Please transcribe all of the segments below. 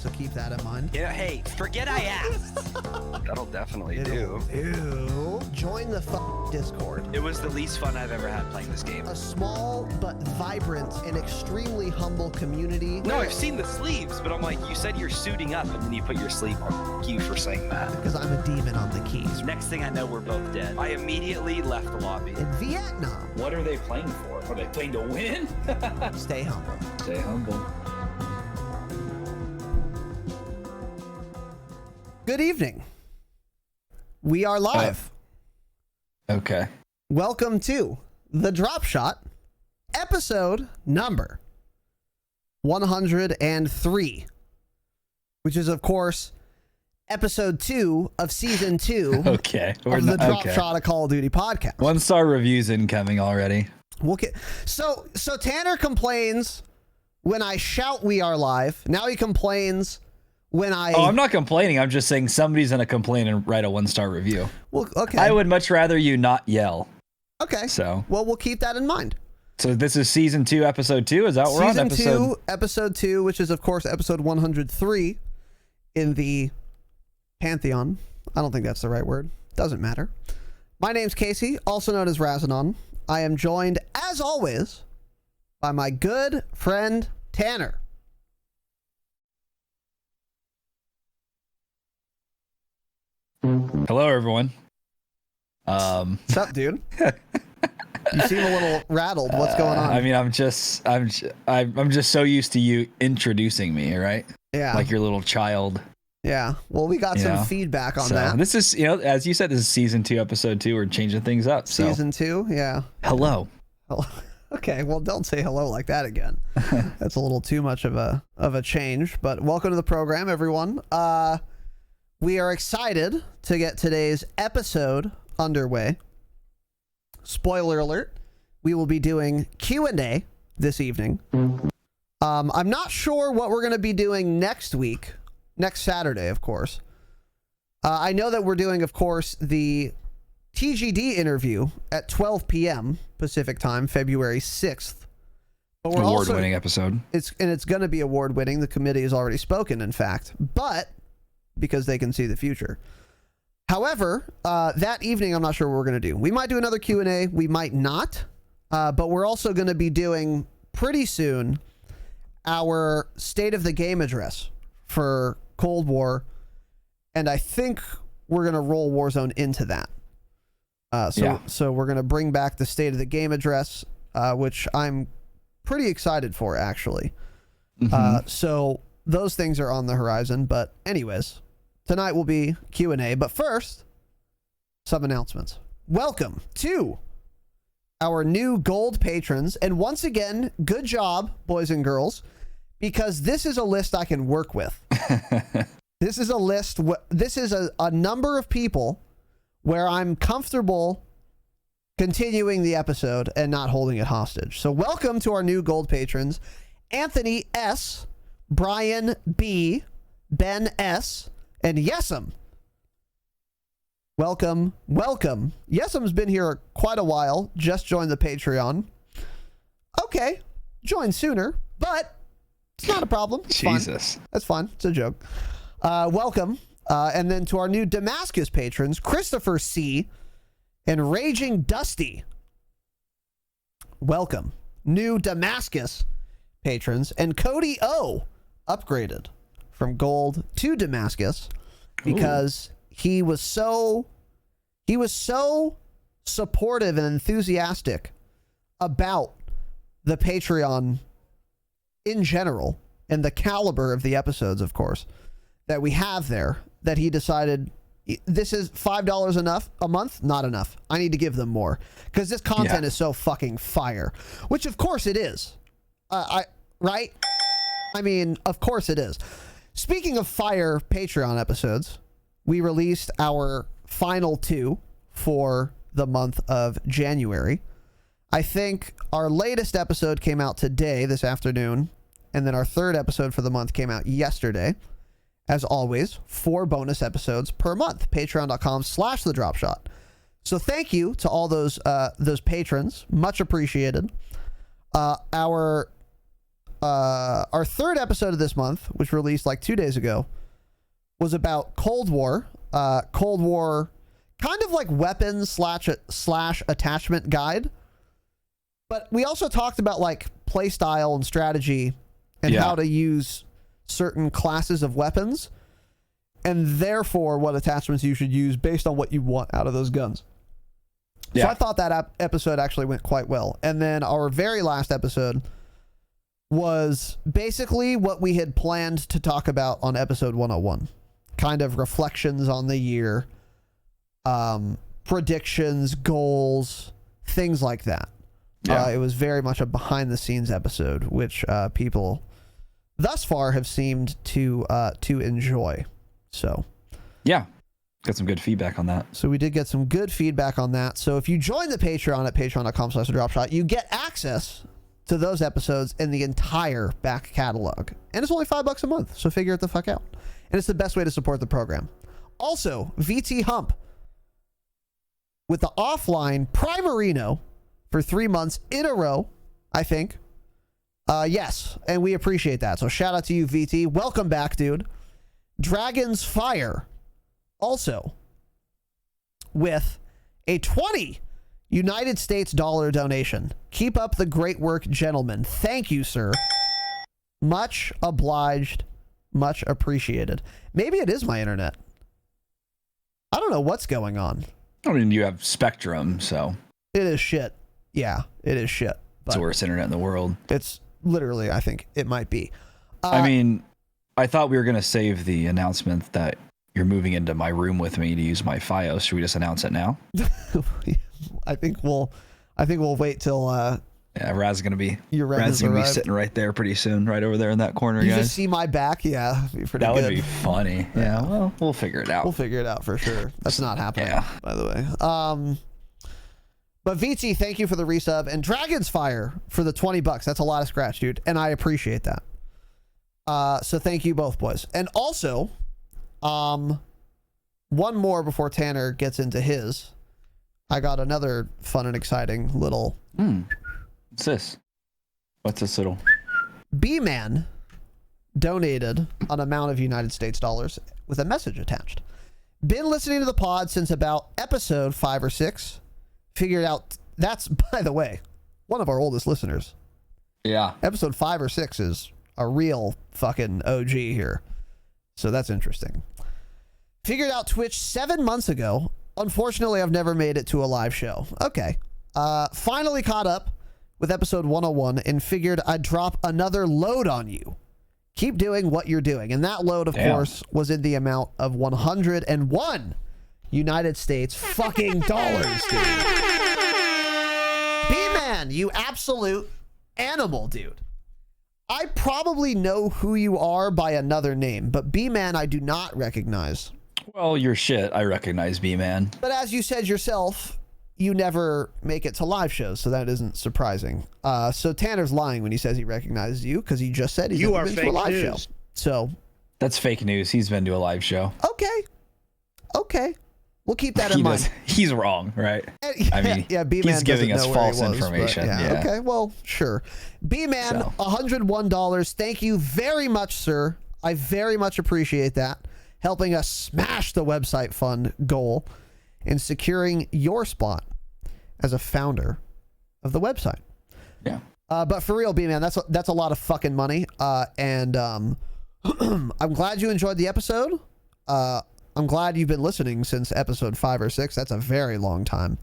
so keep that in mind. Yeah, hey, forget I asked. That'll definitely do. Ew. Join the Discord. It was the least fun I've ever had playing this game. A small but vibrant and extremely humble community. No, I've seen the sleeves, but I'm like, you said you're suiting up and then you put your sleeve on. Thank you for saying that. Because I'm a demon on the keys. Next thing I know, we're both dead. I immediately left the lobby. In Vietnam. What are they playing for? Are they playing to win? Stay humble. Stay humble. Good evening. We are live. Okay. Welcome to the Dropshot, episode number 103, which is, of course, episode 2 of season 2 Okay. of the Dropshot, a Call of Duty podcast. 1-star reviews incoming already. We'll get, so Tanner complains when I shout "We are live." Now he complains when I... Oh, I'm not complaining. I'm just saying somebody's gonna complain and write a 1-star review. Well, okay. I would much rather you not yell. Okay. So. Well, we'll keep that in mind. So this is season 2, episode 2. Is that what we're on? Season 2, episode 2, which is of course episode 103 in the Pantheon. I don't think that's the right word. Doesn't matter. My name's Casey, also known as Razanon. I am joined, as always, by my good friend Tanner. Hello, everyone. What's up, dude? You seem a little rattled. What's going on? I mean, I'm just so used to you introducing me, right? Yeah. Like your little child. Yeah. Well, we got some feedback on that. This is, as you said, this is season 2, episode 2. We're changing things up. So. Season 2, yeah. Hello. Okay, well, don't say hello like that again. That's a little too much of a change. But welcome to the program, everyone. We are excited to get today's episode underway. Spoiler alert: we will be doing Q&A this evening. I'm not sure what we're going to be doing next week, next Saturday, of course. I know that we're doing, of course, the TGD interview at 12 p.m. Pacific time, February 6th. But we're award-winning episode. It's going to be award-winning. The committee has already spoken, in fact, but because they can see the future. However, that evening, I'm not sure what we're going to do. We might do another Q&A. We might not. But we're also going to be doing pretty soon our State of the Game address for Cold War. And I think we're going to roll Warzone into that. So we're going to bring back the State of the Game address, which I'm pretty excited for, actually. Mm-hmm. So those things are on the horizon. But anyways, tonight will be Q&A. But first, some announcements. Welcome to our new gold patrons. And once again, good job, boys and girls, because this is a list I can work with. This is a list. This is a number of people where I'm comfortable continuing the episode and not holding it hostage. So welcome to our new gold patrons: Anthony S., Brian B., Ben S., and Yesem. Welcome. Yesem's been here quite a while, just joined the Patreon. Okay, join sooner, but it's not a problem. It's Jesus. fine. That's fine. It's a joke. Welcome. And then to our new Damascus patrons, Christopher C. and Raging Dusty. Welcome. New Damascus patrons. And Cody O. upgraded from gold to Damascus because he was so supportive and enthusiastic about the Patreon in general and the caliber of the episodes, of course, that we have there, that he decided this is $5 enough a month? Not enough. I need to give them more because this content is so fucking fire, which of course it is. Right? I mean, of course it is. Speaking of fire Patreon episodes, we released our final 2 for the month of January. I think our latest episode came out today, this afternoon, and then our 3rd episode for the month came out yesterday. As always, 4 bonus episodes per month. Patreon.com/thedropshot. So thank you to all those patrons. Much appreciated. Our our third episode of this month, which released like 2 days ago, was about Cold War. Cold War, kind of like weapons slash attachment guide. But we also talked about like play style and strategy and how to use certain classes of weapons, and therefore what attachments you should use based on what you want out of those guns. So I thought that episode actually went quite well. And then our very last episode was basically what we had planned to talk about on episode 101. Kind of reflections on the year, predictions, goals, things like that. Yeah. It was very much a behind the scenes episode, which people thus far have seemed to enjoy. So yeah, got some good feedback on that. So we did get some good feedback on that. So if you join the Patreon at patreon.com/Dropshot, you get access to those episodes and the entire back catalog. And it's only $5 a month, so figure it the fuck out. And it's the best way to support the program. Also, VT Hump with the offline Primarino for 3 months in a row, I think. Yes, and we appreciate that. So shout out to you, VT. Welcome back, dude. Dragon's Fire also with a 20 United States dollar donation. Keep up the great work, gentlemen. Thank you, sir. Much obliged. Much appreciated. Maybe it is my internet. I don't know what's going on. I mean, you have Spectrum, so. It is shit. Yeah, it is shit. It's the worst internet in the world. It's literally, I think it might be. I mean, I thought we were going to save the announcement that you're moving into my room with me to use my Fios. Should we just announce it now? I think we'll wait till yeah, Raz is gonna be be sitting right there pretty soon, right over there in that corner, you guys. Just see my back? Yeah, that'd be pretty that good. Would be funny. Yeah, well, we'll figure it out. We'll figure it out for sure. That's not happening, by the way. But VT, thank you for the resub, and Dragon's Fire for the $20. That's a lot of scratch, dude, and I appreciate that. So thank you both, boys. And also, one more before Tanner gets into his. I got another fun and exciting little. What's this? What's this little? B-Man donated an amount of United States dollars with a message attached. Been listening to the pod since about episode 5 or 6. Figured out that's, by the way, one of our oldest listeners. Yeah. Episode 5 or 6 is a real fucking OG here. So that's interesting. Figured out Twitch 7 months ago. Unfortunately, I've never made it to a live show. Okay. Finally caught up with episode 101 and figured I'd drop another load on you. Keep doing what you're doing. And that load, of course, was in the amount of 101 United States fucking dollars, dude. B-Man, you absolute animal, dude. I probably know who you are by another name, but B-Man I do not recognize. Well, you're shit. I recognize B-Man. But as you said yourself, you never make it to live shows, so that isn't surprising. So Tanner's lying when he says he recognizes you, because he just said he's never been to a live show. So that's fake news. He's been to a live show. Okay. We'll keep that in mind. He's wrong, right? I mean, B-Man he's giving us false information. Okay, well, sure. B-Man, $101. Thank you very much, sir. I very much appreciate that. Helping us smash the website fund goal and securing your spot as a founder of the website. Yeah. But for real, B-Man, that's a lot of fucking money. And I'm glad you enjoyed the episode. I'm glad you've been listening since episode 5 or 6. That's a very long time.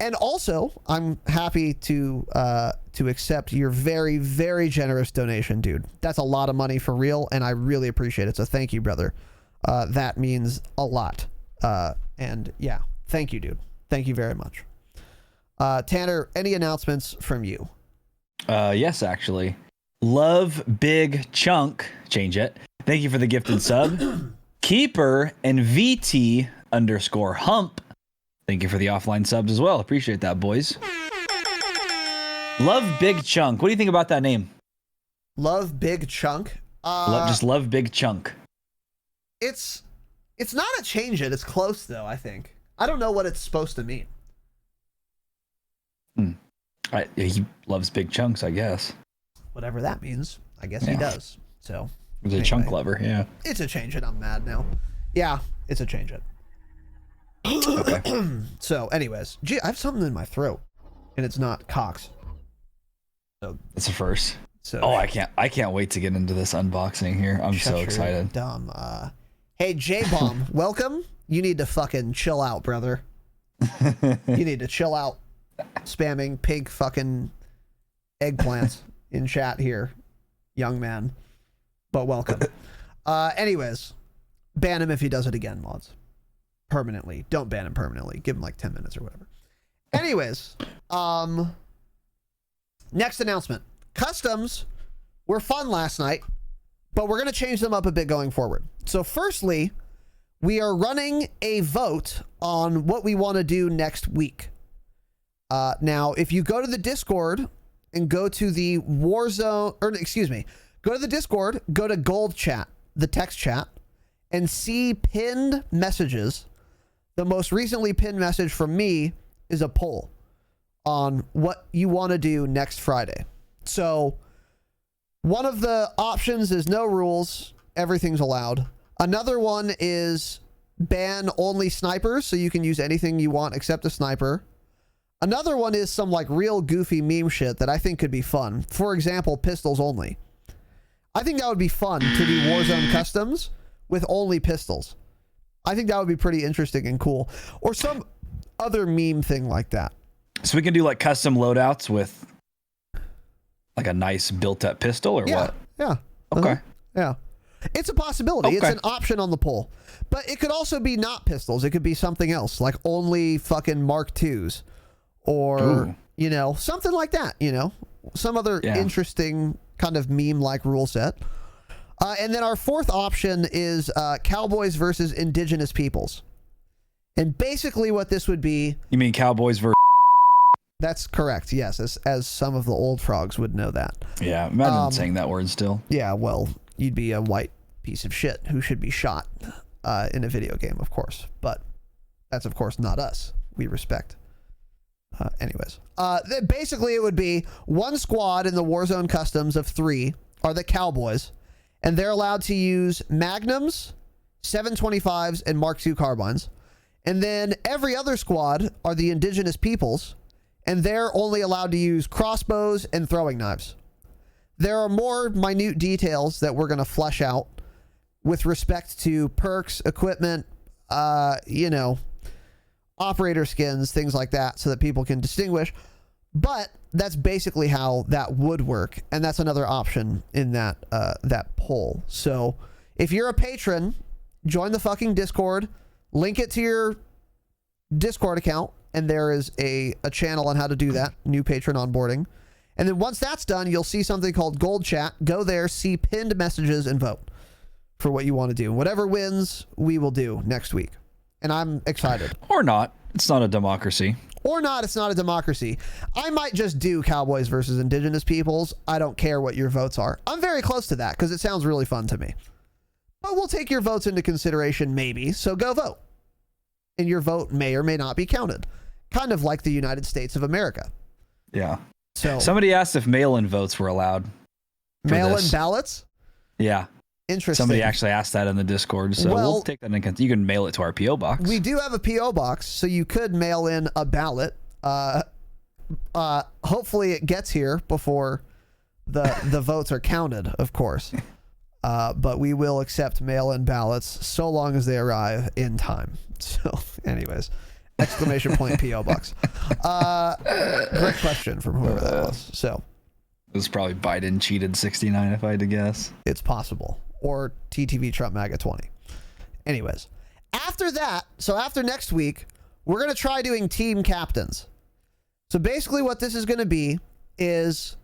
And also, I'm happy to accept your very, very generous donation, dude. That's a lot of money for real, and I really appreciate it. So thank you, brother. That means a lot. And yeah, thank you, dude. Thank you very much. Tanner, any announcements from you? Yes, actually. Love Big Chunk. Change it. Thank you for the gifted sub. Keeper and VT_hump. Thank you for the offline subs as well. Appreciate that, boys. Love Big Chunk. What do you think about that name? Love Big Chunk. Just Love Big Chunk. It's not a change it. It's close though, I think. I don't know what it's supposed to mean. He loves big chunks, I guess. whatever that means. I guess he does. So It's a chunk lover, yeah. it's a change it. I'm mad now. Yeah, it's a change it. Okay. So, anyways, gee, I have something in my throat, and it's not Cox. So That's the first. So Oh, I can't wait to get into this unboxing here. I'm so excited. Dumb. Hey, J-Bomb, welcome. You need to fucking chill out, brother. You need to chill out. Spamming pink fucking eggplants in chat here, young man. But welcome. Anyways, ban him if he does it again, mods. Permanently. Don't ban him permanently. Give him like 10 minutes or whatever. Anyways, next announcement. Customs were fun last night, but we're going to change them up a bit going forward. So firstly, we are running a vote on what we want to do next week. Now, if you go to the Discord and go to the Warzone, or excuse me, go to the Discord, go to Gold Chat, the text chat, and see pinned messages. The most recently pinned message from me is a poll on what you want to do next Friday. So one of the options is no rules, everything's allowed. Another one is ban only snipers, so you can use anything you want except a sniper. Another one is some like real goofy meme shit that I think could be fun. For example, pistols only. I think that would be fun to do Warzone customs with only pistols. I think that would be pretty interesting and cool. Or some other meme thing like that. So we can do like custom loadouts with like a nice built-up pistol or what? Yeah. Okay. Yeah. It's a possibility. Okay. It's an option on the poll. But it could also be not pistols. It could be something else, like only fucking Mark IIs. Or, you know, something like that, you know. Some other interesting kind of meme-like rule set. And then our fourth option is Cowboys versus Indigenous Peoples. And basically what this would be... You mean Cowboys versus... That's correct, yes, as some of the old frogs would know that. Yeah, imagine saying that word still. Yeah, well, you'd be a white piece of shit who should be shot in a video game, of course. But that's, of course, not us. We respect. Anyways. Basically, it would be one squad in the Warzone customs of 3 are the Cowboys, and they're allowed to use Magnums, 725s, and Mark II carbines. And then every other squad are the Indigenous Peoples, and they're only allowed to use crossbows and throwing knives. There are more minute details that we're going to flesh out with respect to perks, equipment, you know, operator skins, things like that, so that people can distinguish. But that's basically how that would work, and that's another option in that that poll. So if you're a patron, join the fucking Discord, link it to your Discord account, and there is a channel on how to do that, new patron onboarding. And then once that's done, you'll see something called Gold Chat. Go there, see pinned messages, and vote for what you want to do. Whatever wins, we will do next week. And I'm excited. Or not. It's not a democracy. Or not. It's not a democracy. I might just do Cowboys versus Indigenous Peoples. I don't care what your votes are. I'm very close to that because it sounds really fun to me. But we'll take your votes into consideration maybe, so go vote. And your vote may or may not be counted. Kind of like the United States of America. Yeah. So somebody asked if mail-in votes were allowed. Mail-in ballots? Yeah. Interesting. Somebody actually asked that in the Discord, so we'll take that into. You can mail it to our PO box. We do have a PO box, so you could mail in a ballot. Hopefully, it gets here before the votes are counted, of course. But we will accept mail-in ballots so long as they arrive in time. So, anyways, exclamation point PO box. Great question from whoever that was. So it was probably Biden cheated 69, if I had to guess. It's possible. Or TTV Trump MAGA 20. Anyways, after that, so after next week, we're going to try doing team captains. So basically what this is going to be is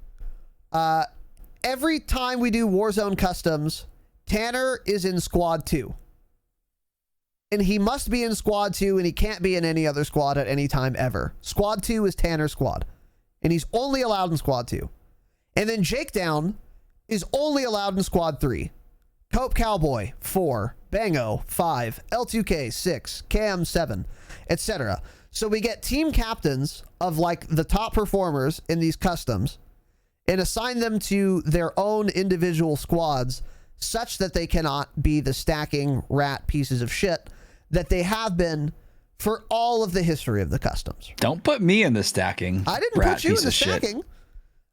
every time we do Warzone customs, Tanner is in squad 2. And he must be in squad 2 and he can't be in any other squad at any time ever. Squad 2 is Tanner's squad. And he's only allowed in squad 2. And then Jake Down is only allowed in squad 3. Cope Cowboy 4, Bango 5, L2K 6, Cam 7, etc. So we get team captains of like the top performers in these customs, and assign them to their own individual squads such that they cannot be the stacking rat pieces of shit that they have been for all of the history of the customs. Don't put me in the stacking. I didn't put you in the stacking.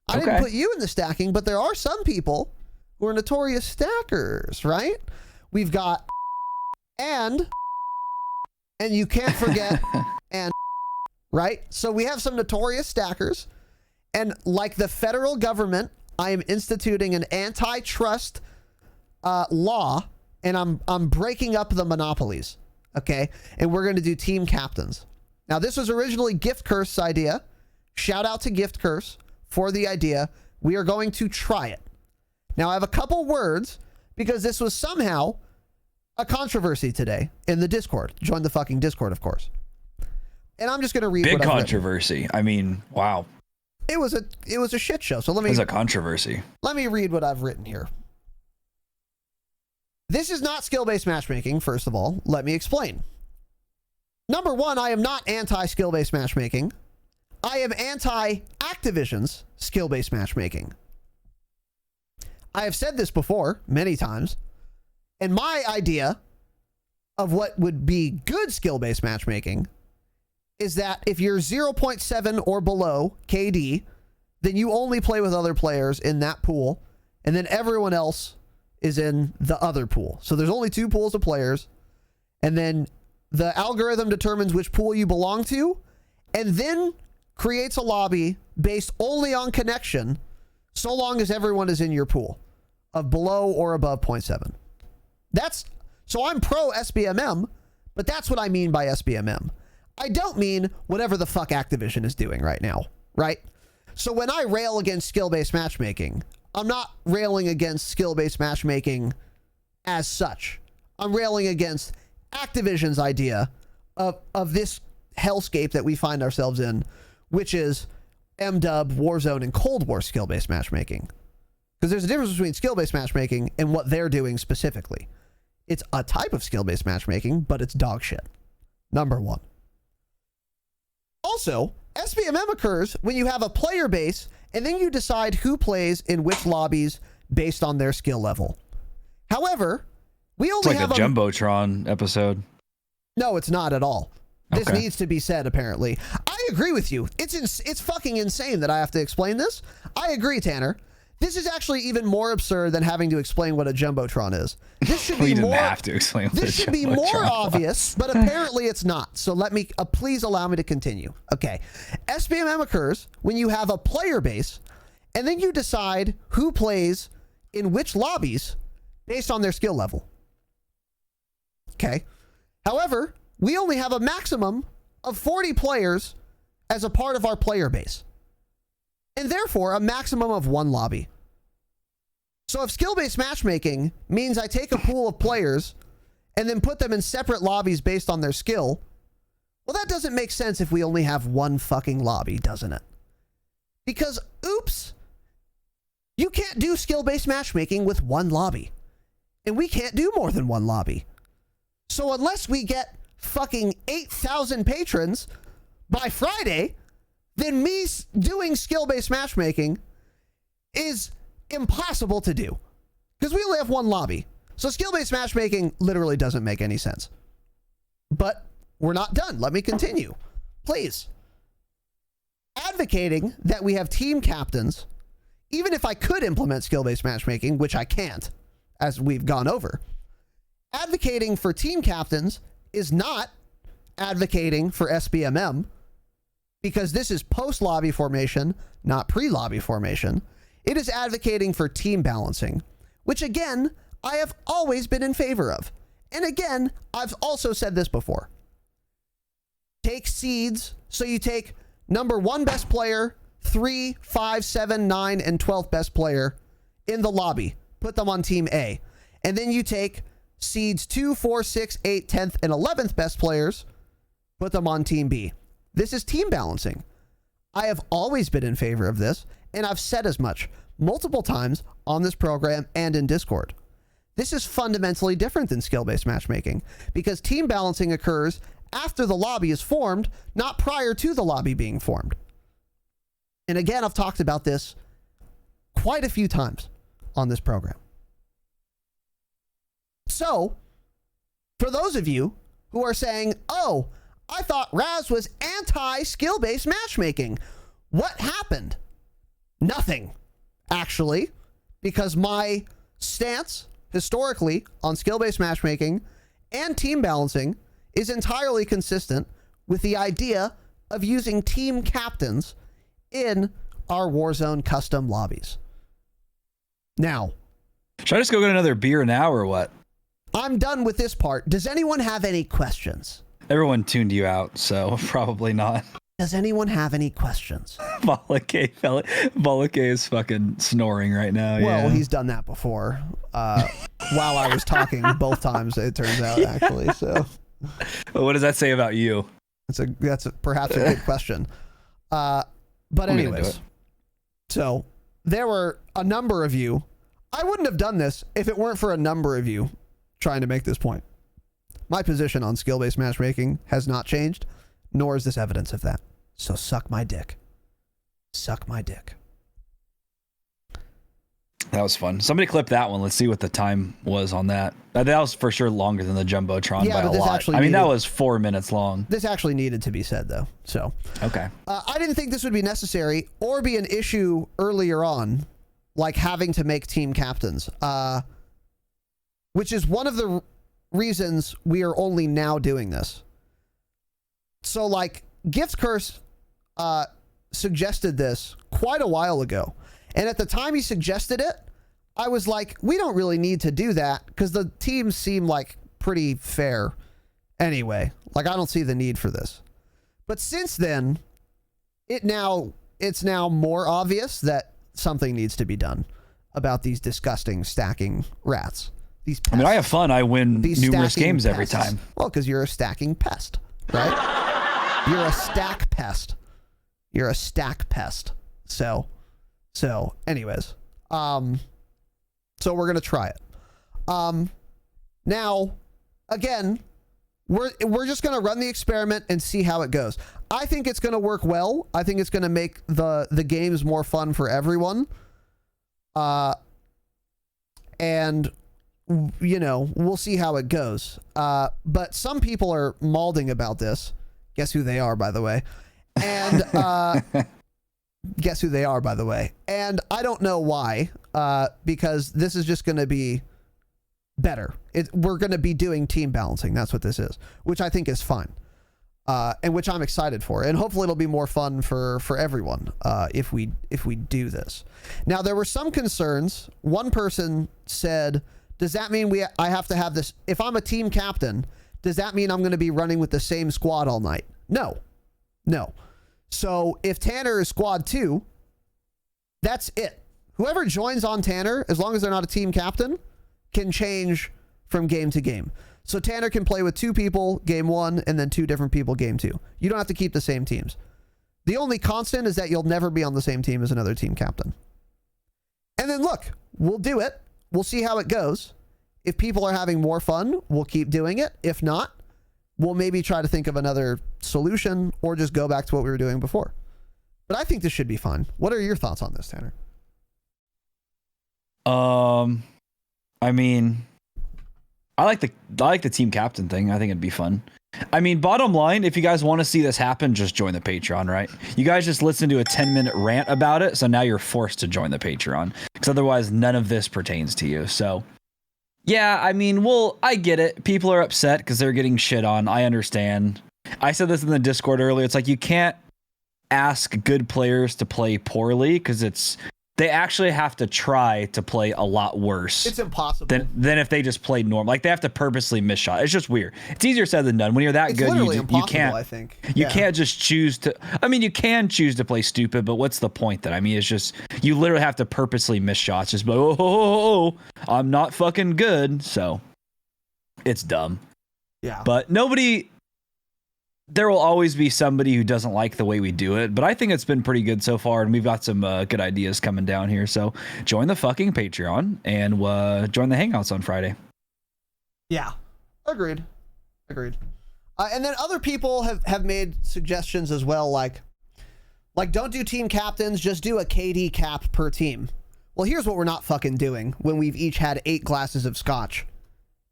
I didn't put you in the stacking, but there are some people who are notorious stackers, right? We've got and you can't forget and, right? So we have some notorious stackers, and like the federal government, I am instituting an antitrust law, and I'm breaking up the monopolies, okay? And we're going to do team captains. Now, this was originally Gift Curse's idea. Shout out to Gift Curse for the idea. We are going to try it. Now, I have a couple words because this was somehow a controversy today in the Discord. Join the fucking Discord, of course. And I'm just going to read big what I've controversy. written. I mean, wow. It was a shit show. So let me. It was a controversy. Let me read what I've written here. This is not skill-based matchmaking, first of all. Let me explain. Number one, I am not anti-skill-based matchmaking. I am anti-Activision's skill-based matchmaking. I have said this before many times, and my idea of what would be good skill-based matchmaking is that if you're 0.7 or below KD, then you only play with other players in that pool, and then everyone else is in the other pool. So there's only two pools of players, and then the algorithm determines which pool you belong to, and then creates a lobby based only on connection, so long as everyone is in your pool of below or above 0.7. So I'm pro SBMM, but that's what I mean by SBMM. I don't mean whatever the fuck Activision is doing right now, right? So when I rail against skill-based matchmaking, I'm not railing against skill-based matchmaking as such. I'm railing against Activision's idea of this hellscape that we find ourselves in, which is MW, Warzone, and Cold War skill-based matchmaking. Because there's a difference between skill-based matchmaking and what they're doing specifically. It's a type of skill-based matchmaking, but it's dog shit. Number one. Also, SBMM occurs when you have a player base and then you decide who plays in which lobbies based on their skill level. However, we only it's like have a Jumbotron episode. No, it's not at all. This Okay. needs to be said, apparently. I agree with you. It's fucking insane that I have to explain this. I agree, Tanner. This is actually even more absurd than having to explain what a Jumbotron is. This should be We didn't more, have to explain what this a should be Jumbotron more was. obvious, but apparently it's not. So let me, please allow me to continue. Okay. SBMM occurs when you have a player base, and then you decide who plays in which lobbies based on their skill level. Okay. However, we only have a maximum of 40 players as a part of our player base, and therefore a maximum of one lobby. So if skill-based matchmaking means I take a pool of players and then put them in separate lobbies based on their skill, well, that doesn't make sense if we only have one fucking lobby, doesn't it? Because, oops, you can't do skill-based matchmaking with one lobby, and we can't do more than one lobby. So unless we get fucking 8,000 patrons by Friday, then me doing skill-based matchmaking is impossible to do because we only have one lobby. So skill-based matchmaking literally doesn't make any sense. But we're not done. Let me continue, please. Advocating that we have team captains, even if I could implement skill-based matchmaking, which I can't, as we've gone over, advocating for team captains is not advocating for SBMM, because this is post-lobby formation, not pre-lobby formation. It is advocating for team balancing, which again, I have always been in favor of. And again, I've also said this before. Take seeds, so you take number 1 best player, 3, 5, 7, 9, and 12th best player in the lobby. Put them on team A. And then you take seeds 2, 4, 6, 8, 10th, and 11th best players, put them on team B. This is team balancing. I have always been in favor of this, and I've said as much multiple times on this program and in Discord. This is fundamentally different than skill-based matchmaking because team balancing occurs after the lobby is formed, not prior to the lobby being formed. And again, I've talked about this quite a few times on this program. So, for those of you who are saying, oh, I thought Raz was anti-skill-based matchmaking, what happened? Nothing, actually, because my stance historically on skill-based matchmaking and team balancing is entirely consistent with the idea of using team captains in our Warzone custom lobbies. Now, should I just go get another beer now or what? I'm done with this part. Does anyone have any questions? Everyone tuned you out, so probably not. Does anyone have any questions? Balake is fucking snoring right now. Well, yeah. he's done that before. While I was talking both times, it turns out, actually. So, Well, what does that say about you? That's perhaps a good question. But anyways, so there were a number of you. I wouldn't have done this if it weren't for a number of you trying to make this point. My position on skill-based matchmaking has not changed, nor is this evidence of that. So suck my dick. Suck my dick. That was fun. Somebody clip that one. Let's see what the time was on that. That was for sure longer than the Jumbotron by a lot. I mean, that was 4 minutes long. This actually needed to be said, though. So, okay. I didn't think this would be necessary or be an issue earlier on, like having to make team captains, which is one of the reasons we are only now doing this. So, like, Gift Curse suggested this quite a while ago. And at the time he suggested it, I was like, we don't really need to do that because the teams seem like pretty fair anyway. Like, I don't see the need for this. But since then, it's now more obvious that something needs to be done about these disgusting stacking rats. These pests. I mean, I have fun. I win numerous games pests. every time. Well, because you're a stacking pest, right? You're a stack pest. You're a stack pest. So anyways, so we're going to try it. Now, again, we're just going to run the experiment and see how it goes. I think it's going to work well. I think it's going to make the games more fun for everyone. And, you know, we'll see how it goes. But some people are malding about this. Guess who they are, by the way. And, guess who they are, by the way. And I don't know why, because this is just going to be better. We're going to be doing team balancing. That's what this is, which I think is fine, and which I'm excited for. And hopefully it'll be more fun for everyone if we do this. Now, there were some concerns. One person said, does that mean I have to have this? If I'm a team captain, does that mean I'm going to be running with the same squad all night? No. So if Tanner is squad 2, that's it. Whoever joins on Tanner, as long as they're not a team captain, can change from game to game. So Tanner can play with 2 people game 1 and then 2 different people game 2. You don't have to keep the same teams. The only constant is that you'll never be on the same team as another team captain. And then look, we'll do it. We'll see how it goes. If people are having more fun, we'll keep doing it. If not, we'll maybe try to think of another solution or just go back to what we were doing before. But I think this should be fun. What are your thoughts on this, Tanner? I mean, I like the team captain thing. I think it'd be fun. I mean, bottom line, if you guys want to see this happen, just join the Patreon, right? You guys just listened to a 10-minute rant about it, so now you're forced to join the Patreon, because otherwise none of this pertains to you. So yeah, I mean, I get it. People are upset because they're getting shit on. I understand. I said this in the Discord earlier. It's like you can't ask good players to play poorly because they actually have to try to play a lot worse. It's impossible. Than if they just played normal. Like, they have to purposely miss shot. It's just weird. It's easier said than done. When you're that good, you can't. I think you can't just choose to. I mean, you can choose to play stupid, but what's the point then? I mean, it's just you literally have to purposely miss shots. Just be like, oh, I'm not fucking good. So it's dumb. Yeah. But nobody. There will always be somebody who doesn't like the way we do it, but I think it's been pretty good so far, and we've got some good ideas coming down here. So join the fucking Patreon and join the Hangouts on Friday. Yeah, agreed. And then other people have made suggestions as well, like don't do team captains, just do a KD cap per team, Well, here's what we're not fucking doing when we've each had 8 glasses of scotch,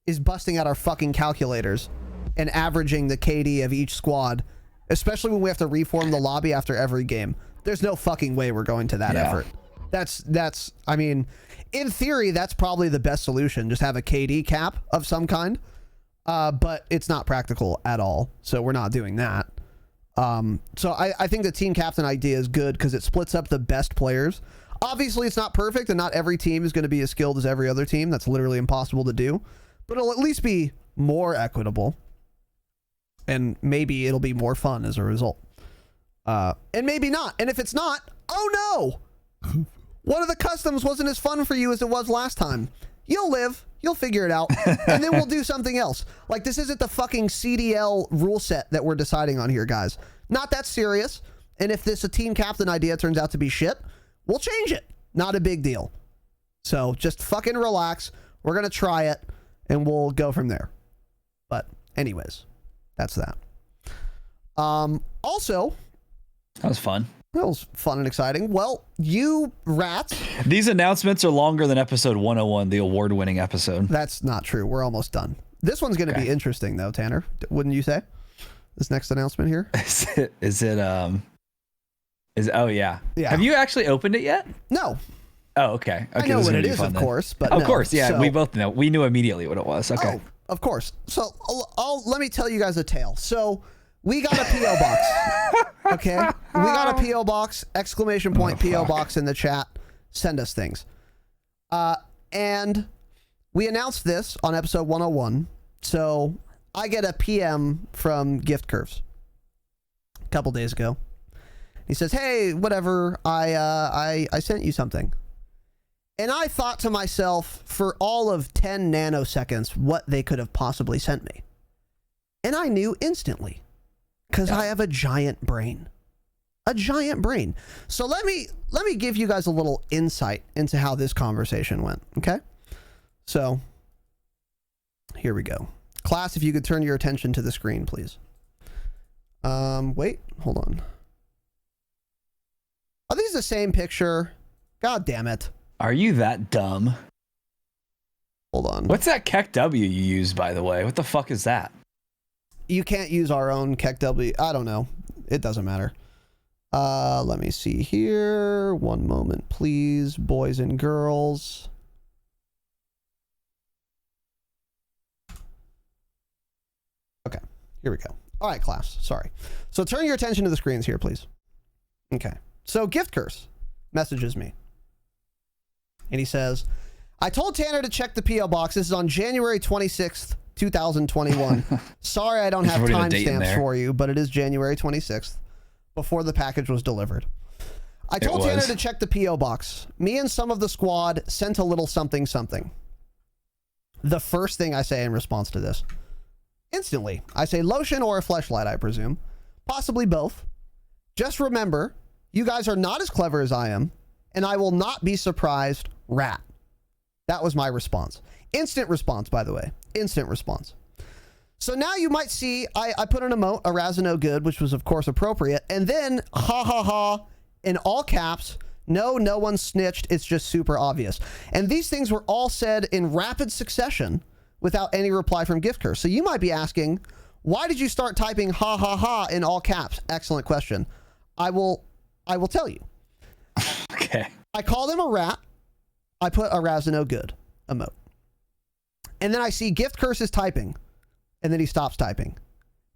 is busting out our fucking calculators and averaging the KD of each squad, especially when we have to reform the lobby after every game. There's no fucking way we're going to that effort. That's I mean, in theory, that's probably the best solution. Just have a KD cap of some kind. But it's not practical at all. So we're not doing that. So I think the team captain idea is good because it splits up the best players. Obviously, it's not perfect, and not every team is going to be as skilled as every other team. That's literally impossible to do. But it'll at least be more equitable. And maybe it'll be more fun as a result. And maybe not. And if it's not, oh no! One of the customs wasn't as fun for you as it was last time. You'll live. You'll figure it out. And then we'll do something else. Like, this isn't the fucking CDL rule set that we're deciding on here, guys. Not that serious. And if this a team captain idea turns out to be shit, we'll change it. Not a big deal. So just fucking relax. We're going to try it and we'll go from there. But anyways, that's that. Also, that was fun. That was fun and exciting. Well, you rats. These announcements are longer than episode 101, the award-winning episode. That's not true. We're almost done. This one's going to be interesting, though, Tanner. Wouldn't you say? This next announcement here? Oh, yeah. Have you actually opened it yet? No. Oh, okay. I know what it is, of course. But of course, yeah. So, we both know. We knew immediately what it was. Okay. Oh, of course. So let me tell you guys a tale. So we got a P.O. box. Okay? We got a P.O. box, ! P.O. box in the chat. Send us things. And we announced this on episode 101. So I get a PM from Gift Curves a couple days ago. He says, hey, whatever, I sent you something. And I thought to myself, for all of 10 nanoseconds, what they could have possibly sent me. And I knew instantly. Because I have a giant brain. A giant brain. So let me give you guys a little insight into how this conversation went, okay? So, here we go. Class, if you could turn your attention to the screen, please. Wait, hold on. Are these the same picture? God damn it. Are you that dumb? Hold on. What's that KEKW you use, by the way? What the fuck is that? You can't use our own KEKW. I don't know. It doesn't matter. Let me see here. One moment, please, boys and girls. Okay, here we go. All right, class. Sorry. So turn your attention to the screens here, please. Okay. So Gift Curse messages me. And he says, I told Tanner to check the P.O. box. This is on January 26th, 2021. Sorry I don't have timestamps for you, but it is January 26th, before the package was delivered. I told Tanner to check the P.O. box. Me and some of the squad sent a little something something. The first thing I say in response to this, instantly, I say lotion or a fleshlight, I presume. Possibly both. Just remember, you guys are not as clever as I am, and I will not be surprised, rat. That was my response. Instant response, by the way. Instant response. So now you might see I put an emote, a Razano good, which was of course appropriate, and then ha ha ha in all caps. No one snitched. It's just super obvious. And these things were all said in rapid succession without any reply from Gift Curse. So you might be asking, why did you start typing ha ha ha in all caps? Excellent question. I will tell you. Okay. I called him a rat. I put a Razano good emote. And then I see Gift Curse is typing. And then he stops typing.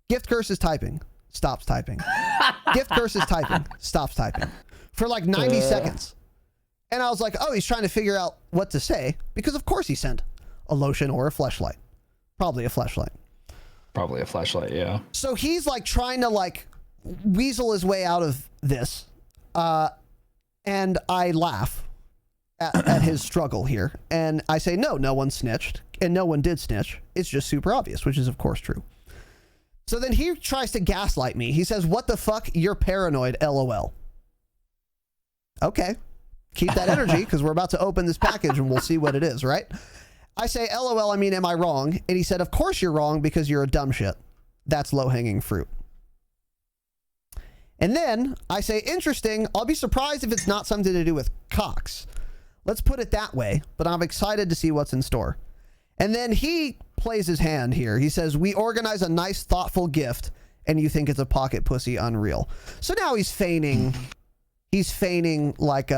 Gift Curse is typing. Stops typing. Gift Curse is typing. Stops typing. For like 90 seconds. And I was like, oh, he's trying to figure out what to say. Because of course he sent a lotion or a fleshlight. Probably a fleshlight. Probably a flashlight, yeah. So he's like trying to like weasel his way out of this. And I laugh at his struggle here. And I say, no one snitched. And no one did snitch. It's just super obvious, which is of course true. So then he tries to gaslight me. He says, what the fuck? You're paranoid, LOL. Okay. Keep that energy because we're about to open this package and we'll see what it is, right? I say, LOL, I mean, am I wrong? And he said, of course you're wrong because you're a dumb shit. That's low-hanging fruit. And then I say, interesting. I'll be surprised if it's not something to do with Cox. Let's put it that way. But I'm excited to see what's in store. And then he plays his hand here. He says, we organize a nice, thoughtful gift, and you think it's a pocket pussy. Unreal. So now he's feigning like,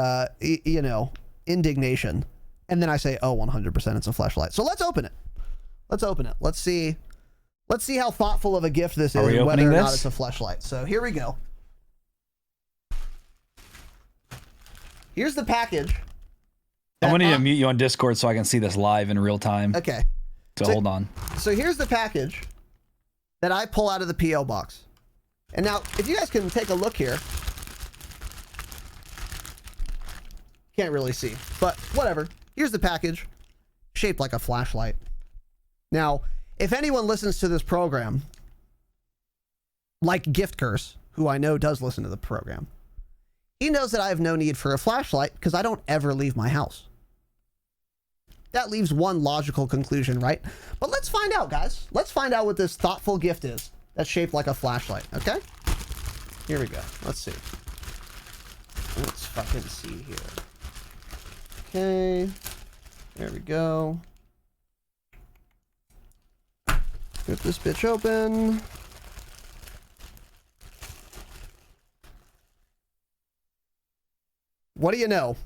indignation. And then I say, oh, 100% it's a fleshlight. So let's open it. Let's see how thoughtful of a gift this is and whether or not it's a fleshlight. So here we go. Here's the package. I'm going to need to mute you on Discord so I can see this live in real time. Okay. So hold on. So here's the package that I pull out of the P.O. box. And now, if you guys can take a look here. Can't really see, but whatever. Here's the package, shaped like a flashlight. Now, if anyone listens to this program, like Gift Curse, who I know does listen to the program, he knows that I have no need for a flashlight because I don't ever leave my house. That leaves one logical conclusion, right? But let's find out, guys. Let's find out what this thoughtful gift is that's shaped like a flashlight, okay? Here we go. Let's see. Let's fucking see here. Okay. There we go. Get this bitch open. What do you know?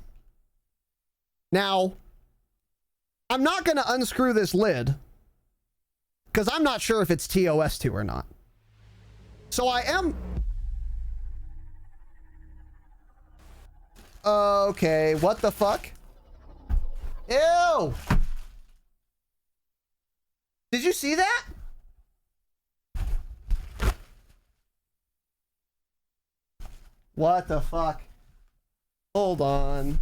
Now, I'm not going to unscrew this lid because I'm not sure if it's TOS2 or not. So I am... Okay, what the fuck? Ew! Did you see that? What the fuck? Hold on.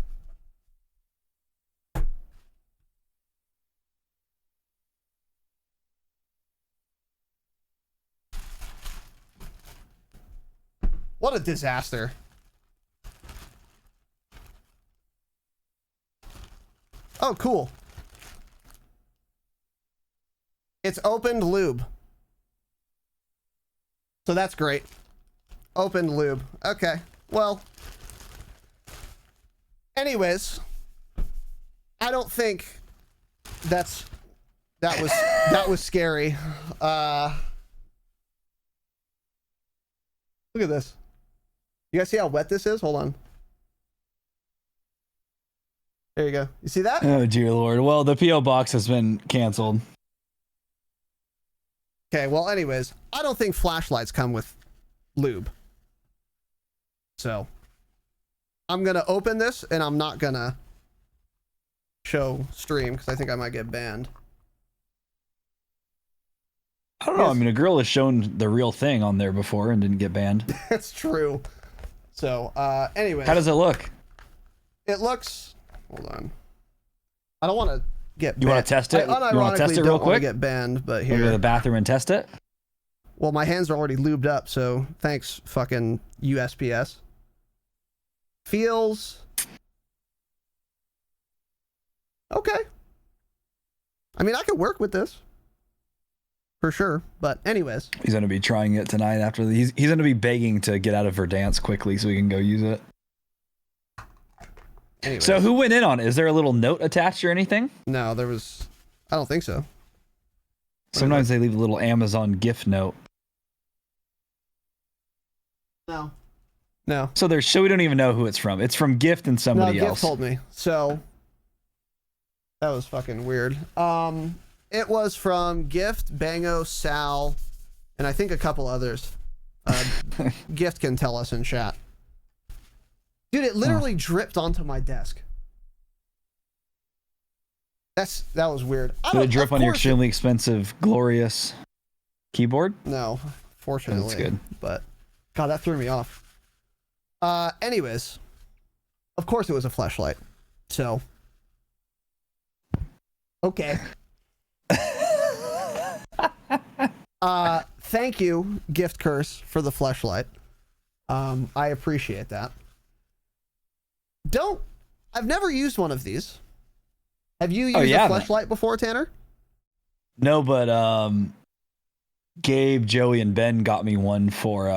What a disaster. Oh, cool. It's opened lube. So that's great. Opened lube. Okay. Well. Anyways. I don't think that was scary. Look at this. You guys see how wet this is? Hold on. There you go. You see that? Oh, dear Lord. Well, the P.O. box has been canceled. Okay, well, anyways, I don't think flashlights come with lube. So, I'm going to open this, and I'm not going to show stream, because I think I might get banned. I don't know. I mean, a girl has shown the real thing on there before and didn't get banned. That's true. So, anyways. How does it look? It looks... Hold on. I don't want to get banned. You want to test it? I unironically You want to test it real don't want to quick? get banned, but Go here. to the bathroom and test it? Well, my hands are already lubed up, so thanks, fucking USPS. Feels... Okay. I mean, I could work with this. For sure. But anyways. He's going to be trying it tonight after the... He's going to be begging to get out of Verdansk quickly so he can go use it. Anyways. So who went in on it? Is there a little note attached or anything? No, there was... I don't think so. Sometimes they leave a little Amazon gift note. No. No. So we don't even know who it's from. It's from Gift and somebody Gift else. told me. So that was fucking weird. It was from Gift, Bango, Sal, and I think a couple others. Gift can tell us in chat. Dude, it literally dripped onto my desk. That was weird. Did it drip on your extremely expensive, glorious keyboard? No, fortunately. That's good. But God, that threw me off. Anyways, of course it was a flashlight. So, okay. Thank you, Gift Curse, for the flashlight. I appreciate that. I've never used one of these. Have you used a flashlight before, Tanner? No, but Gabe, Joey, and Ben got me one for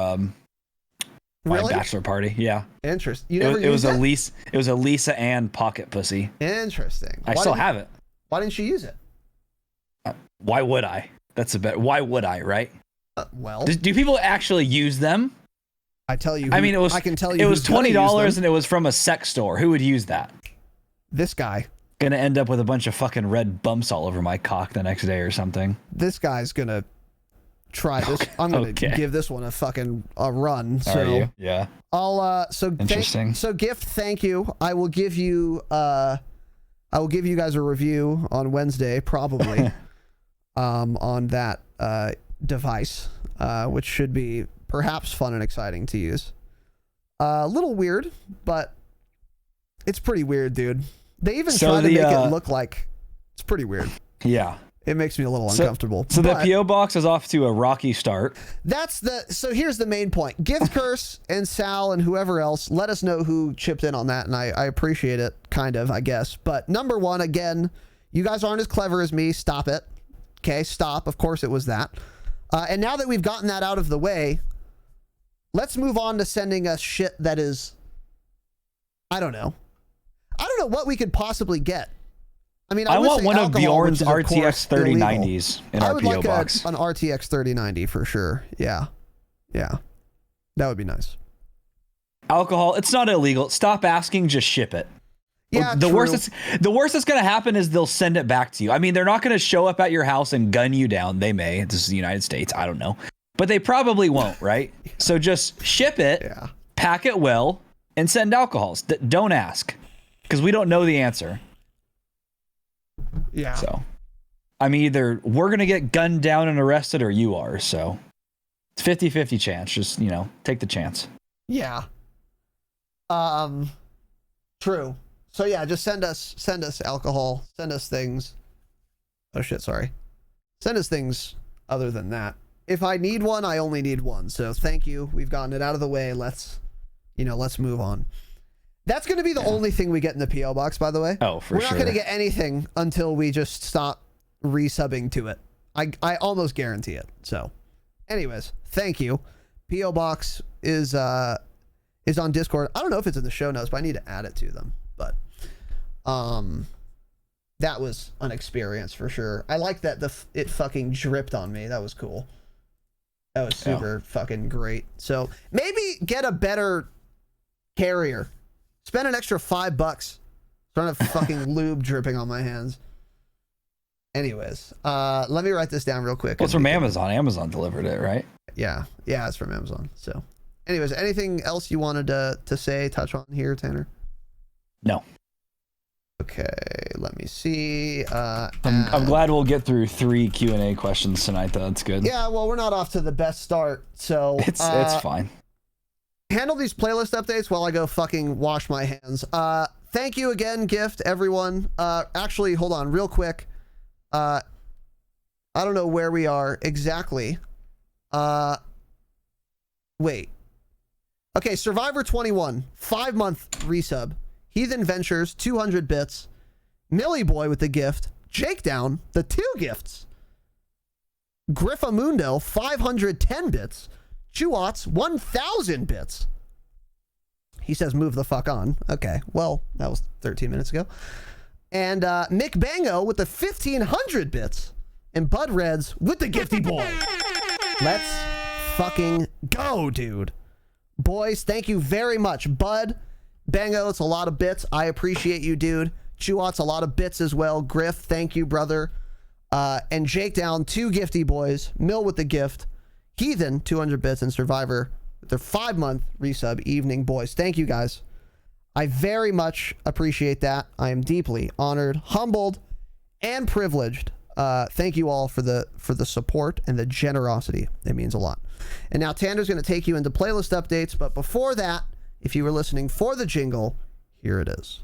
my Really? bachelor party. Yeah. Interesting. You It never was, it was used a that? Lisa. It was a Lisa Ann pocket pussy. Interesting. I still have it. Why didn't you use it? Why would I? That's a bet. Why would I? Right? Well, Do people actually use them? I tell you. I mean, it was. I can tell you. It was who's gonna use $20, them. and it was from a sex store. Who would use that? This guy. Gonna end up with a bunch of fucking red bumps all over my cock the next day or something. This guy's gonna try this. I'm gonna give this one a run. So Are you? Yeah. I'll Interesting. So gift, thank you. I will give you you guys a review on Wednesday, probably, on that device, which should be perhaps fun and exciting to use. A little weird, but it's pretty weird, dude. They even try to make it look like it's pretty weird. Yeah. It makes me a little uncomfortable. So the PO box is off to a rocky start. So here's the main point. Gift Curse and Sal and whoever else, let us know who chipped in on that, and I appreciate it, kind of, I guess. But number one, again, you guys aren't as clever as me. Stop it. Okay, stop. Of course it was that. And now that we've gotten that out of the way, let's move on to sending us shit that is, I don't know what we could possibly get. I mean, I want say one of alcohol, Bjorn's which is, of RTX course, 3090s in I our would PO like box. an RTX 3090 for sure. Yeah. Yeah. That would be nice. Alcohol, it's not illegal. Stop asking, just ship it. Yeah, the true. worst that's going to happen is they'll send it back to you. I mean, they're not going to show up at your house and gun you down. They may. This is the United States. I don't know. But they probably won't, right? So just ship it, pack it well, and send alcohols. Don't ask, because we don't know the answer. Yeah. So, I mean, either we're going to get gunned down and arrested or you are. So it's 50-50 chance. Just, take the chance. Yeah. True. So yeah, just send us alcohol, send us things. Oh shit, sorry. Send us things other than that. If I need one, I only need one. So thank you. We've gotten it out of the way. Let's move on. That's going to be the only thing we get in the PO box, by the way. Oh, for sure. We're not sure. going to get anything until we just stop resubbing to it. I almost guarantee it. So, anyways, thank you. PO box is on Discord. I don't know if it's in the show notes, but I need to add it to them. But that was an experience for sure. I like that it fucking dripped on me. That was cool. That was super fucking great. So maybe get a better carrier. Spend an extra $5. Trying to fucking lube dripping on my hands. Anyways, let me write this down real quick. Well, it's from Amazon. Amazon delivered it, right? Yeah, it's from Amazon. So, anyways, anything else you wanted to say, touch on here, Tanner? No. Okay, let me see. I'm glad we'll get through 3 Q&A questions tonight, though. That's good. Yeah, well, we're not off to the best start, so It's fine. Handle these playlist updates while I go fucking wash my hands. Thank you again, Gift, everyone. Actually, hold on, real quick. I don't know where we are exactly. Wait. Okay, Survivor 21, 5-month resub. Heathen Ventures, 200 bits. Millie Boy with the gift. Jake Down, the 2 gifts. Griffamundo, 510 bits. Chuots, 1,000 bits. He says, move the fuck on. Okay, well, that was 13 minutes ago. And Mick Bango with the 1,500 bits. And Bud Reds with the gifty boy. Let's fucking go, dude. Boys, thank you very much. Bud, Bango, it's a lot of bits. I appreciate you, dude. Chuots, a lot of bits as well. Griff, thank you, brother. And Jake Down, 2 gifty boys. Mill with the gift. Heathen, 200 bits, and Survivor with their 5-month resub. Evening, boys. Thank you, guys. I very much appreciate that. I am deeply honored, humbled, and privileged. Thank you all for the support and the generosity. It means a lot. And now Tanner's going to take you into playlist updates. But before that, if you were listening for the jingle, here it is.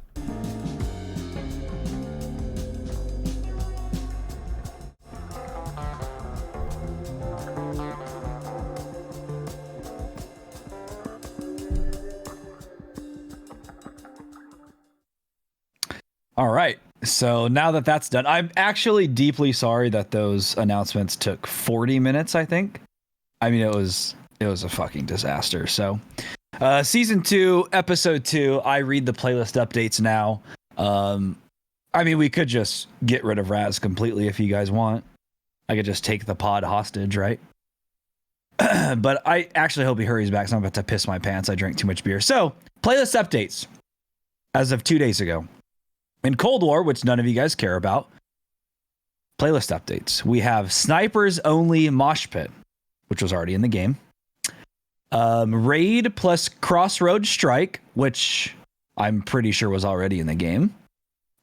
All right. So now that that's done, I'm actually deeply sorry that those announcements took 40 minutes, I think. I mean, it was a fucking disaster. So Season 2, episode 2. I read the playlist updates now. I mean, we could just get rid of Raz completely if you guys want. I could just take the pod hostage, right? But I actually hope he hurries back, so I'm about to piss my pants. I drank too much beer. So, playlist updates as of 2 days ago. In Cold War, which none of you guys care about, playlist updates. We have Snipers Only Mosh Pit, which was already in the game. Raid plus Crossroad Strike, which I'm pretty sure was already in the game.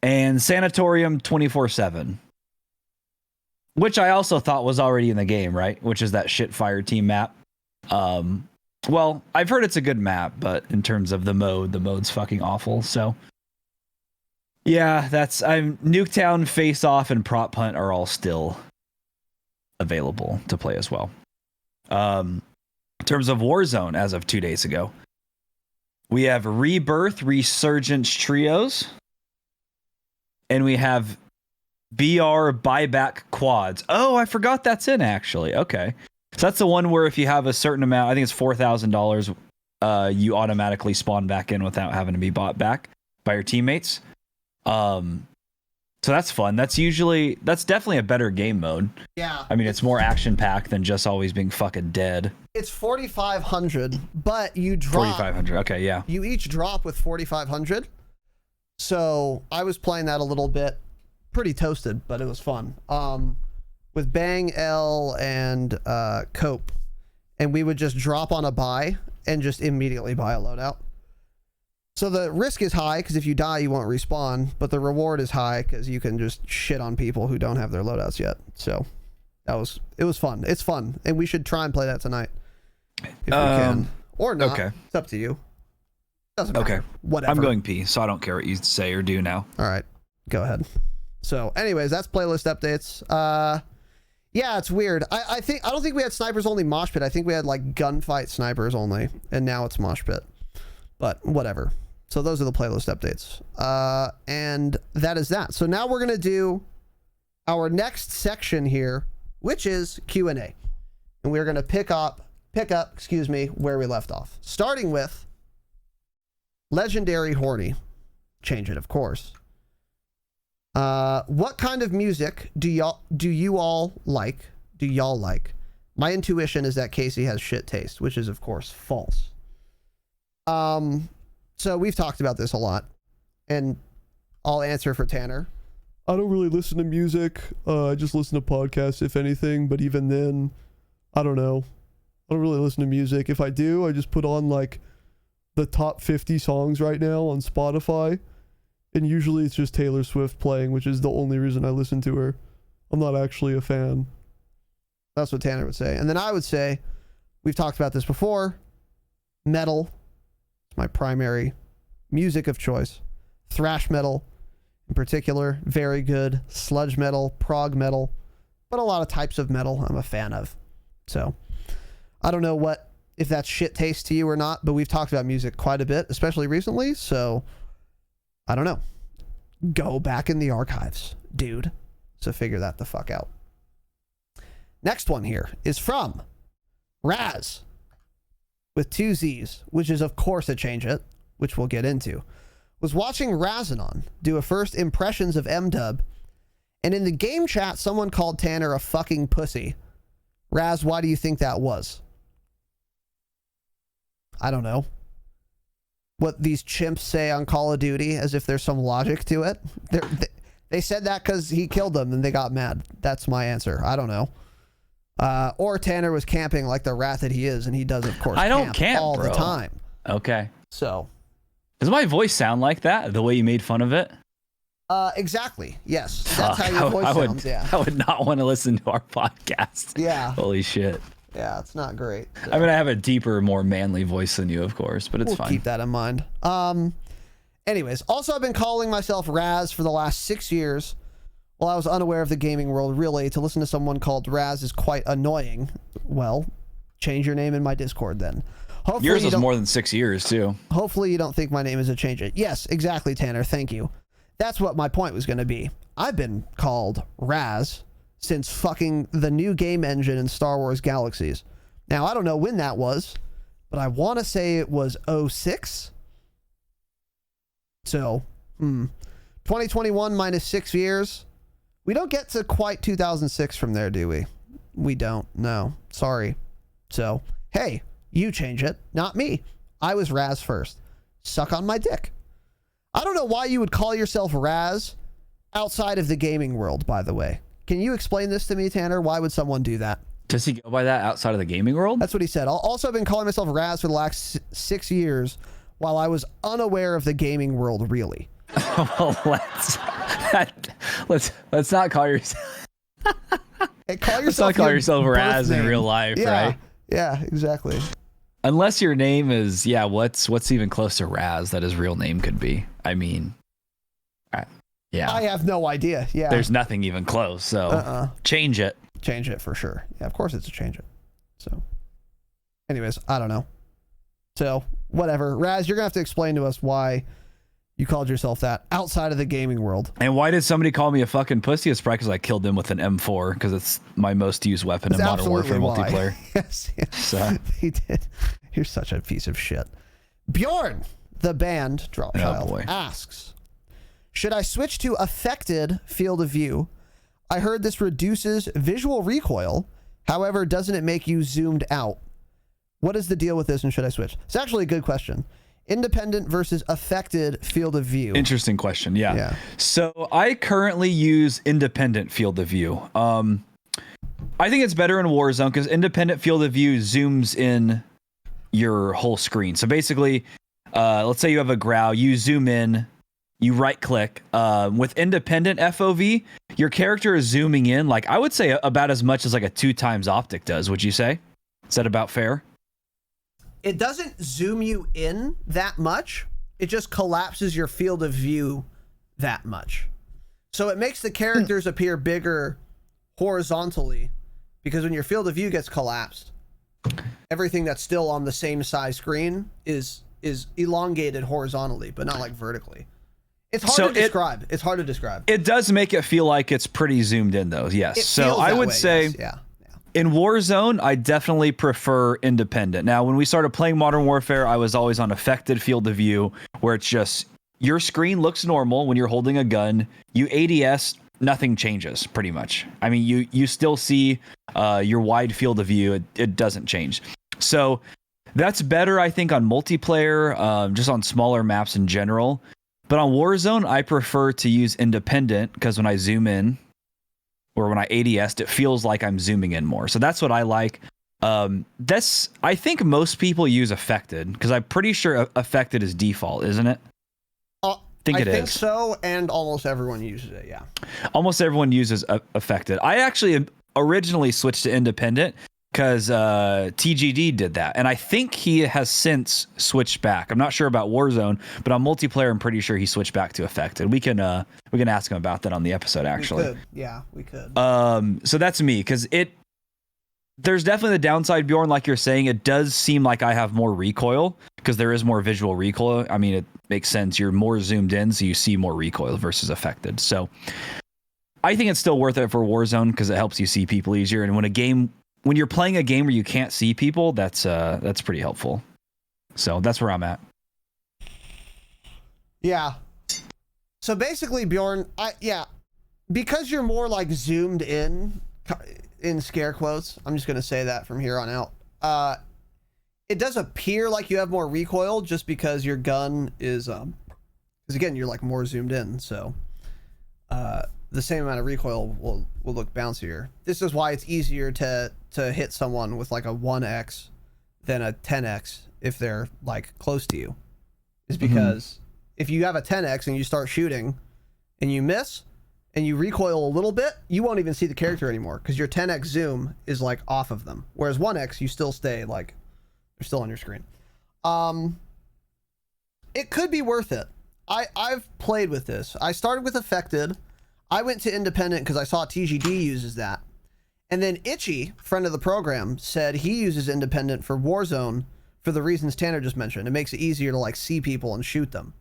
And Sanatorium 24/7, which I also thought was already in the game, right? Which is that shit fire team map. Well, I've heard it's a good map, but in terms of the mode's fucking awful. So yeah, Nuketown, Face Off, and Prop Hunt are all still available to play as well. In terms of Warzone, as of 2 days ago, we have Rebirth, Resurgence Trios, and we have BR Buyback Quads. Oh, I forgot that's in, actually. Okay. So that's the one where if you have a certain amount, I think it's $4,000, you automatically spawn back in without having to be bought back by your teammates. So that's fun. That's definitely a better game mode. Yeah. I mean, it's more action packed than just always being fucking dead. It's 4,500, but you drop 4,500. Okay, yeah. You each drop with 4,500. So I was playing that a little bit, pretty toasted, but it was fun. With Bang, L, and Cope, and we would just drop on a buy and just immediately buy a loadout. So the risk is high because if you die, you won't respawn, but the reward is high because you can just shit on people who don't have their loadouts yet. So it was fun. It's fun, and we should try and play that tonight if we can, or not. Okay, it's up to you. Doesn't matter. Okay, whatever. I'm going pee, so I don't care what you say or do now. All right, go ahead. So, anyways, that's playlist updates. Yeah, it's weird. I don't think we had Snipers Only Mosh Pit. I think we had like Gunfight Snipers Only, and now it's Mosh Pit. But whatever. So those are the playlist updates. And that is that. So now we're gonna do our next section here, which is Q&A, and we're gonna pick up, where we left off, starting with Legendary Horny. Change it, of course. What kind of music do you all like? My intuition is that Casey has shit taste, which is of course false. So we've talked about this a lot, and I'll answer for Tanner. I don't really listen to music. I just listen to podcasts, if anything, but even then, I don't know. I don't really listen to music. If I do, I just put on like the top 50 songs right now on Spotify. And usually it's just Taylor Swift playing, which is the only reason I listen to her. I'm not actually a fan. That's what Tanner would say. And then I would say, we've talked about this before, metal is my primary music of choice. Thrash metal in particular, very good. Sludge metal, prog metal, but a lot of types of metal I'm a fan of. So I don't know if that's shit taste to you or not, but we've talked about music quite a bit, especially recently. So I don't know. Go back in the archives, dude. So figure that the fuck out. Next one here is from Raz with 2 Z's, which is of course a change it, which we'll get into. Was watching Razanon do a first impressions of M-Dub, and in the game chat, someone called Tanner a fucking pussy. Raz, why do you think that was? I don't know. What these chimps say on Call of Duty, as if there's some logic to it. They said that because he killed them and they got mad. That's my answer. I don't know. Or Tanner was camping like the rat that he is, and he does, of course, I don't camp all bro. the time. Okay. So. Does my voice sound like that, the way you made fun of it? Exactly. Yes. That's how your voice sounds, yeah. I would not want to listen to our podcast. Yeah. Holy shit. Yeah, it's not great. So. I mean, I have a deeper, more manly voice than you, of course, but it's fine. Keep that in mind. Anyways, also I've been calling myself Raz for the last 6 years. While I was unaware of the gaming world, really, to listen to someone called Raz is quite annoying. Well, change your name in my Discord then. Hopefully yours was more than 6 years, too. Hopefully you don't think my name is a change it. Yes, exactly, Tanner. Thank you. That's what my point was going to be. I've been called Raz since fucking the new game engine in Star Wars Galaxies. Now, I don't know when that was, but I want to say it was 06. So, 2021 minus 6 years. We don't get to quite 2006 from there, do we? We don't. No. Sorry. So, hey, you change it, not me. I was Raz first. Suck on my dick. I don't know why you would call yourself Raz outside of the gaming world, by the way. Can you explain this to me, Tanner? Why would someone do that? Does he go by that outside of the gaming world? That's what he said. Also, I've been calling myself Raz for the last 6 years while I was unaware of the gaming world, really. Well, let's not call yourself. Hey, call Let's not call yourself Raz in real life, right? Yeah, exactly. Unless your name is, what's even close to Raz that his real name could be? I mean, yeah. I have no idea. Yeah. There's nothing even close, so change it. Change it for sure. Yeah, of course it's a change it. So, anyways, I don't know. So, whatever. Raz, you're going to have to explain to us why you called yourself that outside of the gaming world. And why did somebody call me a fucking pussy? It's probably because I killed them with an M4, because it's my most used weapon in Modern Warfare multiplayer. Yes. So. He did. You're such a piece of shit. Bjorn, the band Dropshot, asks, should I switch to affected field of view? I heard this reduces visual recoil. However, doesn't it make you zoomed out? What is the deal with this, and should I switch? It's actually a good question. Independent versus affected field of view. Interesting question. Yeah. So I currently use independent field of view. I think it's better in Warzone because independent field of view zooms in your whole screen. So basically, let's say you have a growl, you zoom in, you right click. With independent FOV, your character is zooming in, like I would say about as much as like a 2x optic does. Would you say? Is that about fair? It doesn't zoom you in that much. It just collapses your field of view that much. So it makes the characters appear bigger horizontally, because when your field of view gets collapsed, everything that's still on the same size screen is elongated horizontally, but not like vertically. It's hard to describe. It's hard to describe. It does make it feel like it's pretty zoomed in, though. Yes. So I would say, yes. In Warzone, I definitely prefer independent. Now, when we started playing Modern Warfare, I was always on affected field of view, where it's just your screen looks normal when you're holding a gun. You ADS, nothing changes pretty much. I mean, you still see your wide field of view. It doesn't change. So that's better, I think, on multiplayer, just on smaller maps in general. But on Warzone, I prefer to use independent because when I zoom in, or when I ADS'd, it feels like I'm zooming in more. So that's what I like. I think most people use affected because I'm pretty sure affected is default, isn't it? I think so, and almost everyone uses it, yeah. Almost everyone uses affected. I actually originally switched to independent because TGD did that, and I think he has since switched back. I'm not sure about Warzone, but on multiplayer, I'm pretty sure he switched back to affected. We can ask him about that on the episode. Actually, we could. So that's me because there's definitely the downside, Bjorn. Like you're saying, it does seem like I have more recoil because there is more visual recoil. I mean, it makes sense. You're more zoomed in, so you see more recoil versus affected. So I think it's still worth it for Warzone because it helps you see people easier. And when you're playing a game where you can't see people, that's pretty helpful. So that's where I'm at. Yeah. So basically, Bjorn, because you're more like zoomed in scare quotes, I'm just going to say that from here on out. It does appear like you have more recoil just because your gun is, because again, you're like more zoomed in. So, the same amount of recoil will look bouncier. This is why it's easier to hit someone with like a 1x than a 10x if they're like close to you. Is because if you have a 10x and you start shooting and you miss and you recoil a little bit, you won't even see the character anymore because your 10x zoom is like off of them. Whereas 1x, you still stay like they're still on your screen. It could be worth it. I've played with this. I started with affected. I went to independent because I saw TGD uses that. And then Itchy, friend of the program, said he uses independent for Warzone for the reasons Tanner just mentioned. It makes it easier to like see people and shoot them.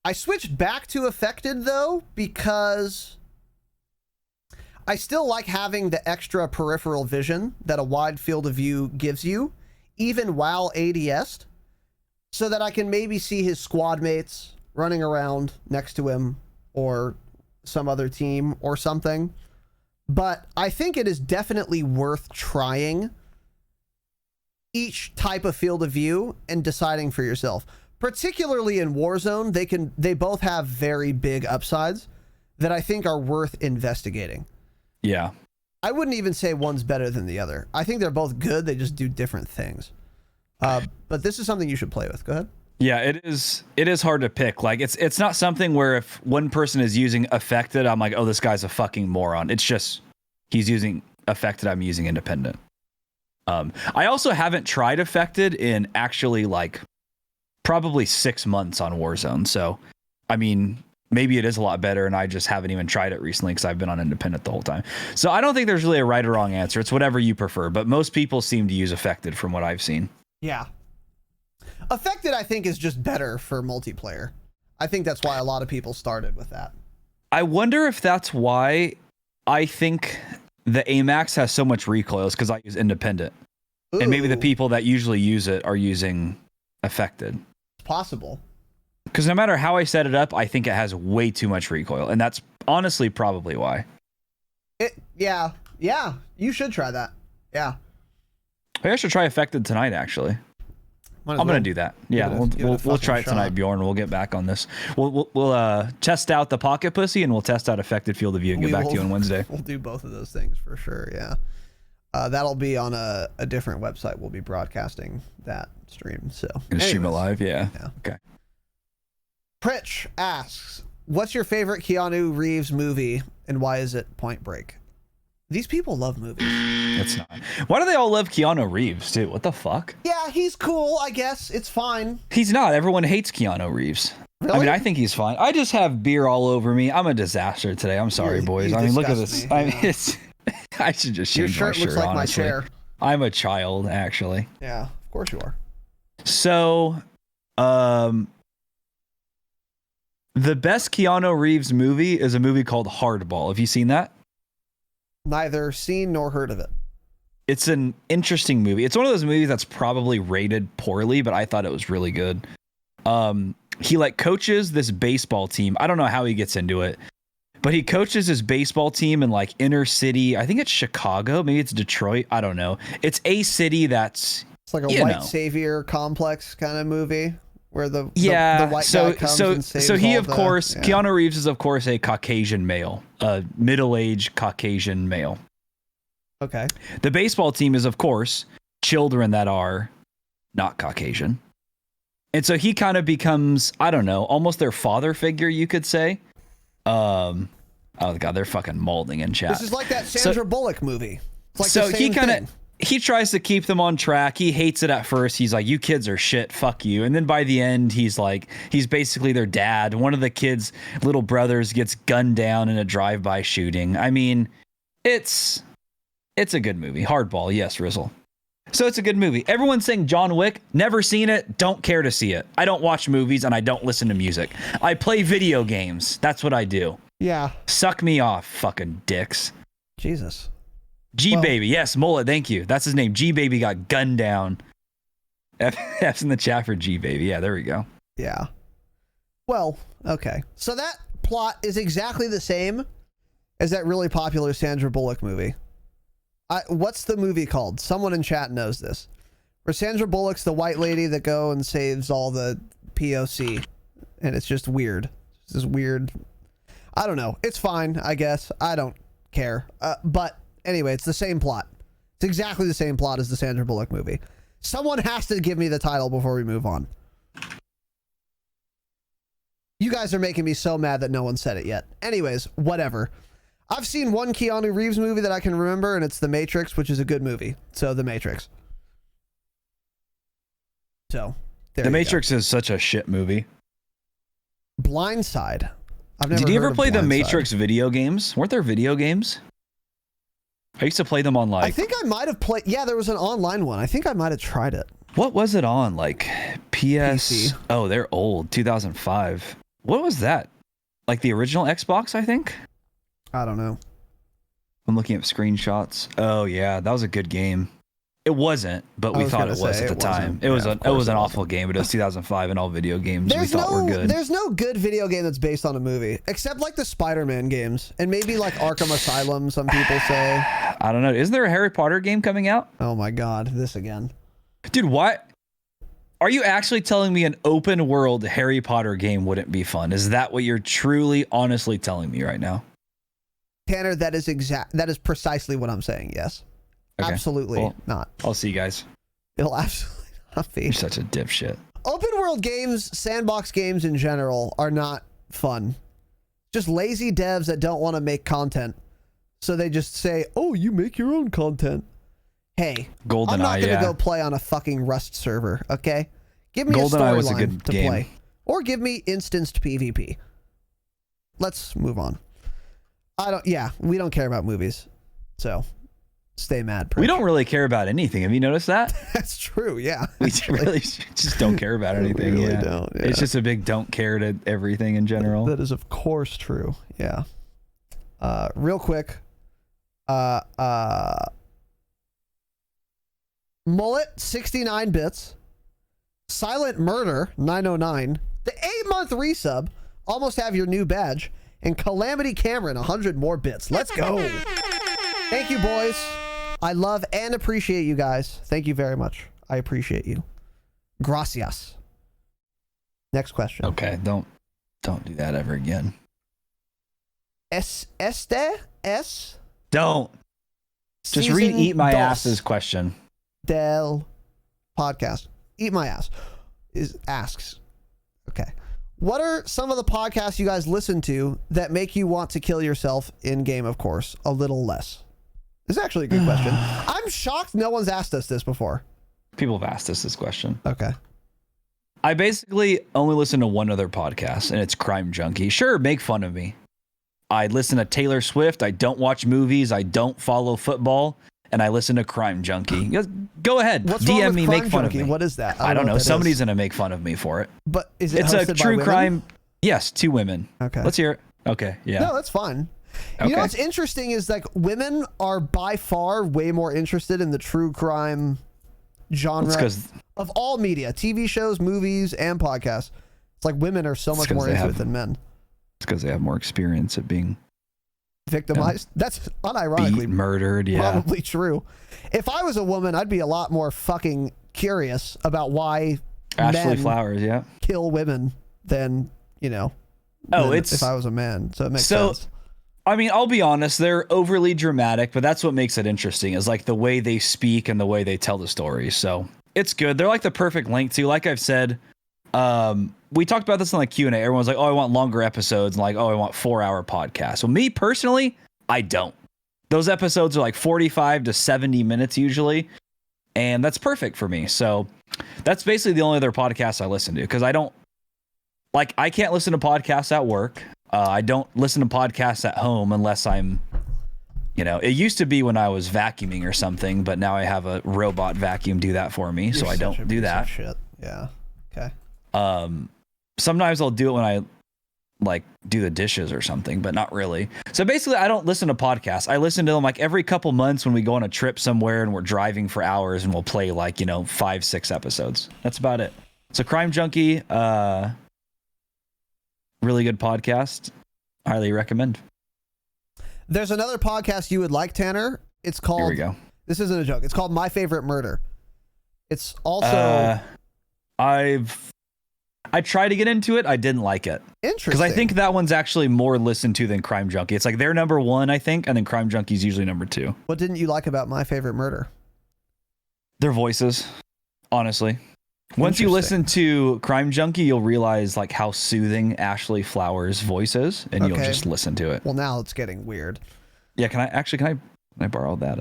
I switched back to affected though because I still like having the extra peripheral vision that a wide field of view gives you, even while ADS'd, so that I can maybe see his squad mates running around next to him or some other team or something. But I think it is definitely worth trying each type of field of view and deciding for yourself. Particularly in Warzone, they both have very big upsides that I think are worth investigating. Yeah. I wouldn't even say one's better than the other. I think they're both good. They just do different things. But this is something you should play with. Go ahead. Yeah, it is hard to pick. Like it's not something where if one person is using affected, I'm like, oh, this guy's a fucking moron. It's just he's using affected, I'm using independent. I also haven't tried affected in actually like probably 6 months on Warzone. So, I mean, maybe it is a lot better and I just haven't even tried it recently because I've been on independent the whole time. So I don't think there's really a right or wrong answer. It's whatever you prefer, but most people seem to use affected from what I've seen. Yeah. Affected, I think, is just better for multiplayer. I think that's why a lot of people started with that. I wonder if that's why I think the AMAX has so much recoil is because I use independent. Ooh. And maybe the people that usually use it are using affected. It's possible. Because no matter how I set it up, I think it has way too much recoil. And that's honestly probably why. Yeah, you should try that. Yeah. Maybe I should try affected tonight, actually. I'm going to do that. Yeah, we'll try it tonight, Bjorn. We'll get back on this. We'll test out the pocket pussy and we'll test out affected field of view and get back to you on Wednesday. We'll do both of those things for sure, yeah. That'll be on a different website. We'll be broadcasting that stream. So gonna stream it live, yeah. Okay. Pritch asks, what's your favorite Keanu Reeves movie and why is it Point Break? These people love movies. It's not. Why do they all love Keanu Reeves, too? What the fuck? Yeah, he's cool, I guess. It's fine. He's not. Everyone hates Keanu Reeves. Really? I mean, I think he's fine. I just have beer all over me. I'm a disaster today. I'm sorry, boys. I mean, look at this. I mean, it's. I should just change my shirt, looks like honestly. My chair. I'm a child, actually. Yeah, of course you are. So, the best Keanu Reeves movie is a movie called Hardball. Have you seen that? Neither seen nor heard of it. It's an interesting movie. It's one of those movies that's probably rated poorly, but I thought it was really good. He like coaches this baseball team. I don't know how he gets into it, but he coaches his baseball team in like inner city. I think it's Chicago. Maybe it's Detroit. I don't know. It's a city that's... It's like a white savior complex kind of movie where the white guy comes and saves so he, all of course, Keanu Reeves is, of course, a Caucasian male, a middle-aged Caucasian male. Okay. The baseball team is, of course, children that are not Caucasian. And so he kind of becomes, I don't know, almost their father figure, you could say. Oh, God, they're fucking molding in chat. This is like that Sandra Bullock movie. It's like so he kind of... He tries to keep them on track. He hates it at first. He's like, you kids are shit. Fuck you. And then by the end, he's basically their dad. One of the kids' little brothers gets gunned down in a drive-by shooting. I mean, it's a good movie. Hardball. Yes, Rizzle. So it's a good movie. Everyone's saying John Wick. Never seen it. Don't care to see it. I don't watch movies and I don't listen to music. I play video games. That's what I do. Yeah. Suck me off, fucking dicks. Jesus. G-Baby, yes, Mullet, thank you. That's his name. G-Baby got gunned down. F's in the chat for G-Baby. Yeah, there we go. Yeah. Well, okay. So that plot is exactly the same as that really popular Sandra Bullock movie. What's the movie called? Someone in chat knows this. Where Sandra Bullock's the white lady that go and saves all the POC. And it's just weird. It's just weird. I don't know. It's fine, I guess. I don't care. But... Anyway, it's the same plot. It's exactly the same plot as the Sandra Bullock movie. Someone has to give me the title before we move on. You guys are making me so mad that no one said it yet. Anyways, whatever. I've seen one Keanu Reeves movie that I can remember, and it's The Matrix, which is a good movie. So, The Matrix. So, there The Matrix is such a shit movie. Blindside. I've never Did you ever play the Blindside. Matrix video games? Weren't there video games? I used to play them on like... I think I might have played... Yeah, there was an online one. I think I might have tried it. What was it on? Like PS... PC. Oh, they're old. 2005. What was that? Like the original Xbox, I think? I don't know. I'm looking at screenshots. Oh, yeah. That was a good game. It wasn't, but we thought it was at the time. It was an awful game, but it was 2005, and all video games we thought were good. There's no good video game that's based on a movie, except like the Spider-Man games, and maybe like Arkham Asylum. Some people say. I don't know. Isn't there a Harry Potter game coming out? Oh my God, this again, dude! What? Are you actually telling me an open world Harry Potter game wouldn't be fun? Is that what you're truly, honestly telling me right now? Tanner, that is precisely what I'm saying. Yes. Okay. Absolutely not. I'll see you guys. It'll absolutely not be. You're such a dipshit. Open world games, sandbox games in general, are not fun. Just lazy devs that don't want to make content. So they just say, oh, you make your own content. Hey, I'm not going to go play on a fucking Rust server, okay? Give me a storyline to play. Or give me instanced PvP. Let's move on. We don't care about movies. So... stay mad. We don't really care about anything. Have you noticed that? That's true. Yeah. We really just don't care about anything. We really don't. Yeah. It's just a big don't care to everything in general. That is of course true. Yeah. Real quick. Mullet 69 bits. Silent Murder 909. The 8-month resub. Almost have your new badge. And Calamity Cameron 100 more bits. Let's go. Thank you, boys. I love and appreciate you guys. Thank you very much. I appreciate you. Gracias. Next question. Okay, don't do that ever again. Don't. Just read Eat My Ass's question. Del podcast. Eat My Ass asks. Okay. What are some of the podcasts you guys listen to that make you want to kill yourself in game, of course, a little less? This is actually a good question. I'm shocked no one's asked us this before. People have asked us this question. Okay. I basically only listen to one other podcast, and it's Crime Junkie. Sure, make fun of me. I listen to Taylor Swift. I don't watch movies. I don't follow football. And I listen to Crime Junkie. Go ahead. What's DM wrong with me, Crime make fun Junkie? of me. What is that? I don't know. Somebody's going to make fun of me for it. But is it It's hosted a true by crime. Yes, 2 women. Okay. Let's hear it. Okay, yeah. No, that's fine. You know what's interesting is like women are by far way more interested in the true crime genre of all media, TV shows, movies, and podcasts. It's like women are so much more into it than men. It's because they have more experience at being victimized. That's unironically murdered. Yeah, probably true. If I was a woman, I'd be a lot more fucking curious about why Ashley Flowers, kill women than if I was a man. So it makes sense. I mean, I'll be honest, they're overly dramatic, but that's what makes it interesting is like the way they speak and the way they tell the story. So it's good. They're like the perfect length too. Like I've said, we talked about this in like Q&A. Everyone's like, oh, I want longer episodes. And like, oh, I want 4-hour podcasts. So me personally, I don't. Those episodes are like 45 to 70 minutes usually. And that's perfect for me. So that's basically the only other podcast I listen to because I can't listen to podcasts at work. I don't listen to podcasts at home unless I'm, it used to be when I was vacuuming or something, but now I have a robot vacuum do that for me. So I don't do that. Shit. Yeah. Okay. Sometimes I'll do it when I like do the dishes or something, but not really. So basically I don't listen to podcasts. I listen to them like every couple months when we go on a trip somewhere and we're driving for hours and we'll play like, 5-6 episodes. That's about it. So Crime Junkie, really good podcast. Highly recommend. There's another podcast you would like, Tanner. It's called... Here we go. This isn't a joke. It's called My Favorite Murder. It's also... I tried to get into it. I didn't like it. Interesting. Because I think that one's actually more listened to than Crime Junkie. It's like they're number 1, I think, and then Crime Junkie's usually number 2. What didn't you like about My Favorite Murder? Their voices, honestly. Once you listen to Crime Junkie, you'll realize like how soothing Ashley Flowers' voice is, and you'll just listen to it. Well, now it's getting weird. Yeah, can I borrow that?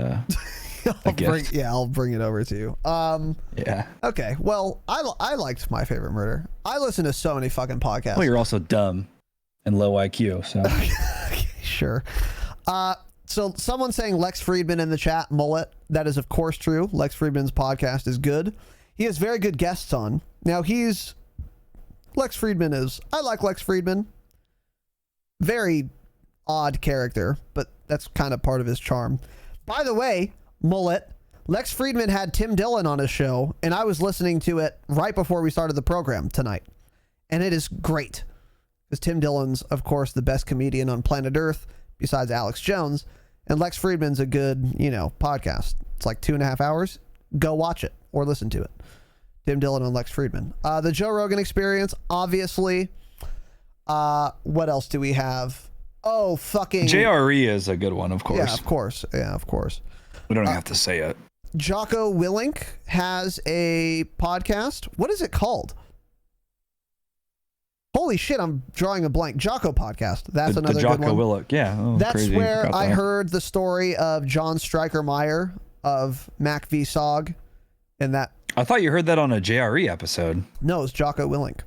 I'll bring it over to you. Yeah. Okay. Well, I liked My Favorite Murder. I listen to so many fucking podcasts. Well, you're also dumb and low IQ, so. Okay, sure. So someone saying Lex Friedman in the chat, mullet. That is of course true. Lex Friedman's podcast is good. He has very good guests on. Now Lex Friedman I like Lex Friedman. Very odd character, but that's kind of part of his charm. By the way, mullet, Lex Friedman had Tim Dillon on his show, and I was listening to it right before we started the program tonight. And it is great. Because Tim Dillon's, of course, the best comedian on planet Earth, besides Alex Jones. And Lex Friedman's a good, podcast. It's like 2.5 hours. Go watch it or listen to it. Tim Dillon and Lex Friedman. The Joe Rogan Experience, obviously. What else do we have? Oh, fucking... JRE is a good one, of course. Yeah, of course. We don't have to say it. Jocko Willink has a podcast. What is it called? Holy shit, I'm drawing a blank. Jocko podcast. That's another Jocko good one. Willink. Yeah. Oh, That's crazy. where I heard the story of John Stryker Meyer of Mac v Sog, and that. I thought you heard that on a JRE episode. No, it's Jocko Willink.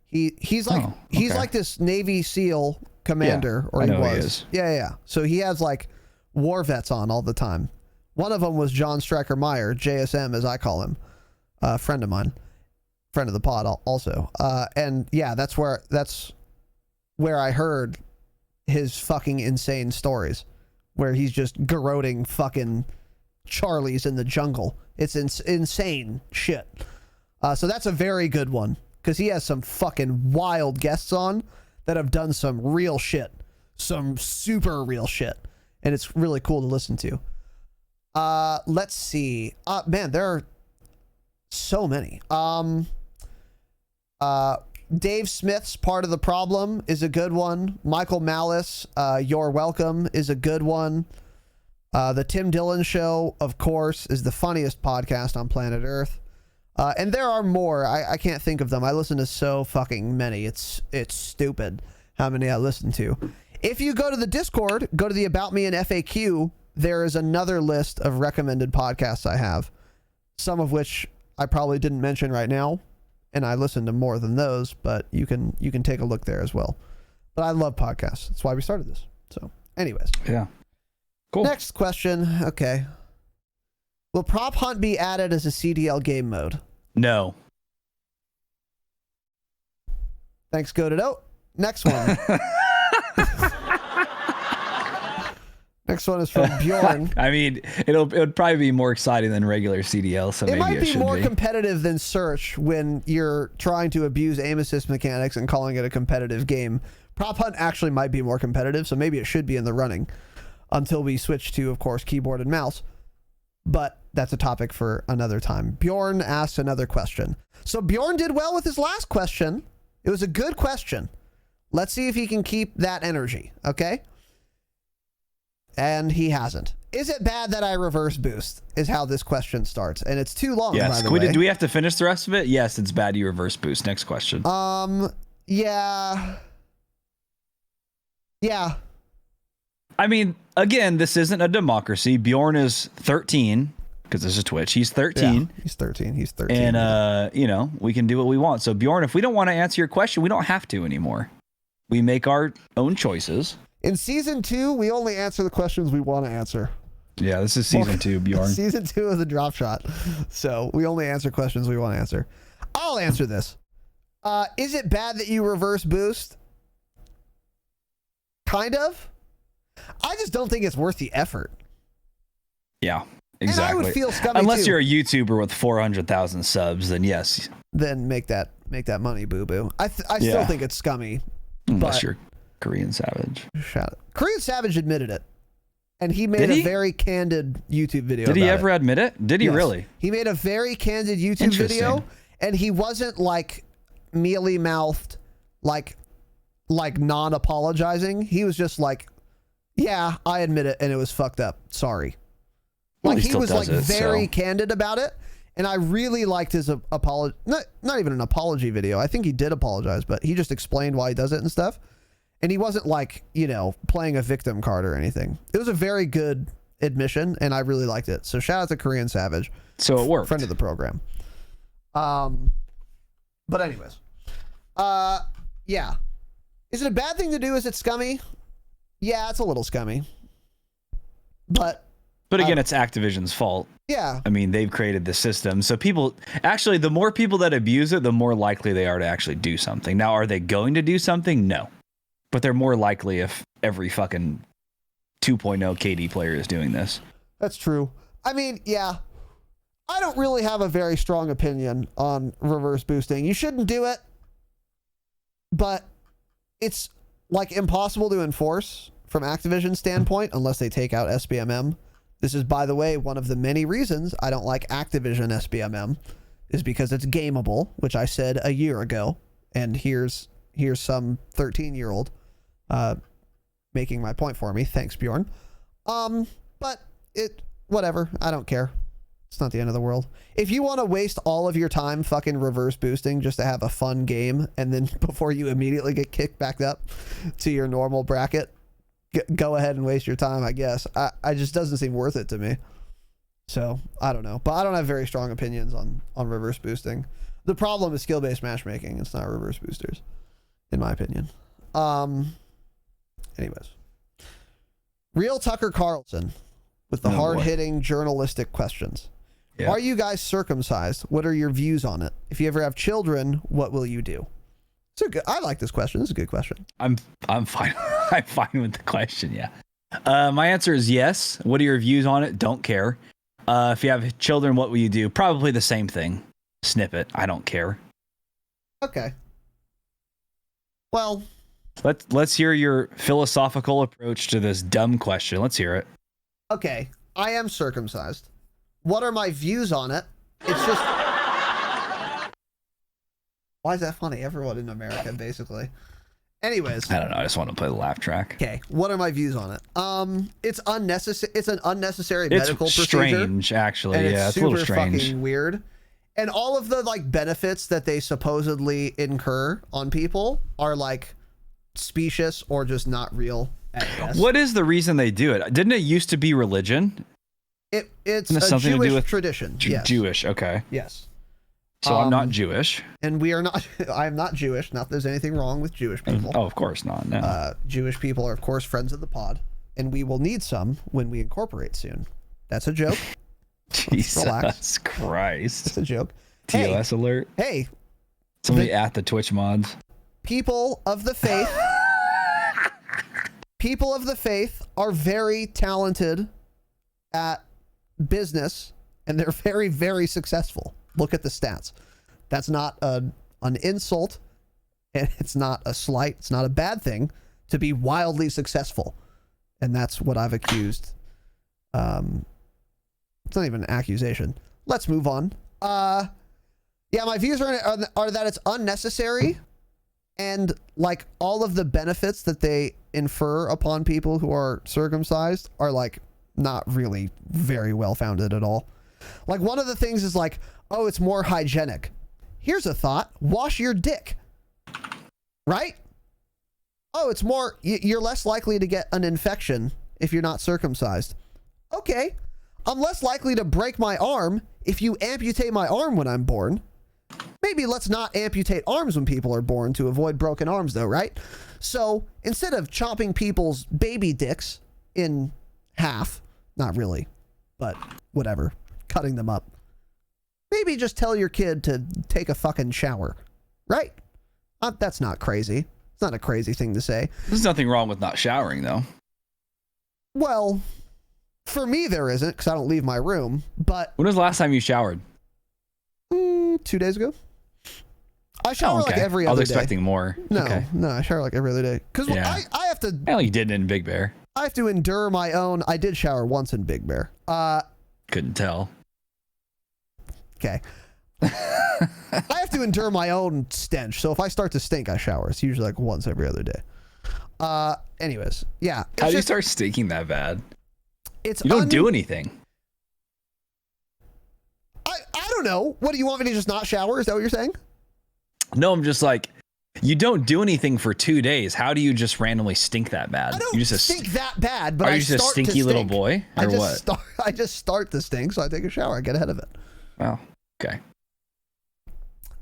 He's like this Navy SEAL commander, or I know he was. he is. Yeah. So he has like war vets on all the time. One of them was John Stryker Meyer, JSM as I call him, a friend of mine, friend of the pod also. And yeah, that's where I heard his fucking insane stories, where he's just garroting fucking Charlies in the jungle. It's insane shit. So that's a very good one, because he has some fucking wild guests on that have done some real shit, some super real shit, and it's really cool to listen to. Let's see. Man, there are so many. Dave Smith's Part of the Problem is a good one. Michael Malice, You're Welcome is a good one. The Tim Dillon Show, of course, is the funniest podcast on planet Earth. And there are more. I can't think of them. I listen to so fucking many. It's stupid how many I listen to. If you go to the Discord, go to the About Me and FAQ, there is another list of recommended podcasts I have, some of which I probably didn't mention right now, and I listen to more than those, but you can take a look there as well. But I love podcasts. That's why we started this. So anyways. Yeah. Cool. Next question. Okay. Will Prop Hunt be added as a CDL game mode? No. Thanks, Gododo. Next one. Next one is from Bjorn. I mean, it would probably be more exciting than regular CDL, so It maybe might be should more competitive than Search when you're trying to abuse aim assist mechanics and calling it a competitive game. Prop Hunt actually might be more competitive, so maybe it should be in the running until we switch to, of course, keyboard and mouse. But that's a topic for another time. Bjorn asks another question. So Bjorn did well with his last question. It was a good question. Let's see if he can keep that energy, okay? And he hasn't. Is it bad that I reverse boost? Is how this question starts, and it's too long. Yes. By the way. Do we have to finish the rest of it? Yes, it's bad you reverse boost. Next question. Yeah. I mean, again, this isn't a democracy. Bjorn is 13 because this is Twitch. He's 13. Yeah, he's 13. He's 13. And we can do what we want. So Bjorn, if we don't want to answer your question, we don't have to anymore. We make our own choices. In season 2, we only answer the questions we want to answer. Yeah, this is season 2, Bjorn. Season 2 of the Dropshot. So we only answer questions we want to answer. I'll answer this. Is it bad that you reverse boost? Kind of. I just don't think it's worth the effort. Yeah, exactly. And I would feel scummy unless too. you're a YouTuber with 400,000 subs, then yes. Then make that money, boo-boo. I still think it's scummy. Unless you're Korean Savage. Shout out. Korean Savage admitted it. And he made a very candid YouTube video. Did he ever admit it? Did he really? He made a very candid YouTube video, and he wasn't like mealy mouthed, like non-apologizing. He was just like, yeah, I admit it, and it was fucked up. Sorry. Well, like he was like very candid about it, and I really liked his apology. Not even an apology video. I think he did apologize, but he just explained why he does it and stuff. And he wasn't like, playing a victim card or anything. It was a very good admission, and I really liked it. So shout out to Korean Savage. So it worked. Friend of the program. But anyways. Yeah. Is it a bad thing to do? Is it scummy? Yeah, it's a little scummy. But again, it's Activision's fault. Yeah. I mean, they've created the system. So the more people that abuse it, the more likely they are to actually do something. Now, are they going to do something? No. But they're more likely if every fucking 2.0 KD player is doing this. That's true. I mean, yeah. I don't really have a very strong opinion on reverse boosting. You shouldn't do it, but it's like impossible to enforce from Activision's standpoint unless they take out SBMM. This is, by the way, one of the many reasons I don't like Activision SBMM is because it's gameable, which I said a year ago. And here's some 13-year-old making my point for me. Thanks, Bjorn. But whatever. I don't care. It's not the end of the world. If you want to waste all of your time fucking reverse boosting just to have a fun game, and then before you immediately get kicked back up to your normal bracket, go ahead and waste your time, I guess. I just doesn't seem worth it to me. So, I don't know. But I don't have very strong opinions on reverse boosting. The problem is skill-based matchmaking. It's not reverse boosters, in my opinion. Anyways. Real Tucker Carlson with the hard-hitting journalistic questions. Yeah. Are you guys circumcised? What are your views on it? If you ever have children, what will you do? So good. I like this question. This is a good question. I'm fine. I'm fine with the question. Yeah. My answer is yes. What are your views on it? Don't care. If you have children, what will you do? Probably the same thing. Snip it. I don't care. Okay. Well, let's hear your philosophical approach to this dumb question. Let's hear it. Okay. I am circumcised. What are my views on it? It's just... Why is that funny? Everyone in America, basically. Anyways. I don't know. I just want to play the laugh track. Okay. What are my views on it? It's unnecessary. It's an unnecessary medical procedure. It's strange, actually. Yeah, it's a little strange. Fucking weird. And all of the like benefits that they supposedly incur on people are like specious or just not real at best. What is the reason they do it? Didn't it used to be religion? It's a Jewish tradition. Yes. Jewish, okay. Yes. So I'm not Jewish. And we are not, I am not Jewish. Not that there's anything wrong with Jewish people. Oh, of course not. No. Jewish people are, of course, friends of the pod. And we will need some when we incorporate soon. That's a joke. Jesus Christ. It's a joke. TOS alert. Hey. Somebody at the Twitch mods. People of the faith. People of the faith are very talented at business, and they're very, very successful. Look at the stats. That's not an insult, and it's not a slight. It's not a bad thing to be wildly successful, and that's what I've accused. It's not even an accusation. Let's move on. Yeah, my views are that it's unnecessary, and like all of the benefits that they infer upon people who are circumcised are like not really very well founded at all. Like one of the things is like, oh, it's more hygienic. Here's a thought: wash your dick. Right? Oh, it's more. You're less likely to get an infection if you're not circumcised. Okay. I'm less likely to break my arm if you amputate my arm when I'm born. Maybe let's not amputate arms when people are born to avoid broken arms though, right? So instead of chopping people's baby dicks in half, not really, but whatever, cutting them up, maybe just tell your kid to take a fucking shower, right? That's not crazy. It's not a crazy thing to say. There's nothing wrong with not showering though. Well, for me, there isn't because I don't leave my room. But when was the last time you showered? 2 days ago. I shower like every other day. I was expecting more. No, okay. No, I shower like every other day because I have to. Well, you did it in Big Bear. I have to endure my own. I did shower once in Big Bear. Couldn't tell. Okay. I have to endure my own stench. So if I start to stink, I shower. It's usually like once every other day. Anyways, yeah. How do you start stinking that bad? You don't do anything. I don't know. What do you want me to just not shower? Is that what you're saying? No, I'm just like, you don't do anything for 2 days. How do you just randomly stink that bad? I don't stink that bad, but are you just a stinky little boy, or what? I just start to stink, so I take a shower. I get ahead of it. Oh, okay.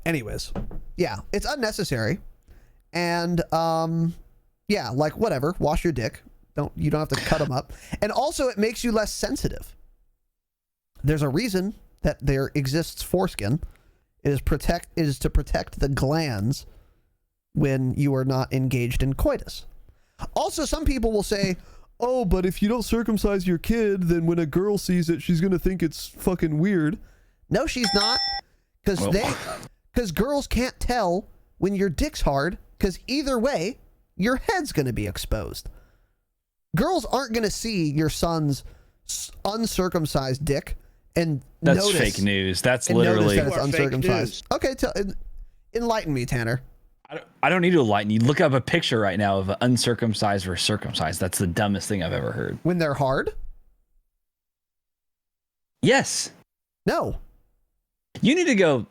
Anyways, yeah, it's unnecessary, and yeah, like whatever. Wash your dick. You don't have to cut them up, and also it makes you less sensitive. There's a reason that there exists foreskin. It is to protect the glands when you are not engaged in coitus. Also, some people will say, oh, but if you don't circumcise your kid, then when a girl sees it, she's going to think it's fucking weird. No, she's not. Because girls can't tell when your dick's hard, because either way, your head's going to be exposed. Girls aren't going to see your son's uncircumcised dick and That's notice, fake news. That's and literally. notice that it's uncircumcised. Okay, enlighten me, Tanner. I don't need to enlighten you. Look up a picture right now of uncircumcised versus circumcised. That's the dumbest thing I've ever heard. When they're hard? Yes. No. You need to go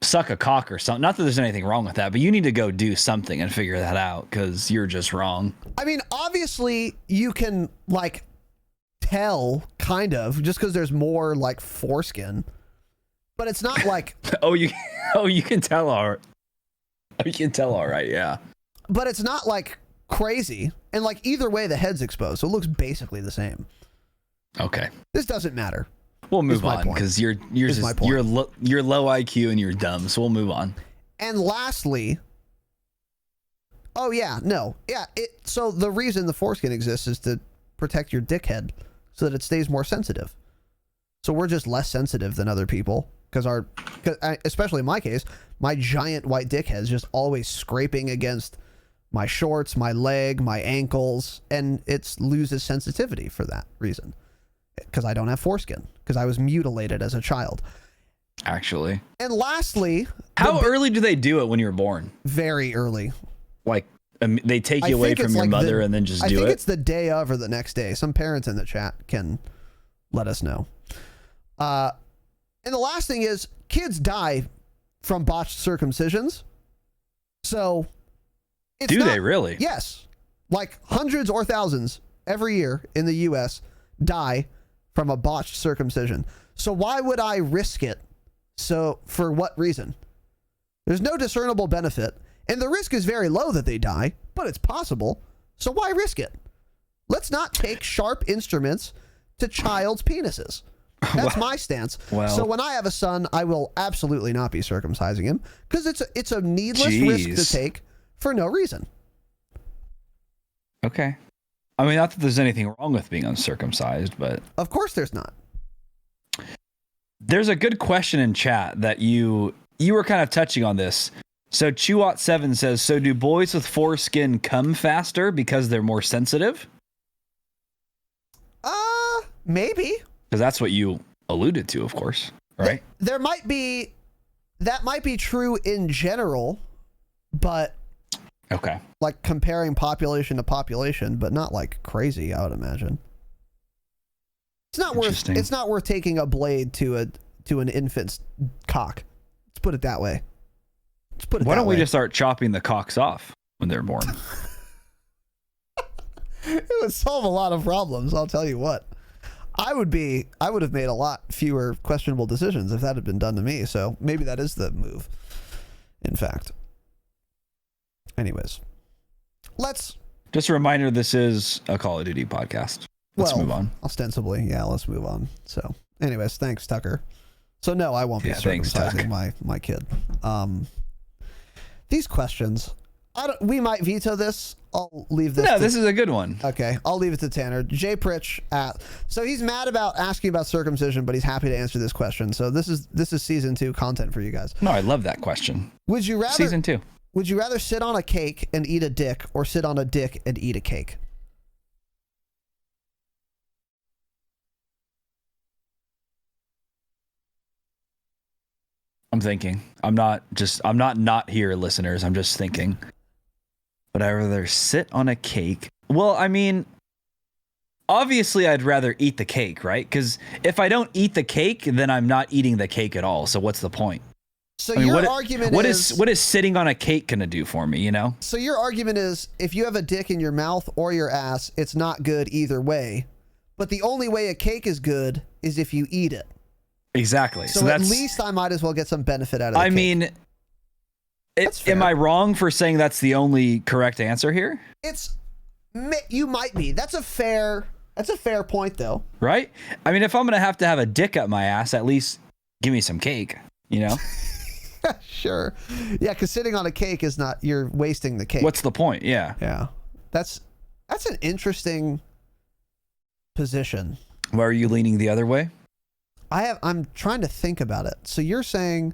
suck a cock or something. Not that there's anything wrong with that, but you need to go do something and figure that out because you're just wrong. I mean, obviously, you can, like, tell, kind of, just because there's more, like, foreskin. But it's not like... you can tell all right. You can tell all right, yeah. But it's not, like, crazy. And, like, either way, the head's exposed, so it looks basically the same. Okay. This doesn't matter. We'll move on because you're low IQ and you're dumb, so we'll move on. And lastly, so the reason the foreskin exists is to protect your dickhead so that it stays more sensitive. So we're just less sensitive than other people because especially in my case, my giant white dickhead is just always scraping against my shorts, my leg, my ankles, and it loses sensitivity for that reason. Because I don't have foreskin. Because I was mutilated as a child. Actually. And lastly... How early do they do it when you're born? Very early. Like, they take you away from your mother and then just do it? I think it's the day of or the next day. Some parents in the chat can let us know. And the last thing is, kids die from botched circumcisions. So... Do they really? Yes. Like hundreds or thousands every year in the U.S. die from a botched circumcision. So why would I risk it? So for what reason? There's no discernible benefit, and the risk is very low that they die, but it's possible. So why risk it? Let's not take sharp instruments to child's penises. That's my stance. Well, so when I have a son, I will absolutely not be circumcising him because it's a needless risk to take for no reason. Okay. I mean, not that there's anything wrong with being uncircumcised, but... Of course there's not. There's a good question in chat that you were kind of touching on this. So Chewat7 says, so do boys with foreskin come faster because they're more sensitive? Maybe. Because that's what you alluded to, of course, right? That might be true in general, but... Okay. Like comparing population to population, but not like crazy, I would imagine. It's not worth taking a blade to an infant's cock. Let's put it that way. Why don't we just start chopping the cocks off when they're born? It would solve a lot of problems, I'll tell you what. I would have made a lot fewer questionable decisions if that had been done to me, so maybe that is the move, in fact. Anyways, just a reminder, this is a Call of Duty podcast. Let's move on. Ostensibly, yeah, let's move on. So anyways, thanks, Tucker. So no, I won't be circumcising my kid. These questions, we might veto this. I'll leave this. No, this is a good one. Okay, I'll leave it to Tanner. Jay Pritch so he's mad about asking about circumcision, but he's happy to answer this question. So this is season 2 content for you guys. No, I love that question. Would you rather season 2? Would you rather sit on a cake and eat a dick or sit on a dick and eat a cake? I'm thinking. I'm not here, listeners. I'm just thinking. Would I rather sit on a cake? Well, I mean, obviously I'd rather eat the cake, right? Because if I don't eat the cake, then I'm not eating the cake at all. So what's the point? So your argument is... What is sitting on a cake going to do for me, you know? So your argument is, if you have a dick in your mouth or your ass, it's not good either way. But the only way a cake is good is if you eat it. Exactly. So at least I might as well get some benefit out of it. I mean, am I wrong for saying that's the only correct answer here? You might be. That's a fair point, though. Right? I mean, if I'm going to have a dick up my ass, at least give me some cake, you know? Sure. Yeah, because sitting on a cake is not, you're wasting the cake. What's the point? Yeah. Yeah. That's an interesting position. Why are you leaning the other way? I'm trying to think about it. So you're saying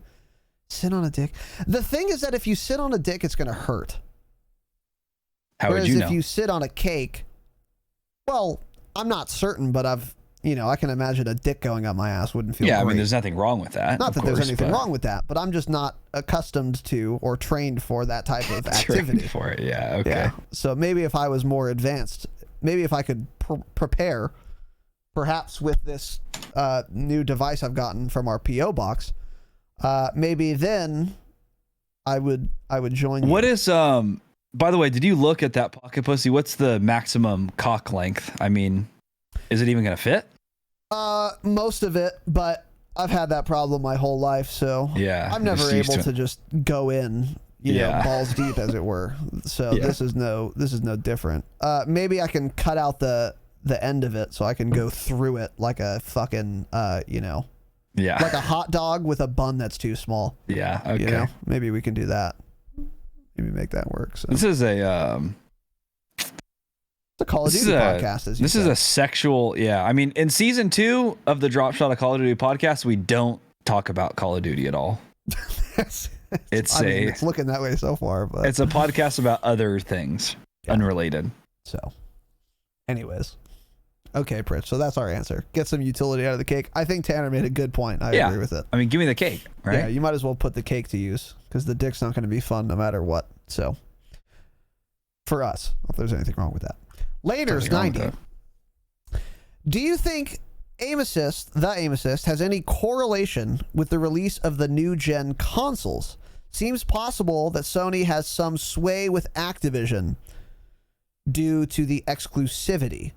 sit on a dick. The thing is that if you sit on a dick, it's going to hurt. How Whereas would you know? if you sit on a cake, well, I'm not certain, but I can imagine a dick going up my ass wouldn't feel Yeah, I great. mean, there's nothing wrong with that. Not of that there's course, anything but- wrong with that, but I'm just not accustomed to or trained for that type of Trained activity. for it. Yeah. Okay. Yeah. So maybe if I was more advanced, maybe if I could prepare, perhaps with this new device I've gotten from our PO box, maybe then I would join you. What is By the way, did you look at that pocket pussy? What's the maximum cock length? I mean, is it even gonna fit? Most of it, but I've had that problem my whole life, so Yeah. I'm never just used able to just go in, balls deep, as it were. So Yeah. this is no different. Maybe I can cut out the end of it so I can go through it like a fucking Yeah. like a hot dog with a bun that's too small. Yeah. Okay. Maybe we can do that. Maybe make that work. So This is a it's a Call of Duty podcast, as you this is a sexual. Yeah. I mean, in season 2 of the Dropshot of Call of Duty podcast, we don't talk about Call of Duty at all. It's it's looking that way so far, but it's a podcast about other things unrelated. So, anyways, okay, Pritch. So that's our answer. Get some utility out of the cake. I think Tanner made a good point. I agree with it. I mean, give me the cake, right? Yeah, you might as well put the cake to use because the dick's not going to be fun no matter what. So, for us, if there's anything wrong with that. Laters 90. Do you think the aim assist has any correlation with the release of the new gen consoles? Seems possible that Sony has some sway with Activision due to the exclusivity.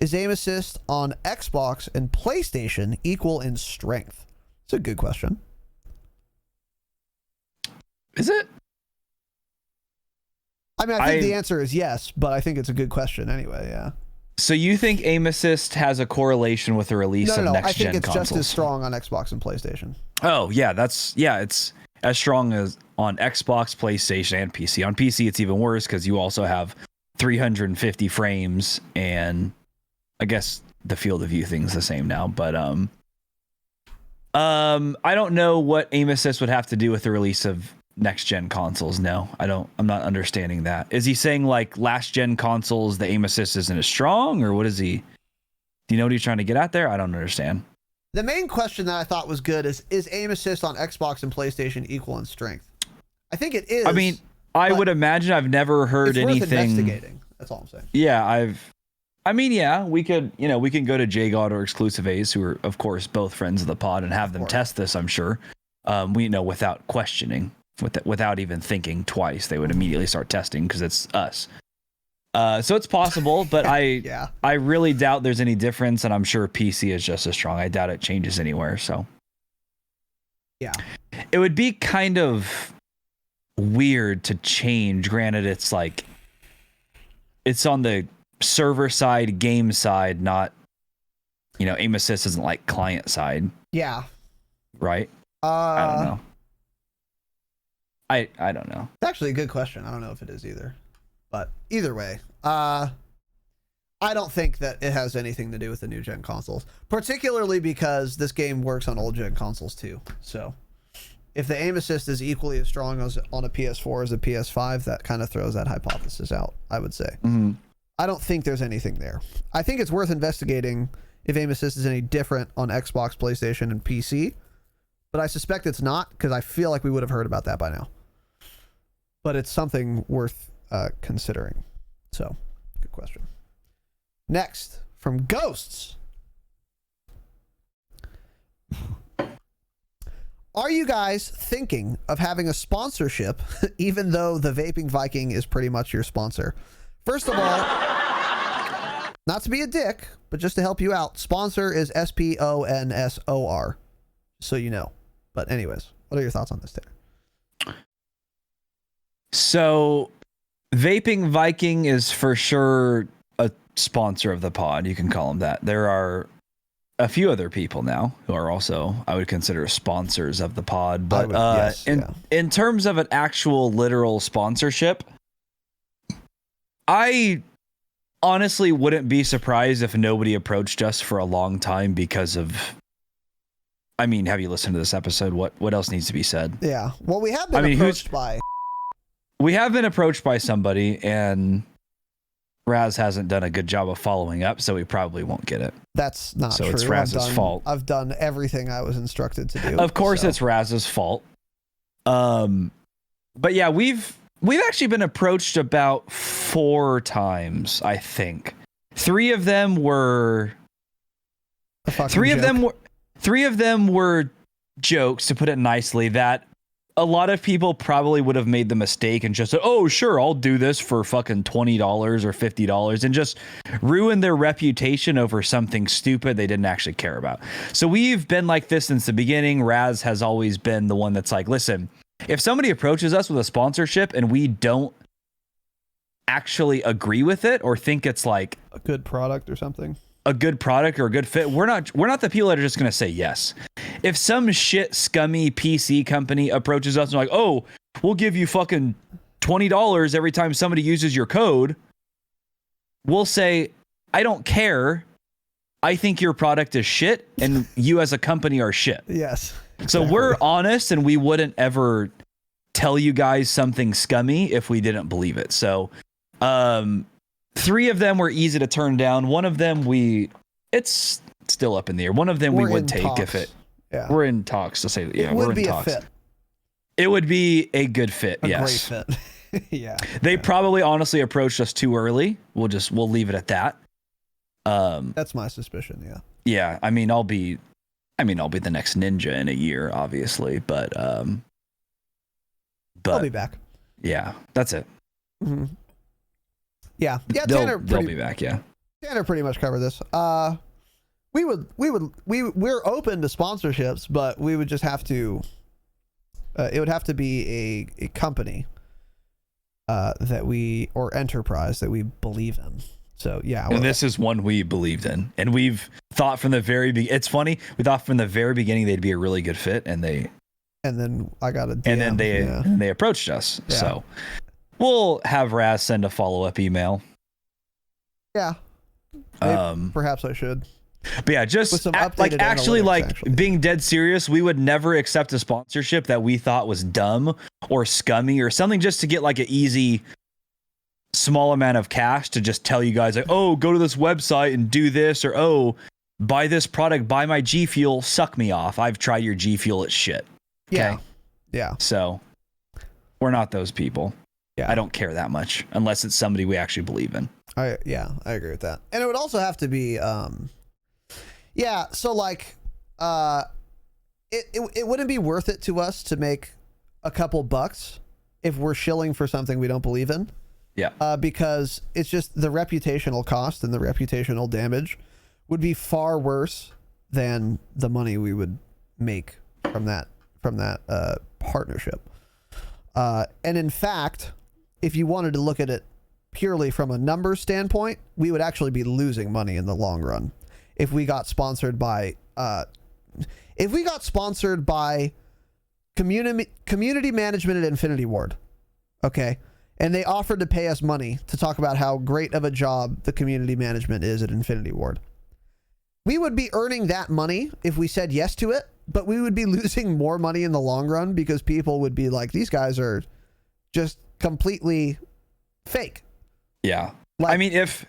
Is aim assist on Xbox and PlayStation equal in strength? It's a good question. Is it? I mean, I think the answer is yes, but I think it's a good question anyway, yeah. So you think aim assist has a correlation with the release of next gen consoles? I think it's just as strong on Xbox and PlayStation. Oh, yeah, it's as strong as on Xbox, PlayStation, and PC. On PC, it's even worse because you also have 350 frames, and I guess the field of view thing's the same now. But I don't know what aim assist would have to do with the release of next gen consoles. No, I'm not understanding that. Is he saying like last gen consoles, the aim assist isn't as strong, or what is he? Do you know what he's trying to get at there? I don't understand. The main question that I thought was good is aim assist on Xbox and PlayStation equal in strength? I think it is. I mean, I would imagine. I've never heard it's worth anything. Investigating. That's all I'm saying. Yeah, we could go to JGod or Exclusive A's, who are of course both friends of the pod, and have them test this. I'm sure, without questioning, without even thinking twice, they would immediately start testing because it's us. So it's possible, but I really doubt there's any difference, and I'm sure PC is just as strong. I doubt it changes anywhere. So yeah, it would be kind of weird to change. Granted, it's like it's on the server side, game side, not aim assist isn't like client side. Yeah. Right? I don't know. I don't know. It's actually a good question. I don't know if it is either. But either way, I don't think that it has anything to do with the new gen consoles, particularly because this game works on old gen consoles too. So if the aim assist is equally as strong as on a PS4 as a PS5, that kind of throws that hypothesis out, I would say. Mm-hmm. I don't think there's anything there. I think it's worth investigating if aim assist is any different on Xbox, PlayStation, and PC, but I suspect it's not because I feel like we would have heard about that by now. But it's something worth considering. So, good question. Next, from Ghosts. Are you guys thinking of having a sponsorship, even though the Vaping Viking is pretty much your sponsor? First of all, not to be a dick, but just to help you out, sponsor is SPONSOR, so you know. But anyways, what are your thoughts on this, Tanner? So, Vaping Viking is for sure a sponsor of the pod. You can call him that. There are a few other people now who are also, I would consider, sponsors of the pod. But in terms of an actual literal sponsorship, I honestly wouldn't be surprised if nobody approached us for a long time because of. I mean, have you listened to this episode? What else needs to be said? Yeah. Well, we have been approached by. We have been approached by somebody, and Raz hasn't done a good job of following up, so we probably won't get it. That's not true. So it's Raz's fault. I've done everything I was instructed to do. Of course, it's Raz's fault. But yeah, we've actually been approached about 4 times, I think. 3 of them were. Three of them were jokes, to put it nicely, that a lot of people probably would have made the mistake and just said, oh, sure, I'll do this for fucking $20 or $50 and just ruin their reputation over something stupid they didn't actually care about. So we've been like this since the beginning. Raz has always been the one that's like, listen, if somebody approaches us with a sponsorship and we don't actually agree with it or think it's like a good product or something, a good product or a good fit, we're not the people that are just going to say yes. If some shit scummy PC company approaches us and like, oh, we'll give you fucking $20 every time somebody uses your code, we'll say, I don't care. I think your product is shit and you as a company are shit. Yes. Exactly. So we're honest and we wouldn't ever tell you guys something scummy if we didn't believe it. So, 3 of them were easy to turn down. One of them it's still up in the air. One of them we would take talks. if it. Yeah. We're in talks to say. Yeah, we're in be talks. A fit. It would be a good fit. A yes. great fit. Yeah. They probably honestly approached us too early. We'll leave it at that. That's my suspicion. Yeah. Yeah. I mean, I'll be the next ninja in a year, obviously, but I'll be back. Yeah, that's it. Mm-hmm. Yeah. They'll be back. Yeah. Tanner pretty much covered this. We're open to sponsorships, but we would just have to. It would have to be a company or enterprise that we believe in. So yeah, and this is one we believed in, and we've thought from the very beginning. It's funny, we thought from the very beginning they'd be a really good fit, and then I got a DM, and then they approached us. Yeah. So we'll have Raz send a follow-up email. Yeah. Perhaps I should. But yeah, just being dead serious, we would never accept a sponsorship that we thought was dumb or scummy or something just to get like an easy small amount of cash to just tell you guys like, oh, go to this website and do this, or oh, buy this product, buy my G Fuel, suck me off. I've tried your G Fuel, it's shit. Okay? Yeah. So we're not those people. Yeah. I don't care that much unless it's somebody we actually believe in. I agree with that. And it would also have to be so like it wouldn't be worth it to us to make a couple bucks if we're shilling for something we don't believe in. Yeah. Because it's just the reputational cost and the reputational damage would be far worse than the money we would make from that partnership. And in fact, if you wanted to look at it purely from a numbers standpoint, we would actually be losing money in the long run if we got sponsored by community management at Infinity Ward. Okay. And they offered to pay us money to talk about how great of a job the community management is at Infinity Ward. We would be earning that money if we said yes to it, but we would be losing more money in the long run because people would be like, these guys are just completely fake. Yeah. Like, I mean, if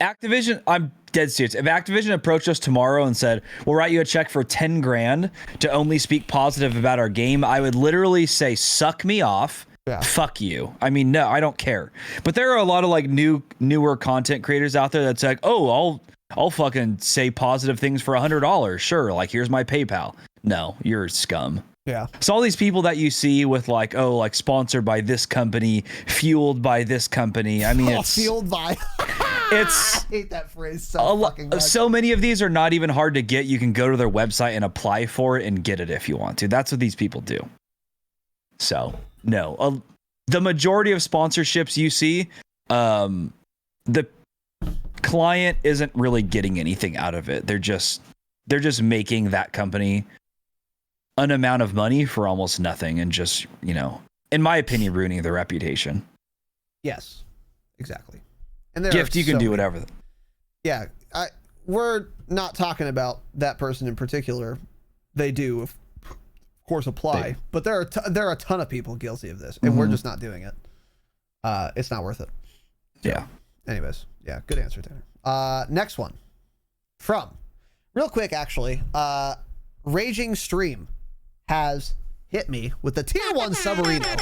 Activision, I'm dead serious. If Activision approached us tomorrow and said, we'll write you a check for 10 grand to only speak positive about our game, I would literally say, suck me off. Yeah. Fuck you. I mean, no, I don't care. But there are a lot of like newer content creators out there that's like, oh, I'll fucking say positive things for $100. Sure. Like, here's my PayPal. No, you're scum. Yeah. So all these people that you see with like, oh, like sponsored by this company, fueled by this company. I mean, it's fueled by. It's. I hate that phrase so fucking much. So many of these are not even hard to get. You can go to their website and apply for it and get it if you want to. That's what these people do. So no, the majority of sponsorships you see, the client isn't really getting anything out of it. They're just making that company an amount of money for almost nothing, and just, in my opinion, ruining their reputation. Yes, exactly. And there Gift, are you can so do many. whatever. Yeah, we're not talking about that person in particular. They do, of course, apply, but there are a ton of people guilty of this, and we're just not doing it. It's not worth it. So, Yeah. Anyways, yeah, good answer, Tanner. Next one from real quick, actually. Raging Stream has hit me with the tier 1 Subarino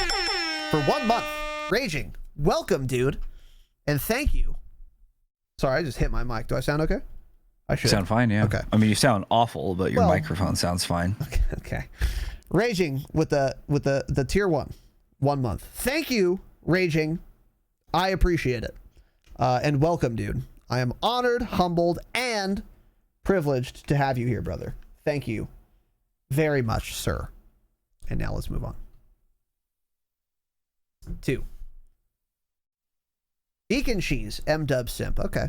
for 1 month. Raging, welcome, dude, and thank you. Sorry, I just hit my mic. Do I sound okay? I should. You sound fine, yeah. Okay. I mean, you sound awful, but your microphone sounds fine. Okay. Raging with the tier 1 month. Thank you, Raging. I appreciate it. And welcome, dude. I am honored, humbled, and privileged to have you here, brother. Thank you very much, sir. And now let's move on. 2. Deacon Cheese, M-Dub Simp. Okay.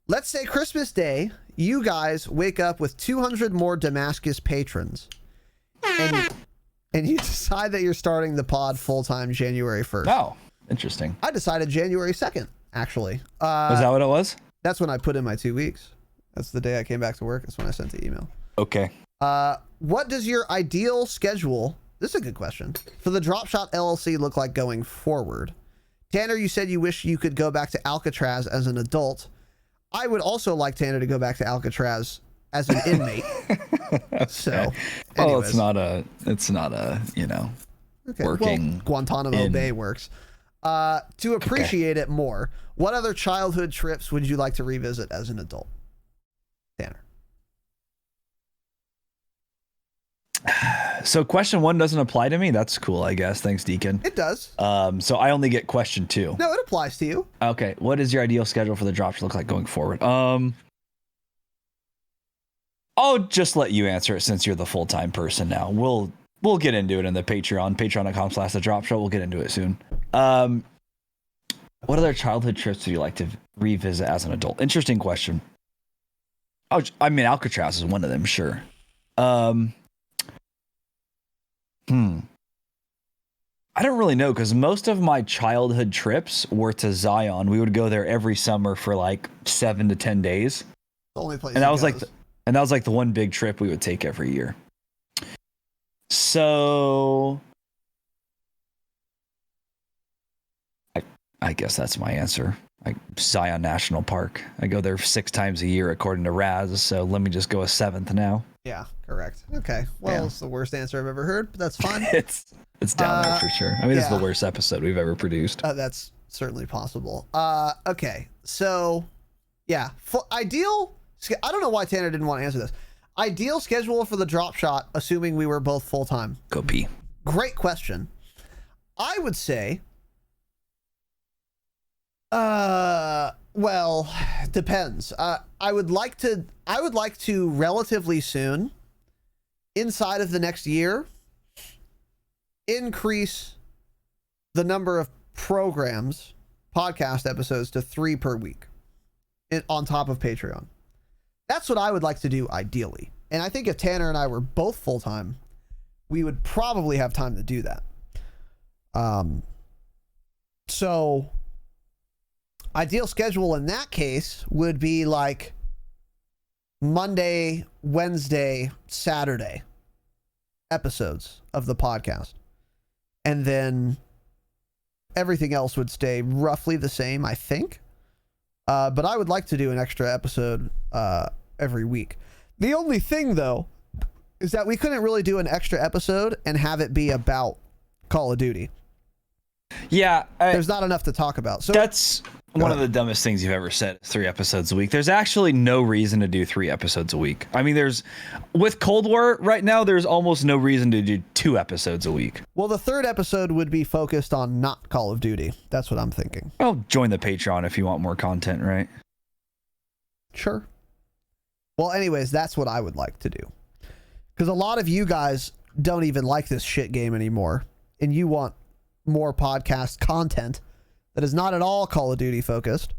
Let's say Christmas Day, you guys wake up with 200 more Damascus patrons. And you decide that you're starting the pod full-time January 1st. Oh, interesting. I decided January 2nd, actually. Was that what it was? That's when I put in my 2 weeks. That's the day I came back to work. That's when I sent the email. Okay. What does your ideal schedule, this is a good question, for the Dropshot LLC look like going forward? Tanner, you said you wish you could go back to Alcatraz as an adult. I would also like Tanner to go back to Alcatraz as an inmate. So, anyways. Oh, it's not a, working. Well, Guantanamo Bay works. To appreciate it more, what other childhood trips would you like to revisit as an adult? Tanner. So question 1 doesn't apply to me. That's cool, I guess. Thanks, Deacon. It does. So I only get question 2. No, it applies to you. Okay. What does your ideal schedule for the drop look like going forward? I'll just let you answer it since you're the full-time person now. We'll get into it in the patreon.com/thedropshot. We'll get into it soon. What other childhood trips would you like to revisit as an adult? Interesting question. Oh, I mean, Alcatraz is one of them, sure. I don't really know, because most of my childhood trips were to Zion. We would go there every summer for like 7 to 10 days. The only place. And that was like the one big trip we would take every year. So I guess that's my answer. Zion National Park. I go there 6 times a year according to Raz, so let me just go a 7th now. Yeah, correct. Okay. Well, It's the worst answer I've ever heard, but that's fine. It's down there for sure. I mean, This is the worst episode we've ever produced. That's certainly possible. Okay. So, yeah. Ideal... I don't know why Tanner didn't want to answer this. Ideal schedule for the drop shot, assuming we were both full-time. Go pee. Great question. I would say... well, depends. I would like to relatively soon, inside of the next year, increase the number of podcast episodes to 3 per week on top of Patreon. That's what I would like to do ideally. And I think if Tanner and I were both full-time, we would probably have time to do that. So ideal schedule in that case would be like Monday, Wednesday, Saturday episodes of the podcast. And then everything else would stay roughly the same, I think. But I would like to do an extra episode every week. The only thing, though, is that we couldn't really do an extra episode and have it be about Call of Duty. Yeah. There's not enough to talk about. So that's one of the dumbest things you've ever said. 3 episodes a week. There's actually no reason to do 3 episodes a week. I mean, with Cold War right now, there's almost no reason to do 2 episodes a week. Well, the 3rd episode would be focused on not Call of Duty. That's what I'm thinking. Well, join the Patreon if you want more content, right? Sure. Well, anyways, that's what I would like to do. Because a lot of you guys don't even like this shit game anymore. And you want more podcast content that is not at all Call of Duty focused.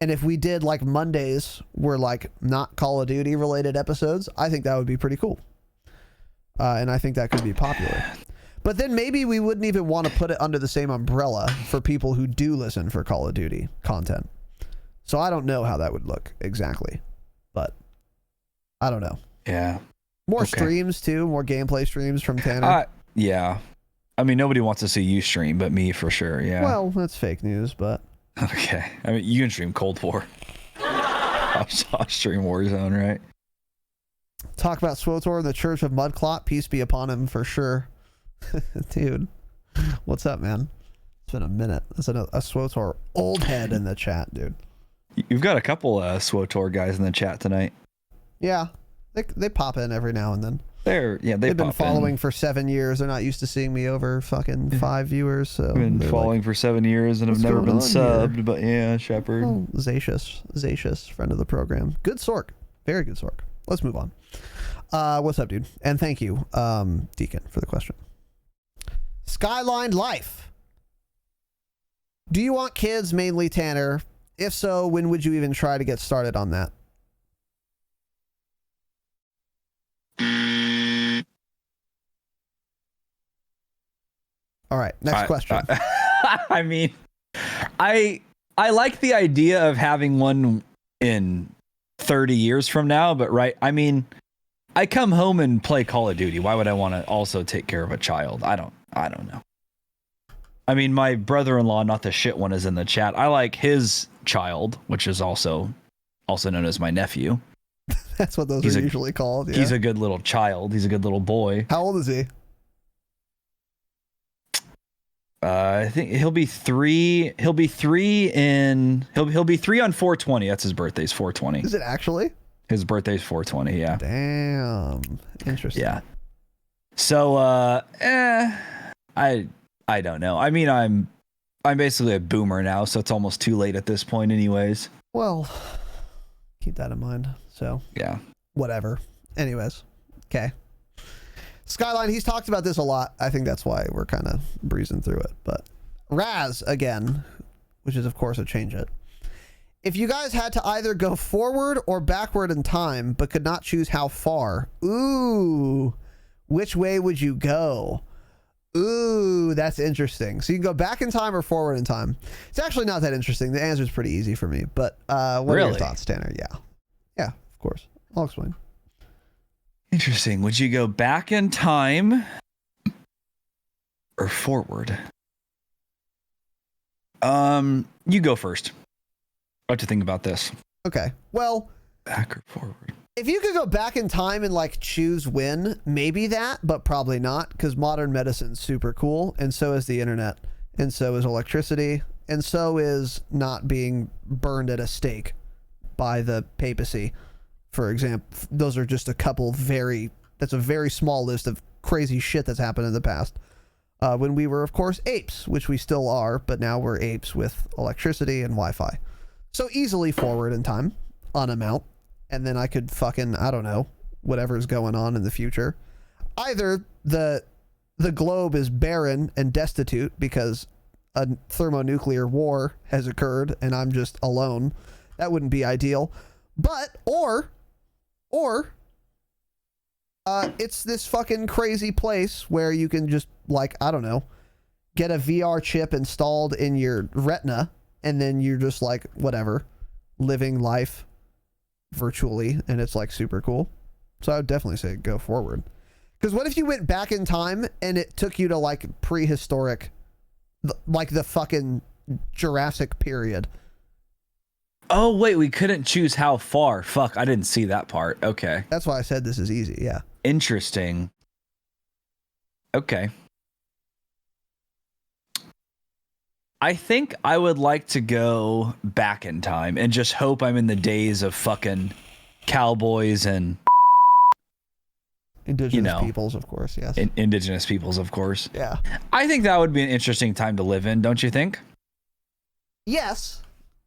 And if we did like Mondays were like not Call of Duty related episodes, I think that would be pretty cool. And I think that could be popular. But then maybe we wouldn't even want to put it under the same umbrella for people who do listen for Call of Duty content. So I don't know how that would look exactly, but I don't know. Yeah. More Okay. streams too, more gameplay streams from Tanner. Yeah. I mean, nobody wants to see you stream, but me for sure. Yeah. Well, that's fake news, but Okay. I mean, you can stream Cold War. I'll stream Warzone, right? talk about Swotor and the Church of Mudclot. Peace be upon him for sure. Dude, what's up, man? It's been a minute. There's a Swotor old head in the chat, dude. You've got a couple SWOTOR guys in the chat tonight. Yeah, they pop in every now and then. They've been following for 7 years. They're not used to seeing me over fucking 5 viewers. So I've been following for 7 years and have what's never been going on subbed. But yeah, Shepard. Oh, Zatius, friend of the program. Good Sork. Very good Sork. Let's move on. What's up, dude? And thank you, Deacon, for the question. Skyline Life. Do you want kids, mainly Tanner? If so, when would you even try to get started on that? All right, next question. I mean, I like the idea of having one in 30 years from now, but right, I mean, I come home and play Call of Duty. Why would I want to also take care of a child? I don't know. I mean, my brother-in-law, not the shit one, is in the chat. I like his child, which is also known as my nephew. That's what those are usually called. Yeah. He's a good little child. He's a good little boy. How old is he? I think he'll be 3. He'll be 3 on 4/20. That's his birthday's 4/20. Is it actually? His birthday's 4/20. Yeah. Damn. Interesting. Yeah. So I don't know. I mean, I'm basically a boomer now, so it's almost too late at this point, anyways. Well, keep that in mind. So yeah. Whatever. Anyways. Okay. Skyline, he's talked about this a lot. I think that's why we're kind of breezing through it. But Raz, again, which is, of course, a change it. If you guys had to either go forward or backward in time, but could not choose how far, ooh, which way would you go? Ooh, that's interesting. So you can go back in time or forward in time. It's actually not that interesting. The answer is pretty easy for me. But what are your thoughts, Tanner? Yeah. Yeah, of course. I'll explain. Interesting. Would you go back in time or forward? You go first. I have to think about this. Okay. Well, back or forward? If you could go back in time and like choose when, maybe that, but probably not, because modern medicine's super cool, and so is the internet, and so is electricity, and so is not being burned at a stake by the papacy. For example, those are just a couple that's a very small list of crazy shit that's happened in the past. When we were, of course, apes, which we still are, but now we're apes with electricity and Wi-Fi. So easily forward in time on amount, and then I could fucking, I don't know, whatever's going on in the future. Either the globe is barren and destitute because a thermonuclear war has occurred and I'm just alone. That wouldn't be ideal. But, or it's this fucking crazy place where you can just, like, I don't know, get a VR chip installed in your retina, and then you're just like, whatever, living life virtually, and it's like super cool. So I would definitely say go forward. Because what if you went back in time and it took you to like prehistoric, like the fucking Jurassic period? Oh, wait, we couldn't choose how far. Fuck, I didn't see that part. Okay. That's why I said this is easy, yeah. Interesting. Okay. I think I would like to go back in time and just hope I'm in the days of fucking cowboys and indigenous peoples, of course, yes. Indigenous peoples, of course. Yeah. I think that would be an interesting time to live in, don't you think? Yes.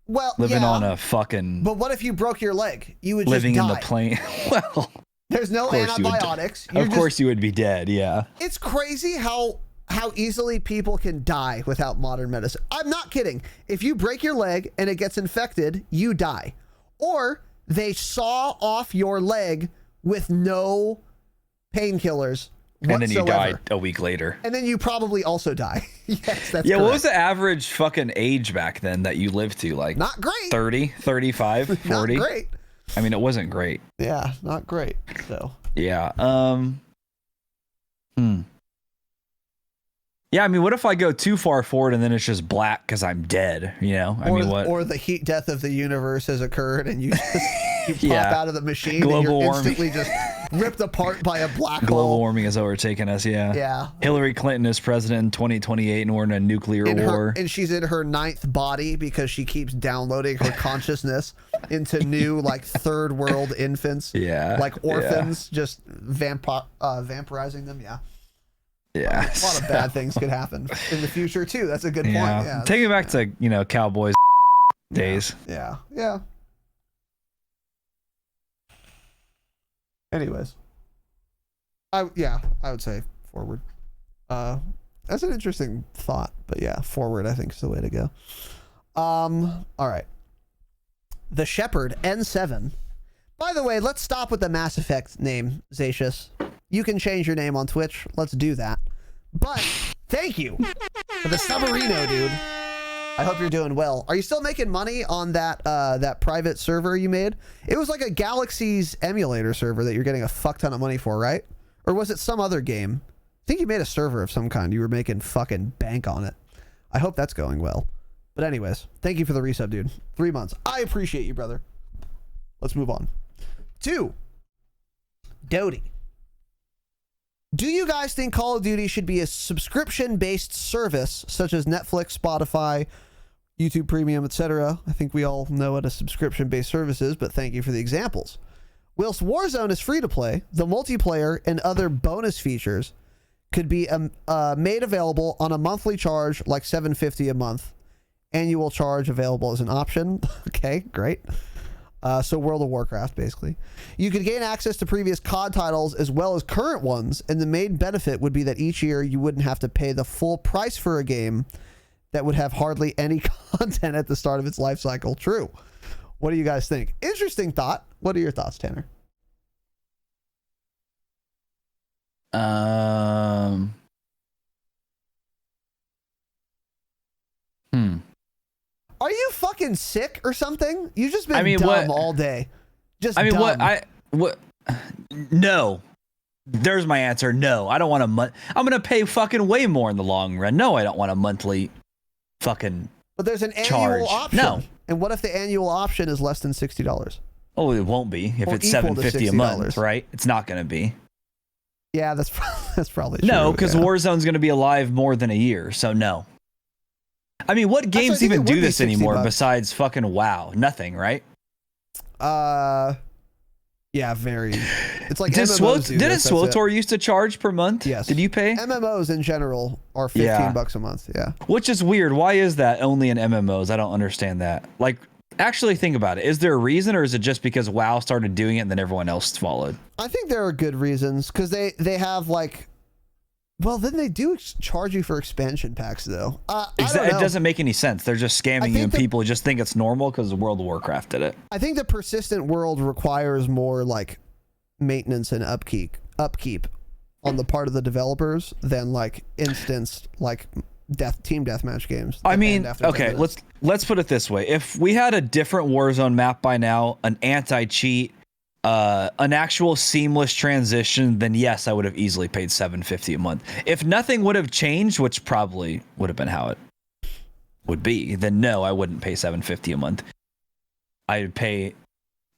Well, living on a fucking... But what if you broke your leg? You would living just die. in the plane. Well... There's no antibiotics. Of course you would be dead, yeah. It's crazy how easily people can die without modern medicine. I'm not kidding. If you break your leg and it gets infected, you die. Or they saw off your leg with no painkillers, And then you whatsoever. die a week later. And then you probably also die. Yes, that's Yeah, correct. what was the average fucking age back then that you lived to? Like Not great. 30, 35, 40? Not great. I mean, it wasn't great. Yeah, not great. So Yeah. Yeah, I mean, what if I go too far forward and then it's just black because I'm dead? You know, I mean, what? Or the heat death of the universe has occurred, and you just you pop Yeah. out of the machine, Global and you're warming. instantly just ripped apart by a black Global hole. warming has overtaken us. Yeah. Yeah. Hillary Clinton is president in 2028, and we're in a nuclear war. And she's in her 9th body because she keeps downloading her consciousness into new like third world infants. Yeah. Like orphans, just vampirizing them. Yeah. Yeah. A lot of bad things could happen in the future too. That's a good point. Yeah. Take me back to, Cowboys days. Yeah. Yeah. Anyways. I would say forward. That's an interesting thought, but yeah, forward I think is the way to go. All right. The Shepherd N7. By the way, let's stop with the Mass Effect name, Zatius. You can change your name on Twitch. Let's do that. But thank you for the Submarino, dude. I hope you're doing well. Are you still making money on that private server you made? It was like a Galaxy's emulator server that you're getting a fuck ton of money for, right? Or was it some other game? I think you made a server of some kind. You were making fucking bank on it. I hope that's going well. But anyways, thank you for the resub, dude. 3 months. I appreciate you, brother. Let's move on. 2. Doty. Do you guys think Call of Duty should be a subscription-based service such as Netflix, Spotify, YouTube Premium, etc.? I think we all know what a subscription-based service is, but thank you for the examples. Whilst Warzone is free to play, the multiplayer and other bonus features could be made available on a monthly charge like $7.50 a month. Annual charge available as an option. Okay, great. So World of Warcraft, basically. You could gain access to previous CoD titles as well as current ones, and the main benefit would be that each year you wouldn't have to pay the full price for a game that would have hardly any content at the start of its life cycle. True. What do you guys think? Interesting thought. What are your thoughts, Tanner? Are you fucking sick or something? You've just been dumb all day. Just dumb. What? No. There's my answer. No, I don't want a month. I'm gonna pay fucking way more in the long run. No, I don't want a monthly fucking. But there's an charge. annual option. No. And what if the annual option is less than $60? Oh, it won't be if Or it's equal to $7.50 a $60, month, right? It's not gonna be. Yeah, that's probably true. No, because yeah. Warzone's gonna be alive more than a year, so no. I mean, what games think it even would do be this anymore $60. besides fucking WoW? Nothing, right? Yeah, very. It's like Didn't MMOs do this, that's it. SWTOR used to charge per month? Yes. Did you pay? MMOs in general are $15 a month. Yeah. Which is weird. Why is that only in MMOs? I don't understand that. Like, actually think about it. Is there a reason, or is it just because WoW started doing it and then everyone else followed? I think there are good reasons because they have like. Well, then they do charge you for expansion packs, though. I don't know. It doesn't make any sense. They're just scamming you, and people just think it's normal because World of Warcraft did it. I think the persistent world requires more like maintenance and upkeep on the part of the developers than like instance like team deathmatch games. I mean, okay, let's put it this way: if we had a different Warzone map by now, an anti-cheat, an actual seamless transition, then yes, I would have easily paid $7.50 a month. If nothing would have changed, which probably would have been how it would be, then no, I wouldn't pay $7.50 a month. I'd pay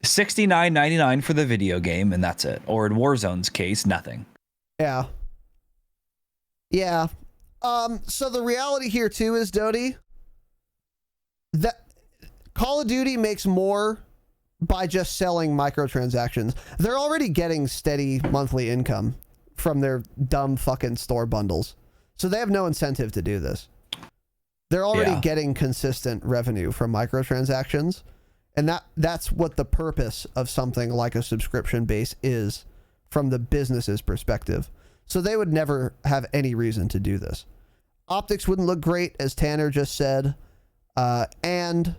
$69.99 for the video game, and that's it. Or in Warzone's case, nothing. Yeah. Yeah. So the reality here too is, Doty, that Call of Duty makes more by just selling microtransactions. They're already getting steady monthly income from their dumb fucking store bundles. So they have no incentive to do this. They're already getting consistent revenue from microtransactions. And that's what the purpose of something like a subscription base is from the business's perspective. So they would never have any reason to do this. Optics wouldn't look great, as Tanner just said. And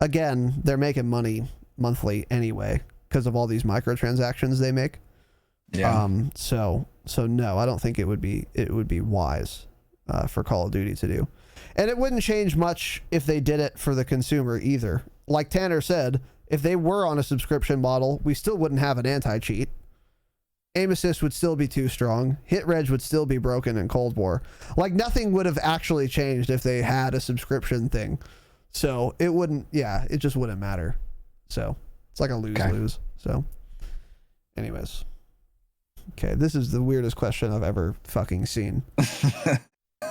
again, they're making money monthly anyway because of all these microtransactions they make. Yeah. So no, I don't think it would be wise for Call of Duty to do. And it wouldn't change much if they did it for the consumer either. Like Tanner said, if they were on a subscription model, we still wouldn't have an anti-cheat. Aim assist would still be too strong. Hit reg would still be broken in Cold War. Like nothing would have actually changed if they had a subscription thing. So it wouldn't, it just wouldn't matter. So it's like a lose-lose. So anyways. Okay, this is the weirdest question I've ever fucking seen.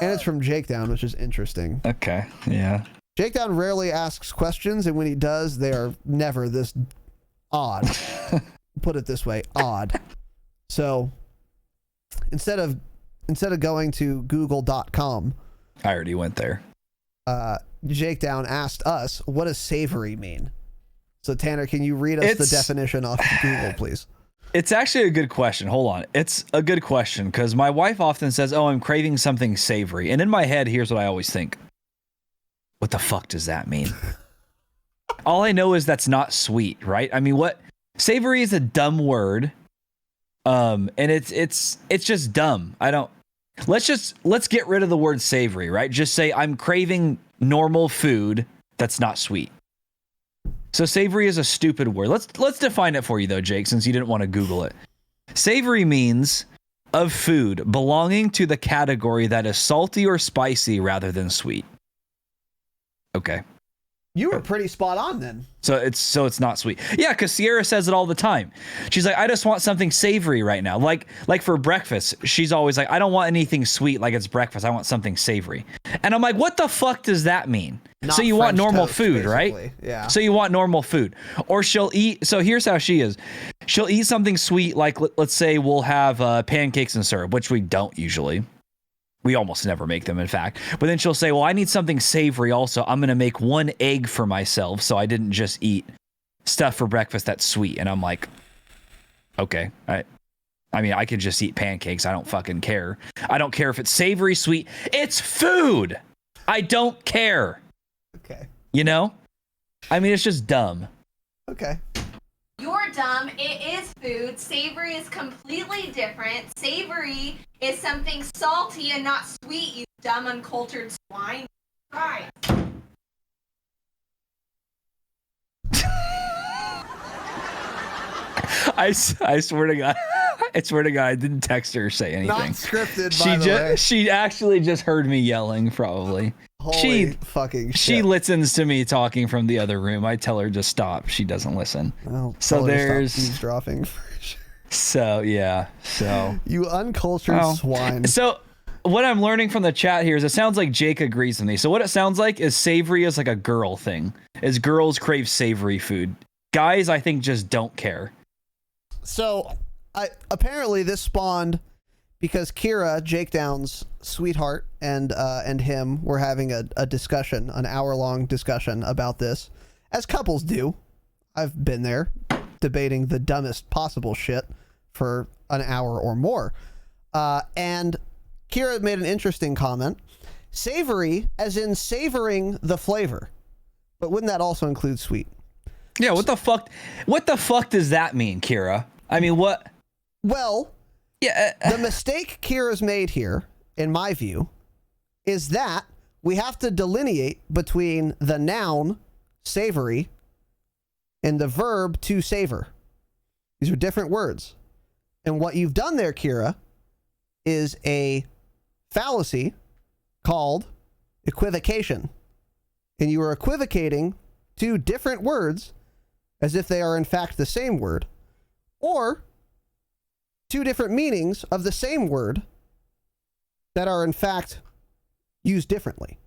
And it's from Jakedown, which is interesting. Okay, yeah. Jakedown rarely asks questions, and when he does, they are never this odd. Put it this way, odd. So instead of going to google.com, I already went there. Jakedown asked us, what does savory mean? So Tanner, can you read us the definition off of Google, please? It's actually a good question. Hold on. It's a good question because my wife often says, oh, I'm craving something savory. And in my head, here's what I always think. What the fuck does that mean? All I know is that's not sweet, right? I mean, what savory is a dumb word. And it's just dumb. Let's get rid of the word savory, right? Just say I'm craving normal food that's not sweet. So savory is a stupid word. Let's define it for you though, Jake, since you didn't want to Google it. Savory means of food belonging to the category that is salty or spicy rather than sweet. Okay. You were pretty spot on then. So it's not sweet. Yeah, because Sierra says it all the time. She's like, I just want something savory right now. Like for breakfast, she's always like, I don't want anything sweet like it's breakfast. I want something savory. And I'm like, what the fuck does that mean? Not so you French want normal toast, food, basically. right? Yeah. So you want normal food. Or she'll eat. So here's how she is. She'll eat something sweet. Like let's say we'll have pancakes and syrup, which we don't usually. We almost never make them, in fact. But then she'll say, well, I need something savory also. I'm going to make one egg for myself so I didn't just eat stuff for breakfast that's sweet. And I'm like, okay. I mean, I could just eat pancakes. I don't fucking care. I don't care if it's savory, sweet. It's food. I don't care. Okay. You know? I mean, it's just dumb. Okay. You're dumb. It is food. Savory is completely different. Savory is something salty and not sweet, you dumb, uncultured swine. Right. I swear to God. I swear to God, I didn't text her or say anything. Not scripted, by the way. She actually just heard me yelling, probably. Holy fucking shit. She listens to me talking from the other room. I tell her to stop. She doesn't listen. Well, so there's eavesdropping for sure. So yeah. So you uncultured swine. So what I'm learning from the chat here is it sounds like Jake agrees with me. So what it sounds like is savory is like a girl thing. Is girls crave savory food. Guys, I think, just don't care. So apparently this spawned because Kira, Jakedown's sweetheart, and him were having a discussion, an hour-long discussion about this, as couples do. I've been there, debating the dumbest possible shit for an hour or more. And Kira made an interesting comment. Savory, as in savoring the flavor. But wouldn't that also include sweet? Yeah, what the fuck? What the fuck does that mean, Kira? I mean, what? Well, yeah. The mistake Kira's made here, in my view, is that we have to delineate between the noun savory and the verb to savor. These are different words. And what you've done there, Kira, is a fallacy called equivocation. And you are equivocating two different words as if they are in fact the same word, or two different meanings of the same word that are in fact used differently.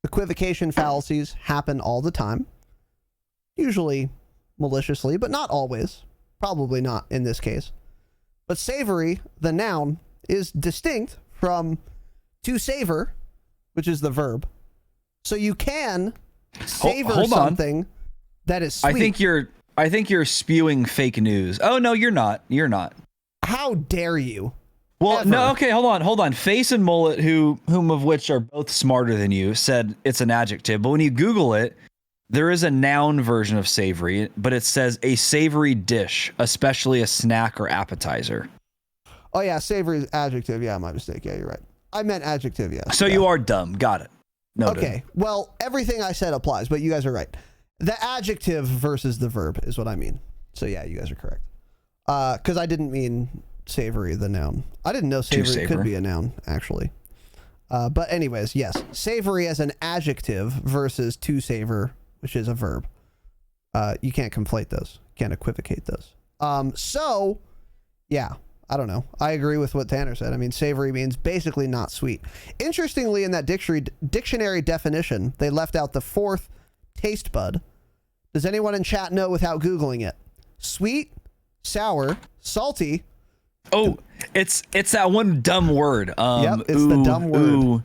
Equivocation fallacies happen all the time, usually maliciously, but not always. Probably not in this case. But savory, the noun, is distinct from to savor, which is the verb. So you can savor Hold on. something that is sweet. I think you're spewing fake news. Oh no, you're not. You're not. How dare you? Well, Ever. no, okay, hold on. Face and Mullet, whom of which are both smarter than you, said it's an adjective. But when you Google it, there is a noun version of savory, but it says a savory dish, especially a snack or appetizer. Oh yeah, savory is adjective. Yeah, my mistake. Yeah, you're right. I meant adjective. Yeah. So you are dumb. Got it. Noted. Okay. Well, everything I said applies, but you guys are right. The adjective versus the verb is what I mean. So yeah, you guys are correct. Because I didn't mean savory, the noun. I didn't know savory could be a noun, actually. But anyways, yes. Savory as an adjective versus to savor, which is a verb. You can't conflate those. Can't equivocate those. So, yeah. I don't know. I agree with what Tanner said. I mean, savory means basically not sweet. Interestingly, in that dictionary definition, they left out the fourth taste bud. Does anyone in chat know without Googling it? Sweet, sour, salty. Oh, it's that one dumb word. Yep, it's the dumb word.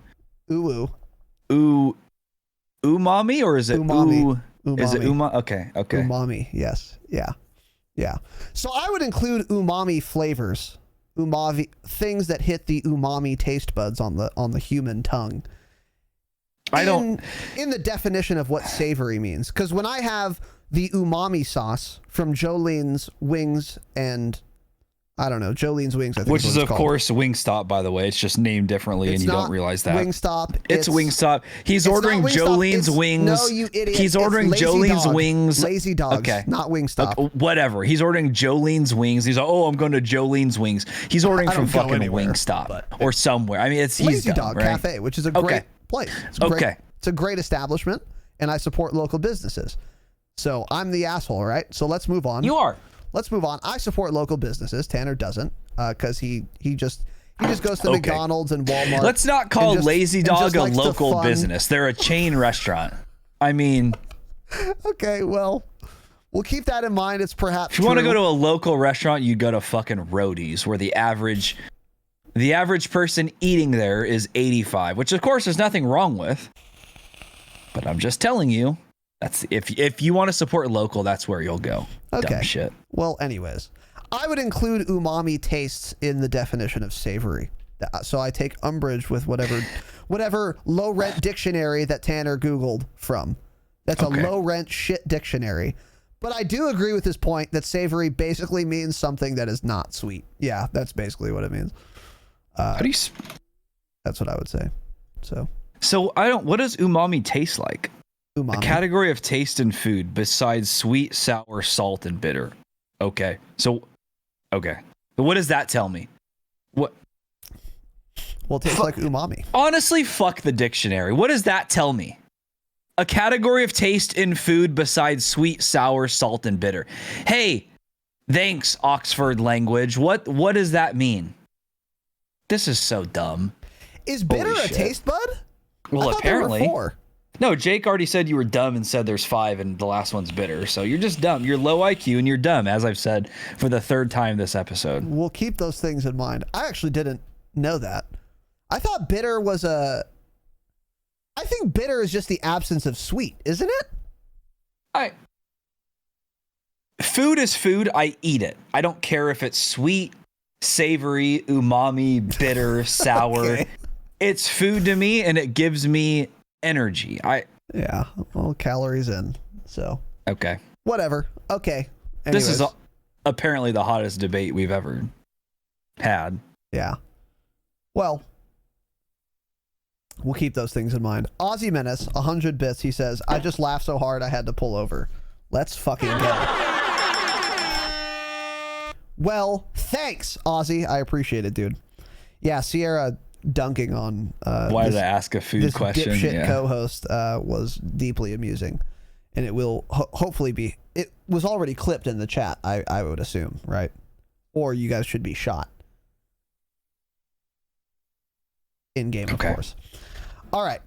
Umami, or is it umami? Is it umami? Okay. Umami, yes. Yeah. So I would include umami flavors, things that hit the umami taste buds on the human tongue. In the definition of what savory means, because when I have the umami sauce from Jolene's Wings and I don't know, Jolene's Wings, I think, which is of course Wingstop, by the way. It's just named differently, and you don't realize that. Wingstop. It's Wingstop. He's ordering Jolene's Wings. No, you idiot. He's ordering Jolene's Wings. Lazy Dogs. Okay. Not Wingstop. Okay, whatever. He's ordering Jolene's Wings. He's like, oh, I'm going to Jolene's Wings. He's ordering from fucking Wingstop or somewhere. I mean, it's Lazy Dog right? Cafe, which is a great place. It's a great establishment, and I support local businesses. So I'm the asshole, right? So let's move on. You are. Let's move on. I support local businesses. Tanner doesn't, because he just goes to McDonald's and Walmart. Let's not call Lazy Dog a local business. They're a chain restaurant. I mean, okay, well, we'll keep that in mind. It's perhaps if you want to go to a local restaurant, you go to fucking Roadies, where the average person eating there is 85, which of course there's nothing wrong with. But I'm just telling you. That's if you want to support local, that's where you'll go. Okay. Dumb shit. Well, anyways, I would include umami tastes in the definition of savory. So I take umbrage with whatever low rent dictionary that Tanner Googled from. That's a low rent shit dictionary. But I do agree with his point that savory basically means something that is not sweet. Yeah, that's basically what it means. How do you? That's what I would say. So what does umami taste like? Umami. A category of taste in food besides sweet, sour, salt, and bitter. Okay. So what does that tell me? What? Well, it tastes like umami. Honestly, fuck the dictionary. What does that tell me? A category of taste in food besides sweet, sour, salt, and bitter. Hey, thanks, Oxford language. What does that mean? This is so dumb. Is bitter a taste bud? Well, apparently. There were 4. No, Jake already said you were dumb and said there's 5 and the last one's bitter. So you're just dumb. You're low IQ and you're dumb, as I've said for the 3rd time this episode. We'll keep those things in mind. I actually didn't know that. I thought bitter was I think bitter is just the absence of sweet, isn't it? Food is food. I eat it. I don't care if it's sweet, savory, umami, bitter, sour. Okay. It's food to me and it gives me energy. Yeah, well, calories in. So okay, whatever. Okay. Anyways. This is apparently the hottest debate we've ever had. Yeah. Well, we'll keep those things in mind. Aussie Menace, 100 bits. He says, "I just laughed so hard I had to pull over." Let's fucking go. Well, thanks, Aussie. I appreciate it, dude. Yeah, Sierra dunking on why did I ask a food question? Dipshit co-host was deeply amusing, and it will hopefully be. It was already clipped in the chat, I would assume, right? Or you guys should be shot in game, of course. All right,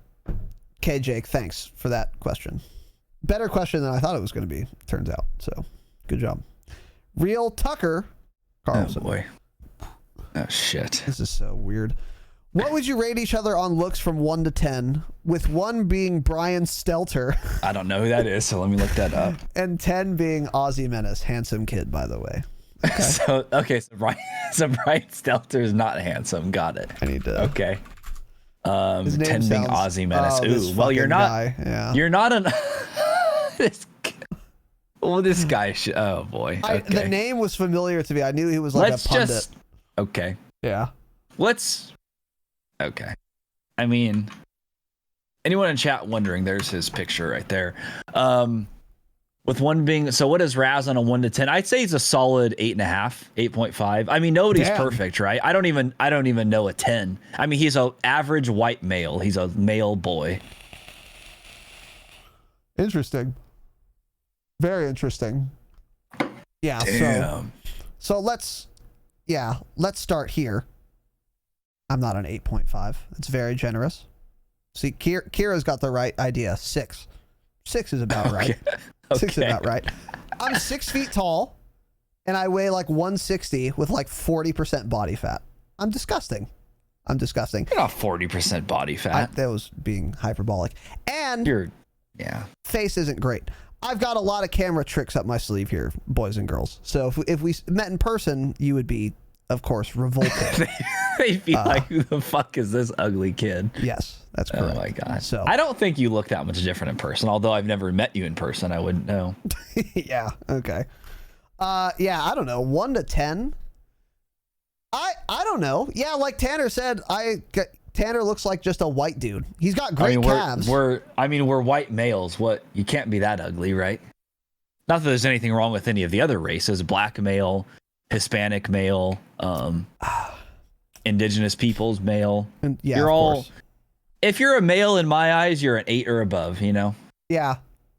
okay, Jake. Thanks for that question. Better question than I thought it was going to be. Turns out. So, good job. Real Tucker Carlson. Oh boy. Oh shit. This is so weird. What would you rate each other on looks from 1 to 10, with 1 being Brian Stelter? I don't know who that is, so let me look that up. And 10 being Aussie Menace, handsome kid, by the way. Okay. so Brian Stelter is not handsome. Got it. I need to. Okay. 10 being Aussie Menace. Ooh, well, you're not. Yeah. You're not an. this guy. Oh boy. Okay. The name was familiar to me. I knew he was like a pundit. Okay. Yeah. Okay. I mean, anyone in chat wondering, there's his picture right there. With one being, so what is Raz on a 1 to 10? I'd say he's a solid 8.5, 8.5. I mean, nobody's perfect, right? I don't even know a 10. I mean, he's an average white male. He's a male boy. Interesting. Very interesting. Yeah. Damn. So let's start here. I'm not an 8.5. It's very generous. See, Kira's got the right idea. 6. 6 is about right. Okay. 6 is about right. I'm 6 feet tall, and I weigh like 160 with like 40% body fat. I'm disgusting. You're not 40% body fat. That was being hyperbolic. And face isn't great. I've got a lot of camera tricks up my sleeve here, boys and girls. So if we met in person, you would be, of course, revolted. They'd be like, who the fuck is this ugly kid? Yes, that's correct. Oh my god. So I don't think you look that much different in person, although I've never met you in person. I wouldn't know. Yeah, okay. I don't know. 1 to 10? I don't know. Yeah, like Tanner said, Tanner looks like just a white dude. He's got great calves. We're white males. What? You can't be that ugly, right? Not that there's anything wrong with any of the other races. Black male, Hispanic male, indigenous peoples male. Yeah, you're all. Course. If you're a male in my eyes, you're an 8 or above. You know. Yeah.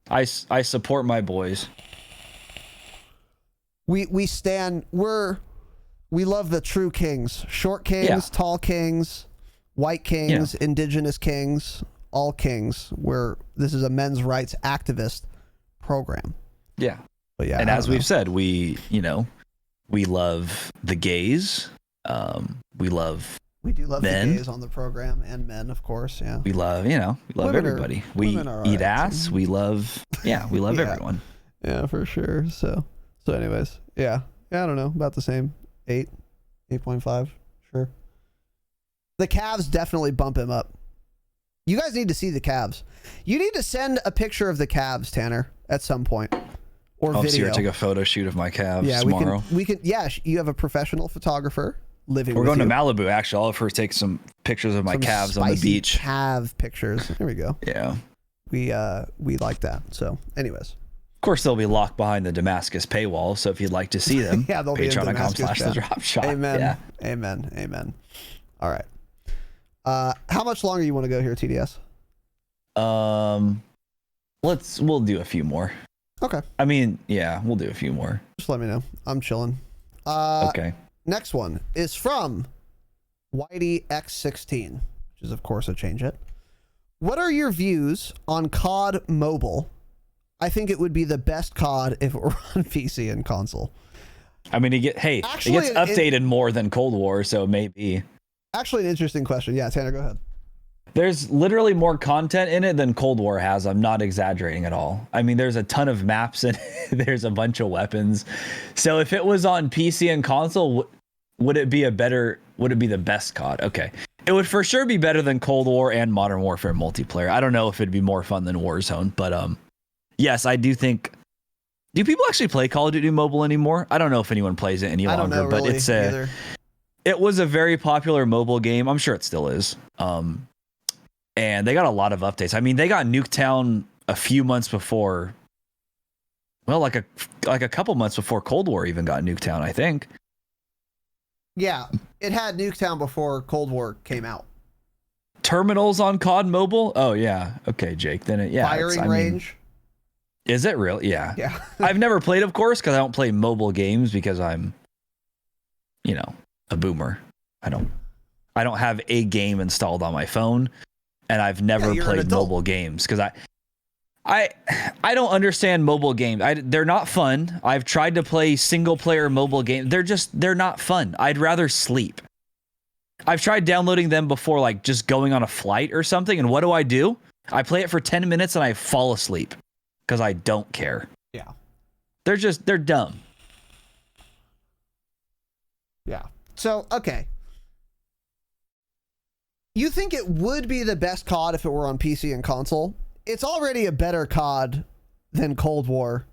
I support my boys. We stand. We love the true kings. Short kings, tall kings, white kings, indigenous kings, all kings. This is a men's rights activist program. Yeah. But yeah. And as we've said, we love the gays. We do love men. The gays on the program and men, of course. Yeah. We love everybody. We eat ass. We love everyone. Yeah, for sure. So anyways, yeah, I don't know, about the same. 8.5, sure. The calves definitely bump him up. You guys need to see the calves. You need to send a picture of the calves, Tanner, at some point, or video. Take a photo shoot of my calves tomorrow. We can. Yeah, you have a professional photographer living. We're with going you. to Malibu. Actually, I'll have her take some pictures of my calves on the beach. Calf pictures. There we go. Yeah. We like that. So, anyways. Of course, they'll be locked behind the Damascus paywall. So if you'd like to see them, they'll be in Patreon.com/thedropshot. Amen. Yeah. Amen. All right. How much longer you want to go here, TDS? We'll do a few more. Okay. I mean, yeah, we'll do a few more. Just let me know. I'm chilling. Okay. Next one is from Whitey X16, which is of course a change it. What are your views on CoD Mobile? I think it would be the best COD if it were on PC and console. I mean, it gets updated more than Cold War, so maybe. Actually, an interesting question. Yeah, Tanner, go ahead. There's literally more content in it than Cold War has. I'm not exaggerating at all. I mean, there's a ton of maps and there's a bunch of weapons. So if it was on PC and console, would it be the best COD? Okay. It would for sure be better than Cold War and Modern Warfare multiplayer. I don't know if it'd be more fun than Warzone, but yes, I do think. Do people actually play Call of Duty Mobile anymore? I don't know if anyone plays it any longer, but really it was a very popular mobile game. I'm sure it still is. And they got a lot of updates. I mean, they got Nuketown a few months before. Well, like a couple months before Cold War even got Nuketown, I think. Yeah, it had Nuketown before Cold War came out. Terminals on COD Mobile? Oh yeah. Okay, Jake. Then firing range. Is it real? Yeah. Yeah. I've never played, of course, because I don't play mobile games because I'm, a boomer. I don't have a game installed on my phone, and I've never played mobile games because I don't understand mobile games. They're not fun. I've tried to play single player mobile games. They're not fun. I'd rather sleep. I've tried downloading them before, like just going on a flight or something. And what do? I play it for 10 minutes and I fall asleep because I don't care. Yeah. They're dumb. Yeah. So, okay. You think it would be the best COD if it were on PC and console? It's already a better COD than Cold War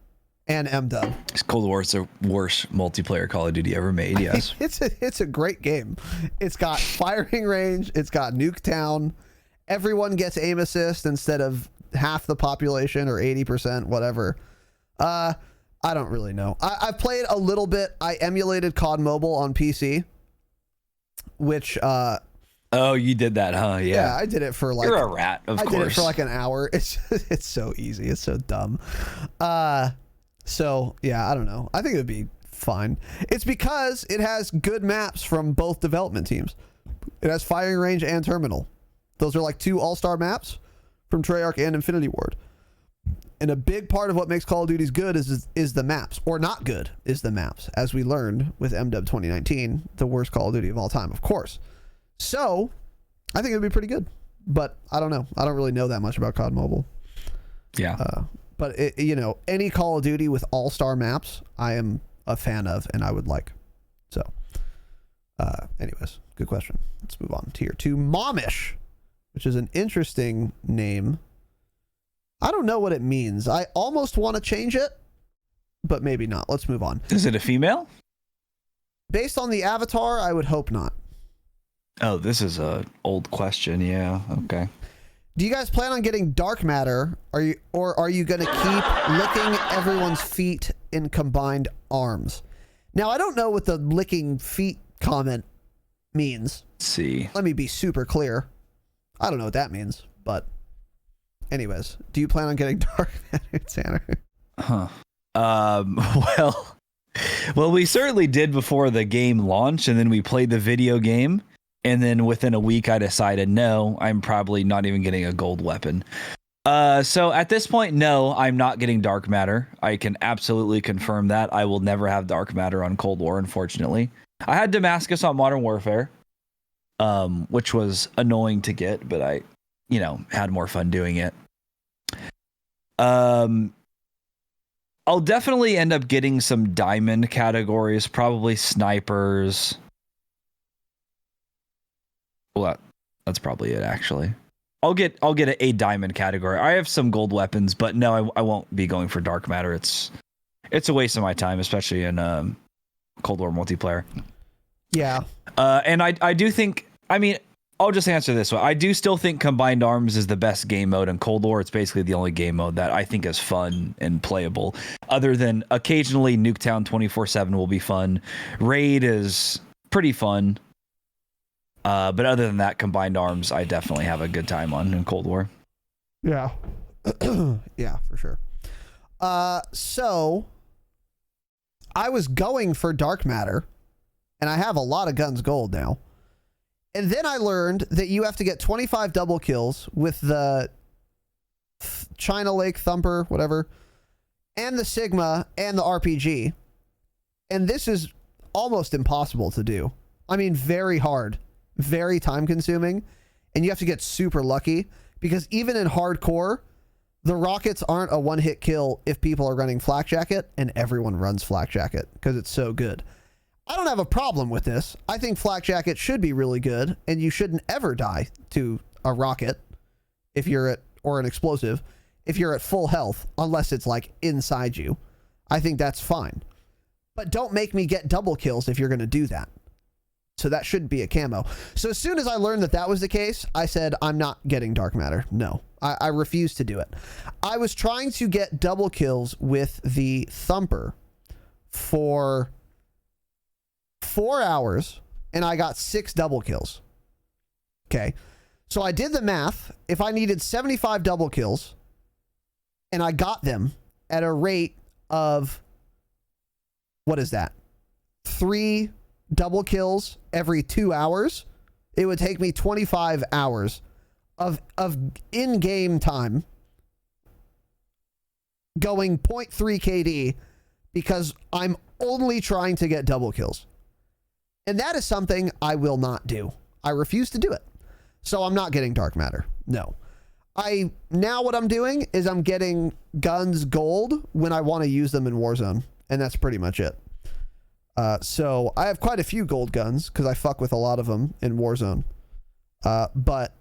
and MW. Cold War is the worst multiplayer Call of Duty ever made. Yes, it's a great game. It's got firing range. It's got Nuketown. Everyone gets aim assist instead of half the population or 80%, whatever. I don't really know. I've played a little bit. I emulated CoD Mobile on PC, which oh, you did that, huh? yeah, I did it for like you're a rat, of course. I did it for like an hour. It's so easy. It's so dumb. So yeah, I don't know. I think it would be fine. It's because it has good maps from both development teams. It has firing range and terminal. Those are like 2 all-star maps from Treyarch and Infinity Ward. And a big part of what makes Call of Duty's good is the maps, or not good is the maps, as we learned with MW 2019, the worst Call of Duty of all time, of course. So I think it'd be pretty good, but I don't know. I don't really know that much about CoD Mobile. Yeah. But any Call of Duty with all-star maps, I am a fan of, and I would like. So, anyways, good question. Let's move on. Tier 2, Momish, which is an interesting name. I don't know what it means. I almost want to change it, but maybe not. Let's move on. Is it a female? Based on the avatar, I would hope not. Oh, this is a old question. Yeah. Okay. Do you guys plan on getting dark matter? Are you going to keep licking everyone's feet in combined arms? Now, I don't know what the licking feet comment means. Let's see. Let me be super clear. I don't know what that means, but anyways, do you plan on getting dark matter, Tanner? Huh. Well, we certainly did before the game launched, and then we played the video game. And then within a week, I decided, no, I'm probably not even getting a gold weapon. So at this point, no, I'm not getting dark matter. I can absolutely confirm that. I will never have dark matter on Cold War, unfortunately. I had Damascus on Modern Warfare, which was annoying to get, but I, had more fun doing it. I'll definitely end up getting some diamond categories, probably snipers. Well, that's probably it, actually. I'll get a diamond category. I have some gold weapons, but no, I won't be going for dark matter. It's a waste of my time, especially in Cold War multiplayer. Yeah. And I do think, I'll just answer this way. I do still think Combined Arms is the best game mode in Cold War. It's basically the only game mode that I think is fun and playable. Other than occasionally Nuketown 24/7 will be fun. Raid is pretty fun. But other than that, Combined Arms, I definitely have a good time on in Cold War. Yeah. Yeah, for sure. So I was going for dark matter, and I have a lot of guns gold now. And then I learned that you have to get 25 double kills with the China Lake Thumper, whatever, and the Sigma and the RPG. And this is almost impossible to do. Very hard. Very time consuming, and you have to get super lucky because even in hardcore, the rockets aren't a one-hit kill if people are running flak jacket, and everyone runs flak jacket because it's so good. I don't have a problem with this. I think flak jacket should be really good, and you shouldn't ever die to a rocket or an explosive if you're at full health, unless it's like inside you. I think that's fine, but don't make me get double kills if you're going to do that. So that shouldn't be a camo. So as soon as I learned that was the case, I said, I'm not getting dark matter. No, I refuse to do it. I was trying to get double kills with the Thumper for 4 hours, and I got 6 double kills. Okay. So I did the math. If I needed 75 double kills, and I got them at a rate of, what is that? 3 double kills every 2 hours, it would take me 25 hours of in-game time going 0.3 KD because I'm only trying to get double kills. And that is something I will not do. I refuse to do it. So I'm not getting dark matter. No. Now what I'm doing is I'm getting guns gold when I want to use them in Warzone. And that's pretty much it. So I have quite a few gold guns because I fuck with a lot of them in Warzone. But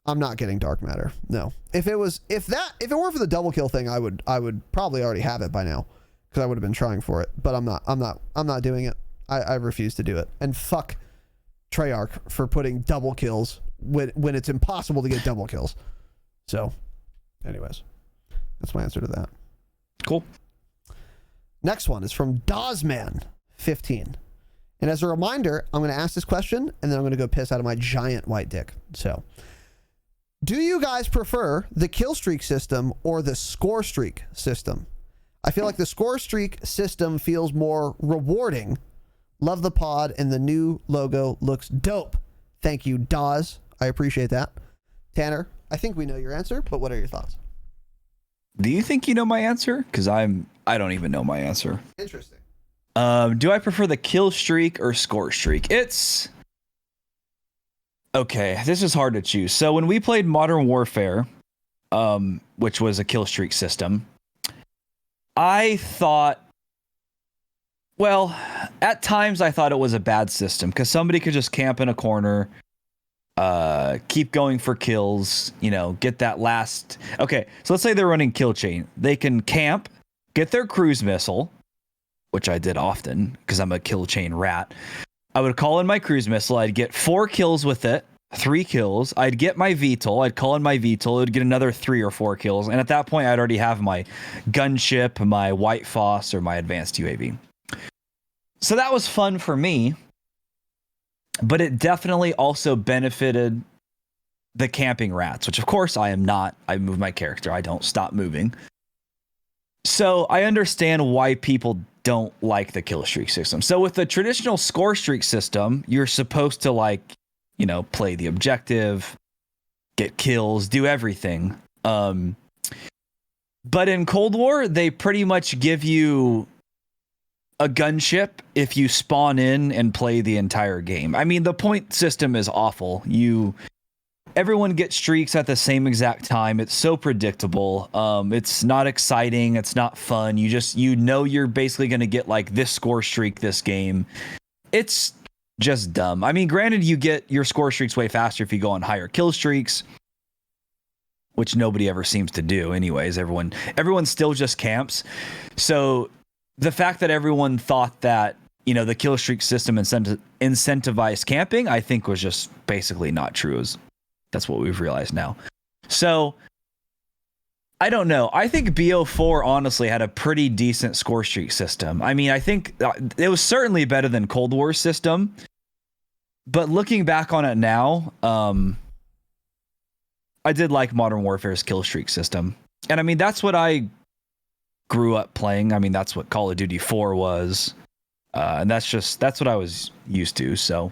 I'm not getting dark matter. No. If it were for the double kill thing, I would probably already have it by now, because I would have been trying for it. But I'm not doing it. I refuse to do it. And fuck Treyarch for putting double kills when it's impossible to get double kills. So, anyways, that's my answer to that. Cool. Next one is from Dozman15. And as a reminder, I'm going to ask this question, and then I'm going to go piss out of my giant white dick. So, do you guys prefer the Killstreak system or the scorestreak system? I feel like the scorestreak system feels more rewarding. Love the pod, and the new logo looks dope. Thank you, Dawes. I appreciate that. Tanner, I think we know your answer, but what are your thoughts? Do you think you know my answer? Because I don't even know my answer. Interesting. Do I prefer the kill streak or score streak? It's okay. This is hard to choose. So when we played Modern Warfare, which was a kill streak system, I thought, well, at times I thought it was a bad system because somebody could just camp in a corner, keep going for kills, get that last. Okay, so let's say they're running kill chain. They can camp, get their cruise missile, which I did often because I'm a kill chain rat. I would call in my cruise missile. I'd get 4 kills with it, 3 kills. I'd get my VTOL. I'd call in my VTOL. It would get another 3 or 4 kills. And at that point, I'd already have my gunship, my White Foss, or my advanced UAV. So that was fun for me. But it definitely also benefited the camping rats, which of course I am not. I move my character. I don't stop moving. So I understand why people don't like the kill streak system. So with the traditional score streak system, you're supposed to play the objective, get kills, do everything. But in Cold War, they pretty much give you a gunship if you spawn in and play the entire game. I mean, the point system is awful. Everyone gets streaks at the same exact time. It's so predictable. It's not exciting. It's not fun. You're basically going to get this score streak this game. It's just dumb. I mean, granted, you get your score streaks way faster if you go on higher kill streaks, which nobody ever seems to do anyways. Everyone still just camps. So the fact that everyone thought that, the kill streak system incentivized camping, I think was just basically not true. That's what we've realized now. So I don't know. I think BO4 honestly had a pretty decent score streak system. I mean, I think it was certainly better than Cold War's system. But looking back on it now, I did like Modern Warfare's kill streak system. And I mean, that's what I grew up playing. I mean, that's what Call of Duty 4 was. And that's what I was used to. So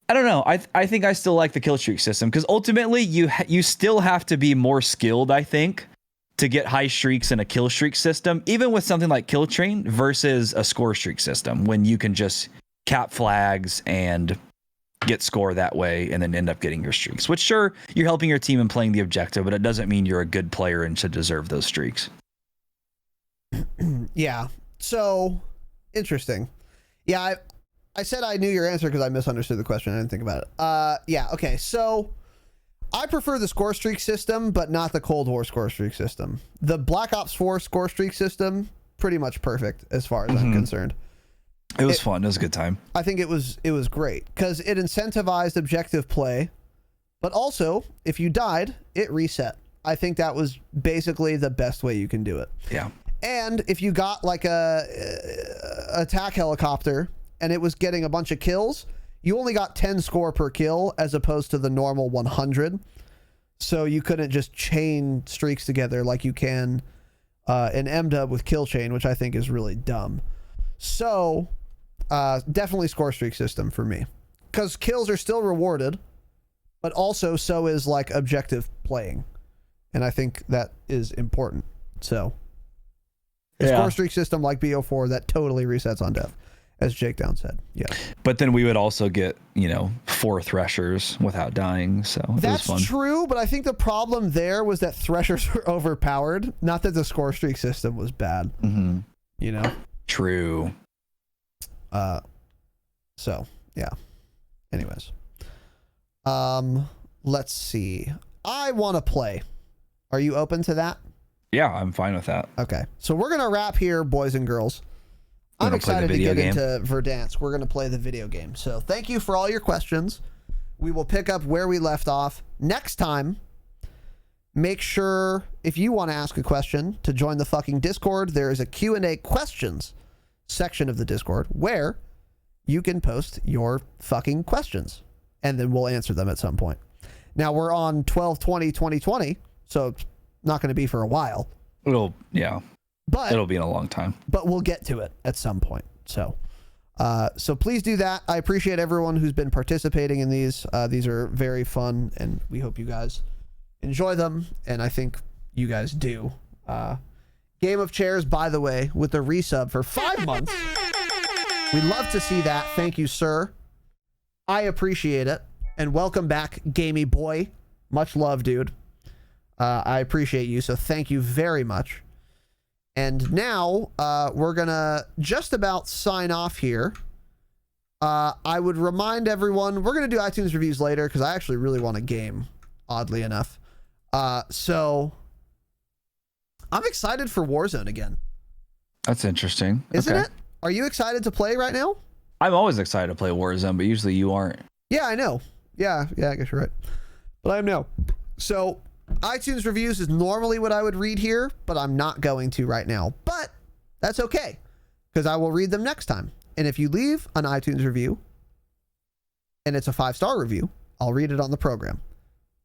I don't know. I think I still like the kill streak system because ultimately you still have to be more skilled, I think, to get high streaks in a kill streak system, even with something like Kill Train versus a score streak system when you can just cap flags and get score that way and then end up getting your streaks, which sure, you're helping your team and playing the objective, but it doesn't mean you're a good player and should deserve those streaks. Yeah. So interesting. Yeah. I said I knew your answer because I misunderstood the question. I didn't think about it. Yeah. Okay. So I prefer the score streak system, but not the Cold War score streak system. The Black Ops 4 score streak system, pretty much perfect as far as I'm concerned. It was fun. It was a good time. I think it was great because it incentivized objective play, but also if you died, it reset. I think that was basically the best way you can do it. Yeah. And if you got a attack helicopter and it was getting a bunch of kills, you only got 10 score per kill as opposed to the normal 100. So you couldn't just chain streaks together like you can in MW with kill chain, which I think is really dumb. So definitely score streak system for me because kills are still rewarded, but also so is objective playing. And I think that is important. So a score streak system like BO4 that totally resets on death, as Jake Down said. Yeah. But then we would also get, 4 Threshers without dying. So that's true. But I think the problem there was that Threshers were overpowered. Not that the score streak system was bad. Mm-hmm. True. So yeah. Anyways. let's see. I want to play. Are you open to that? Yeah, I'm fine with that. Okay. So we're going to wrap here, boys and girls. I'm excited to get into Verdansk. We're going to play the video game. So thank you for all your questions. We will pick up where we left off next time. Make sure, if you want to ask a question, to join the fucking Discord. There is a Q&A questions section of the Discord where you can post your fucking questions, and then we'll answer them at some point. Now, we're on 12/20/2020, so it's not going to be for a while. It'll be in a long time. But we'll get to it at some point. So please do that. I appreciate everyone who's been participating in these. These are very fun, and we hope you guys enjoy them, and I think you guys do. Game of Chairs, by the way, with the resub for 5 months. We'd love to see that. Thank you, sir. I appreciate it. And welcome back, Gamey Boy. Much love, dude. I appreciate you, so thank you very much. And now, we're gonna just about sign off here. I would remind everyone, we're gonna do iTunes reviews later, because I actually really want a game, oddly enough. So I'm excited for Warzone again. That's interesting. Isn't it? Are you excited to play right now? I'm always excited to play Warzone, but usually you aren't. Yeah, I know. Yeah, I guess you're right. But I am now. So iTunes reviews is normally what I would read here, but I'm not going to right now. But that's okay, because I will read them next time. And if you leave an iTunes review and it's a 5-star review, I'll read it on the program.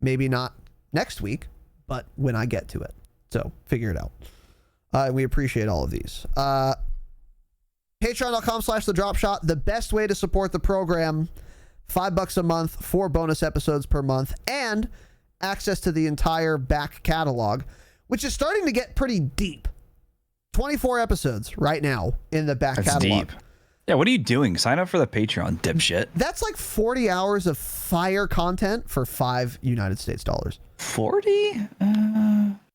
Maybe not next week, but when I get to it. So figure it out. And we appreciate all of these. Patreon.com/thedropshot, the best way to support the program. $5 a month, 4 bonus episodes per month, and access to the entire back catalog, which is starting to get pretty deep. 24 episodes right now in the back catalog. Deep. Yeah, what are you doing? Sign up for the Patreon, dipshit. That's like 40 hours of fire content for $5 United States dollars. 40?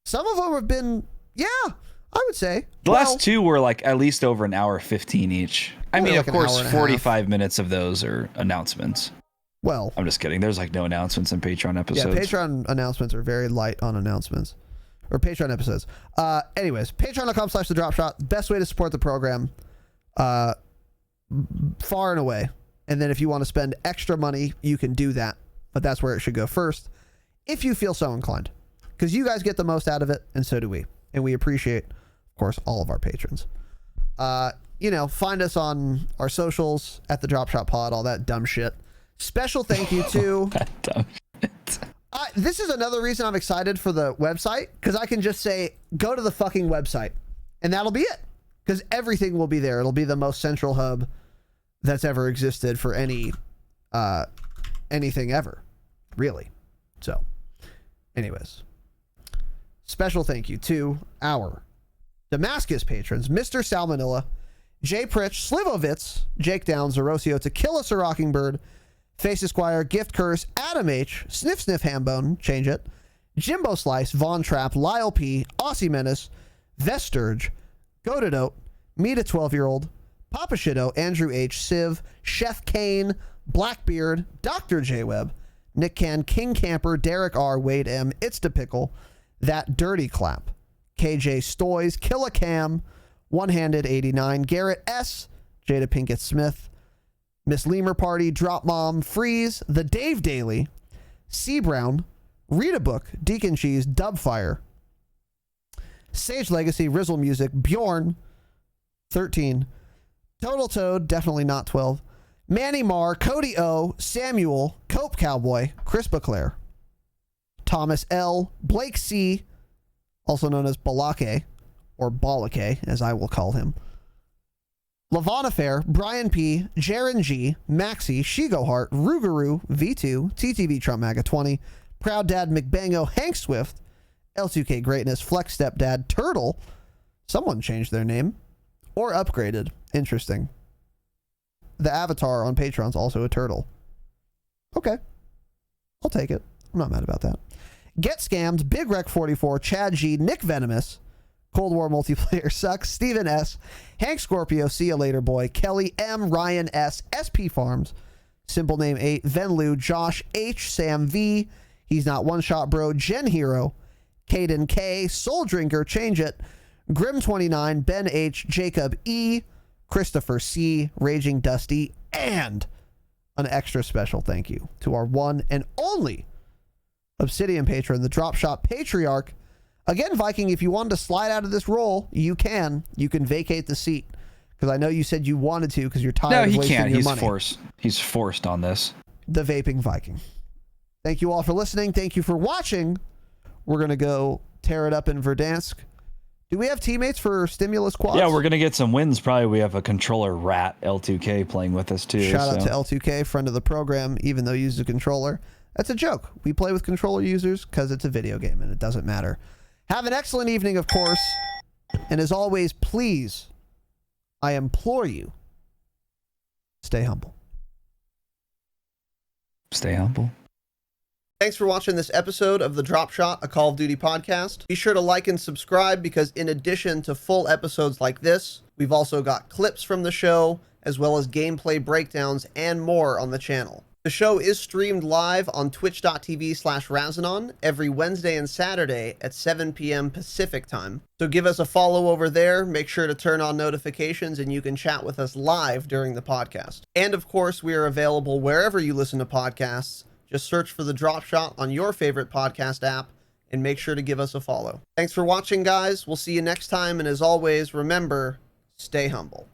Some of them have been, yeah, I would say. The last 2 were like at least over an hour 15 each. I mean, like of course, 45 minutes of those are announcements. Well, I'm just kidding. There's like no announcements in Patreon episodes. Yeah, Patreon announcements are very light on announcements. Or Patreon episodes. Anyways, patreon.com/thedropshot. Best way to support the program. Far and away. And then if you want to spend extra money, you can do that. But that's where it should go first, if you feel so inclined. Because you guys get the most out of it, and so do we. And we appreciate, of course, all of our patrons. Find us on our socials, at the Dropshot Pod, all that dumb shit. Special thank you to... that dumb shit. This is another reason I'm excited for the website, because I can just say, go to the fucking website, and that'll be it. Because everything will be there. It'll be the most central hub that's ever existed for anything ever, really. So, anyways, special thank you to our Damascus patrons, Mr. Salmonella, Jay Pritch, Slivovitz, Jake Downs, Zerosio, Tequila Sir Rockingbird, Face Esquire, Gift Curse, Adam H, Sniff Sniff Hambone, change it, Jimbo Slice, Von Trapp, Lyle P, Aussie Menace, Vesturge, Goated Oat, Meet a 12-year-old, Papa Shido, Andrew H, Civ, Chef Kane, Blackbeard, Dr. J Webb, Nick Can, King Camper, Derek R, Wade M, It's the Pickle, That Dirty Clap, KJ Stoys, Killa Cam, One-Handed 89, Garrett S, Jada Pinkett Smith, Miss Lemur Party, Drop Mom, Freeze, The Dave Daily, C Brown, Read a Book, Deacon Cheese, Dubfire, Sage Legacy, Rizzle Music, Bjorn, 13, Total Toad, definitely not 12, Manny Marr, Cody O, Samuel, Cope Cowboy, Chris Baclair, Thomas L, Blake C, also known as Balake, or Balake, as I will call him, Lavon Affair, Brian P, Jaren G, Maxi, Shigo Hart, Rugaroo, V2, TTV Trump Maga 20, Proud Dad McBango, Hank Swift, L2K Greatness, Flex Stepdad, Turtle, someone changed their name, or upgraded. Interesting. The avatar on Patreon's also a turtle. Okay. I'll take it. I'm not mad about that. Get Scammed, Big Rec 44, Chad G, Nick Venomous, Cold War Multiplayer Sucks, Steven S, Hank Scorpio, See Ya Later Boy, Kelly M, Ryan S, SP Farms, Simple Name 8, Venlu, Josh H, Sam V, He's Not One Shot Bro, Gen Hero, Caden K, Soul Drinker, Change It, Grim29, Ben H, Jacob E, Christopher C, Raging Dusty, and an extra special thank you to our one and only Obsidian patron, the Dropshot Patriarch. Again, Viking, if you wanted to slide out of this role, you can. You can vacate the seat. Because I know you said you wanted to because you're tired of wasting your money. No, he can't. He's forced on this. The Vaping Viking. Thank you all for listening. Thank you for watching. We're going to go tear it up in Verdansk. Do we have teammates for Stimulus Quads? Yeah, we're going to get some wins. Probably we have a controller rat, L2K, playing with us too. Shout out to L2K, friend of the program, even though he uses a controller. That's a joke. We play with controller users because it's a video game and it doesn't matter. Have an excellent evening, of course. And as always, please, I implore you, stay humble. Stay humble. Thanks for watching this episode of the Dropshot, a Call of Duty podcast. Be sure to like and subscribe because in addition to full episodes like this, we've also got clips from the show, as well as gameplay breakdowns and more on the channel. The show is streamed live on twitch.tv/Razanon every Wednesday and Saturday at 7 p.m. Pacific time. So give us a follow over there, make sure to turn on notifications, and you can chat with us live during the podcast. And of course, we are available wherever you listen to podcasts. Just search for the Dropshot on your favorite podcast app and make sure to give us a follow. Thanks for watching, guys. We'll see you next time. And as always, remember, stay humble.